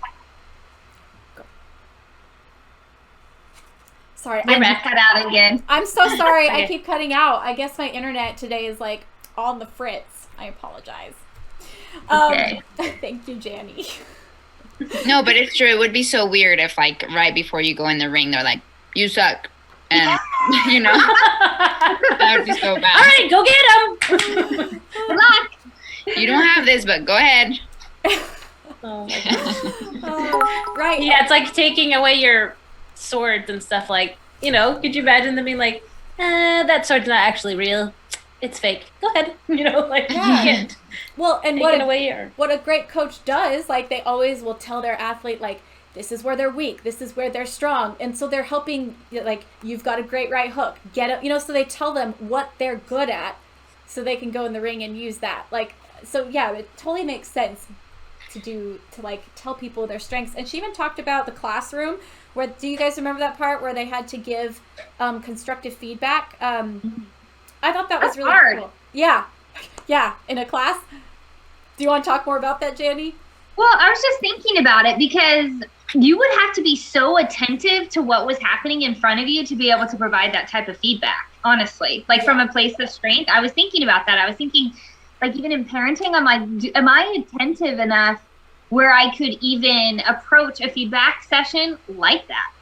Speaker 1: Sorry.
Speaker 5: I'm cut out again.
Speaker 1: I'm so sorry.
Speaker 3: Okay.
Speaker 1: I keep cutting out. I guess my internet today is, like, on the fritz. I apologize.
Speaker 5: Okay.
Speaker 1: Thank you, Janny.
Speaker 2: No, but it's true. It would be so weird if, like, right before you go in the ring, they're like, you suck. And, you know, that would be so bad.
Speaker 3: All right, go get him.
Speaker 5: Good luck.
Speaker 2: You don't have this, but go ahead.
Speaker 3: Oh my gosh.
Speaker 1: Right.
Speaker 3: Yeah, it's like taking away your swords and stuff. Like, you know, could you imagine them being like, that sword's not actually real. It's fake. Go ahead. You know, like
Speaker 1: Yeah.
Speaker 3: you can't
Speaker 1: Well, and
Speaker 3: take it away your...
Speaker 1: what a great coach does, like they always will tell their athlete, like, this is where they're weak, this is where they're strong. And so they're helping, like, you've got a great right hook. Get it, you know, so they tell them what they're good at so they can go in the ring and use that. Like, so yeah, it totally makes sense to like tell people their strengths. And she even talked about the classroom where, do you guys remember that part where they had to give constructive feedback? I thought that was really
Speaker 5: hard.
Speaker 1: cool. Yeah. Yeah. In a class. Do you want to talk more about that, Janny?
Speaker 5: Well, I was just thinking about it because you would have to be so attentive to what was happening in front of you to be able to provide that type of feedback, honestly. Like from a place of strength. I was thinking about that. I was thinking, like, even in parenting, I'm like, am I attentive enough where I could even approach a feedback session like that?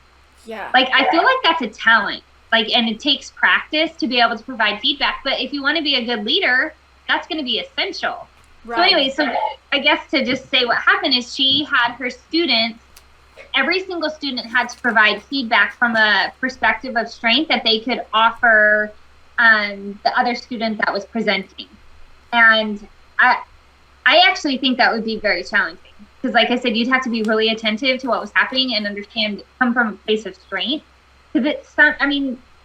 Speaker 1: Yeah.
Speaker 5: Like, I feel like that's a talent. Like, and it takes practice to be able to provide feedback. But if you want to be a good leader, that's going to be essential.
Speaker 1: Right.
Speaker 5: So anyway, so I guess to just say what happened is she had her students, every single student had to provide feedback from a perspective of strength that they could offer the other student that was presenting. And I actually think that would be very challenging because, like I said, you'd have to be really attentive to what was happening and understand, come from a place of strength. Because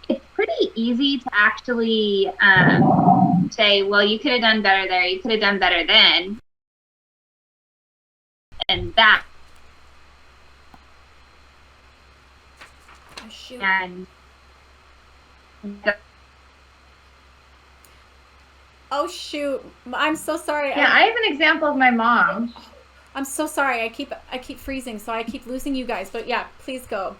Speaker 5: it's pretty easy to actually say, well, you could have done better there, you could have done better then, and that.
Speaker 1: Oh, shoot.
Speaker 5: And
Speaker 1: Oh, shoot. I'm so sorry.
Speaker 4: Yeah, I have an example of my mom.
Speaker 1: I'm so sorry. I keep freezing, so I keep losing you guys. But yeah, please go.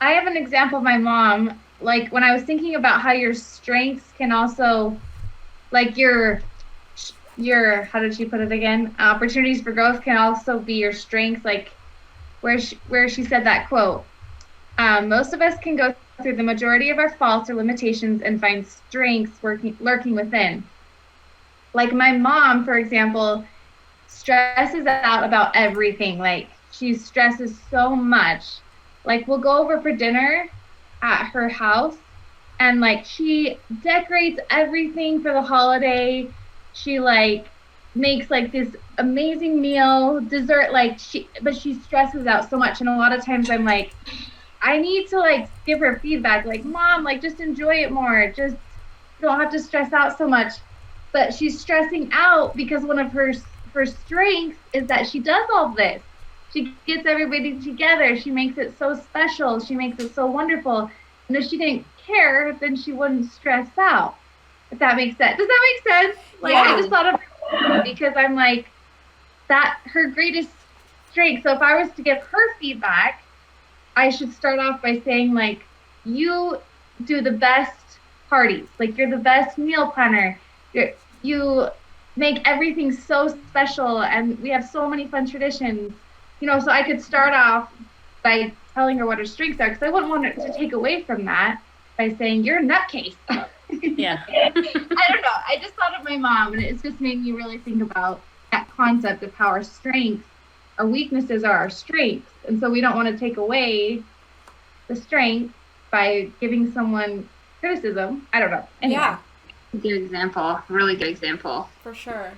Speaker 4: I have an example of my mom. Like when I was thinking about how your strengths can also, like your how did she put it again? Opportunities for growth can also be your strengths. Like where she said that quote. Most of us can go through the majority of our faults or limitations and find strengths lurking within. Like my mom, for example, stresses out about everything. Like she stresses so much. Like we'll go over for dinner at her house and like she decorates everything for the holiday. She like makes like this amazing meal, dessert, but she stresses out so much. And a lot of times I'm like, I need to like give her feedback, like, Mom, like just enjoy it more. Just don't have to stress out so much. But she's stressing out because one of her strengths is that she does all this. She gets everybody together. She makes it so special. She makes it so wonderful. And if she didn't care, then she wouldn't stress out. If that makes sense. Does that make sense? Like, yeah. I just thought of her because I'm like, that her greatest strength. So if I was to give her feedback, I should start off by saying, like, you do the best parties. Like, you're the best meal planner. You make everything so special, and we have so many fun traditions. You know, so I could start off by telling her what her strengths are, because I wouldn't want her to take away from that by saying, you're a nutcase.
Speaker 3: Yeah.
Speaker 4: I don't know. I just thought of my mom, and it's just made me really think about that concept of how our strengths, our weaknesses are our strengths. And so we don't want to take away the strength by giving someone criticism. I don't know. Anyway.
Speaker 1: Yeah.
Speaker 2: Good example. Really good example.
Speaker 1: For sure.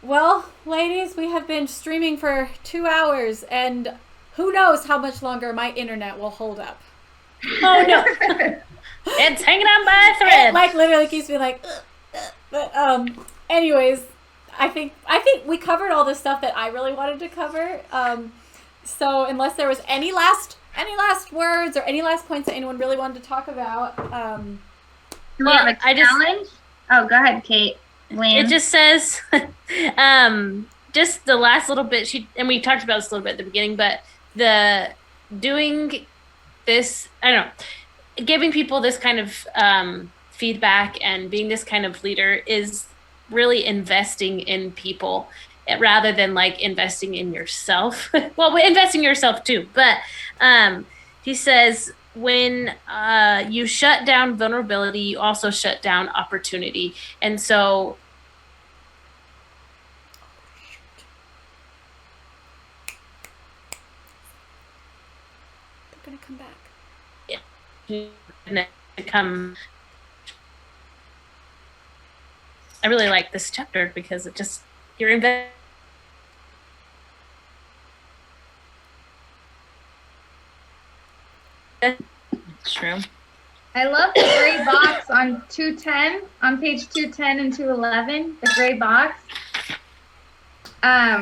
Speaker 1: Well, ladies, we have been streaming for 2 hours, and who knows how much longer my internet will hold up.
Speaker 3: Oh, no. It's hanging on by a thread.
Speaker 1: It, like, literally keeps me like, But, anyways, I think we covered all the stuff that I really wanted to cover. So unless there was any last words or any last points that anyone really wanted to talk about,
Speaker 2: Do we have a challenge? Oh, go ahead, Kate. Lynn.
Speaker 3: It just says, just the last little bit, and we talked about this a little bit at the beginning, but the doing this, I don't know, giving people this kind of feedback and being this kind of leader is really investing in people rather than like investing in yourself. Well, investing in yourself too, but he says, when you shut down vulnerability, you also shut down opportunity. And so
Speaker 1: they're gonna come back.
Speaker 3: I really like this chapter because it just, you're investing.
Speaker 2: True.
Speaker 4: I love the gray box on 210, on page 210 and 211, the gray box. I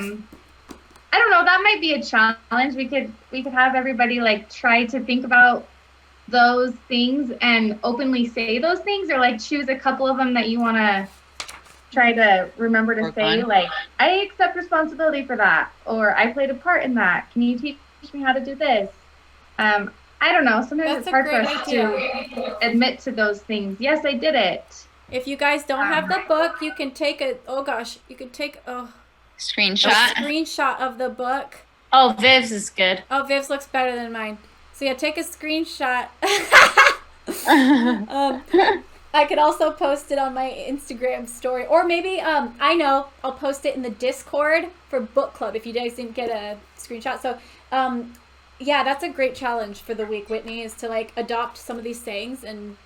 Speaker 4: don't know, that might be a challenge. We could have everybody like try to think about those things and openly say those things, or like choose a couple of them that you want to try to remember to say, like, I accept responsibility for that, or I played a part in that. Can you teach me how to do this? I don't know. Sometimes it's hard for us to admit to those things. Yes, I did it.
Speaker 1: If you guys don't have the book, you can take a screenshot of the book.
Speaker 3: Oh, Viv's is good.
Speaker 1: Oh, Viv's looks better than mine. So yeah, take a screenshot. I could also post it on my Instagram story, or maybe I'll post it in the Discord for book club if you guys didn't get a screenshot. So yeah, that's a great challenge for the week, Whitney, is to like adopt some of these sayings and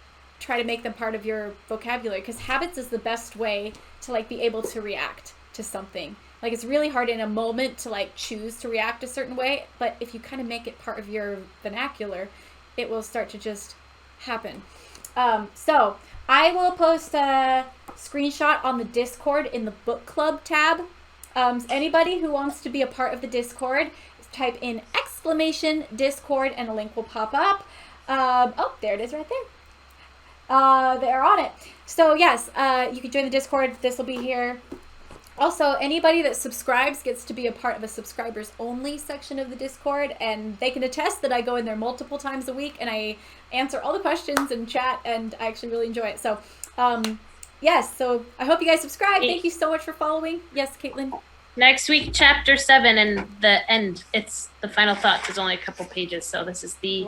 Speaker 1: try to make them part of your vocabulary, because habits is the best way to like be able to react to something. Like, it's really hard in a moment to like choose to react a certain way, but if you kind of make it part of your vernacular, it will start to just happen. So I will post a screenshot on the Discord in the book club tab. Anybody who wants to be a part of the Discord, type in !Discord and a link will pop up. Oh, there it is right there. They're on it. So yes, you can join the Discord. This will be here. Also, anybody that subscribes gets to be a part of a subscribers only section of the Discord, and they can attest that I go in there multiple times a week and I answer all the questions and chat, and I actually really enjoy it. So, yes, so I hope you guys subscribe. Thank you so much for following. Yes, Caitlin?
Speaker 3: Next week, chapter 7 and the end. It's the final thoughts is only a couple pages, so this is the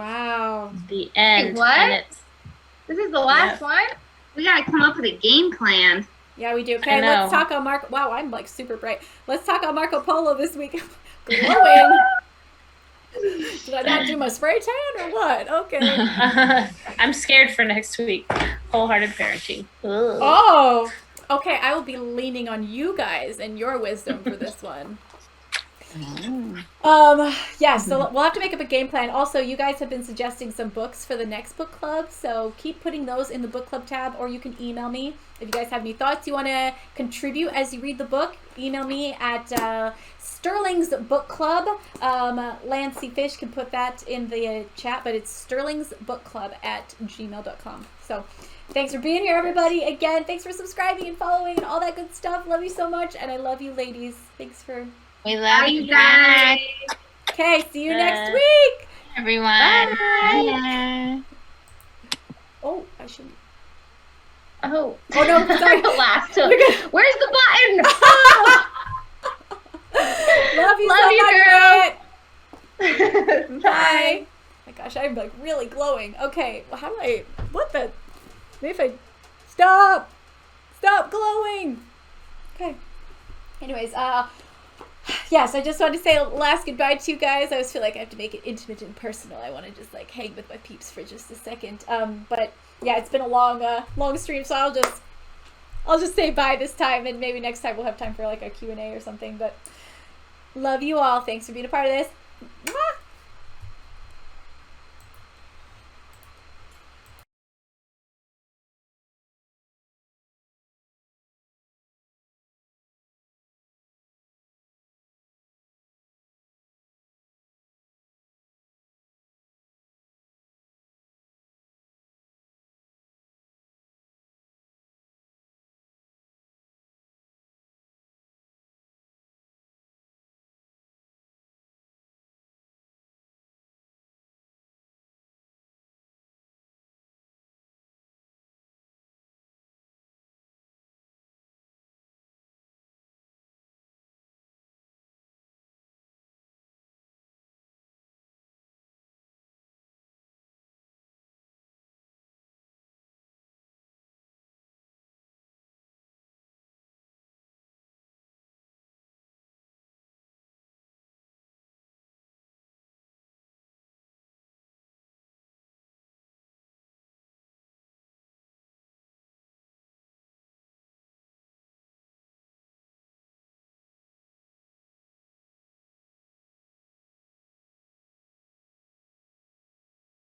Speaker 3: the end.
Speaker 5: Wait, what?
Speaker 3: And it's,
Speaker 5: This is the last one? We gotta come up with a game plan.
Speaker 1: Yeah, we do. Okay, let's talk on Marco. Wow, I'm like super bright. Let's talk on Marco Polo this week. Glowing. Did I not do my spray tan or what? Okay.
Speaker 3: I'm scared for next week. Wholehearted parenting. Ugh.
Speaker 1: Oh, okay. I will be leaning on you guys and your wisdom for this one. Yeah, so we'll have to make up a game plan. Also, you guys have been suggesting some books for the next book club, so keep putting those in the book club tab, or you can email me if you guys have any thoughts you want to contribute as you read the book. Email me at Sterling's Book Club. Lancey Fish can put that in the chat, but it's Sterling's Book Club at gmail.com. So thanks for being here, everybody. Again, thanks for subscribing and following and all that good stuff. Love you so much, and I love you, ladies. Thanks for...
Speaker 2: We love you guys.
Speaker 1: Okay, see you next week.
Speaker 2: Everyone.
Speaker 5: Bye.
Speaker 1: Oh, I shouldn't.
Speaker 5: Oh
Speaker 1: no, sorry.
Speaker 5: The last one. Where's the button?
Speaker 1: Love you
Speaker 5: Love
Speaker 1: so
Speaker 5: you,
Speaker 1: much.
Speaker 5: girl.
Speaker 1: Bye. My gosh, I'm like really glowing. Okay, well, how do I, what the, maybe if I, stop glowing. Okay. Anyways, yes, I just wanted to say a last goodbye to you guys. I always feel like I have to make it intimate and personal. I want to just like hang with my peeps for just a second. But yeah, it's been a long stream, so I'll just say bye this time, and maybe next time we'll have time for like a Q&A or something. But love you all. Thanks for being a part of this. Mwah!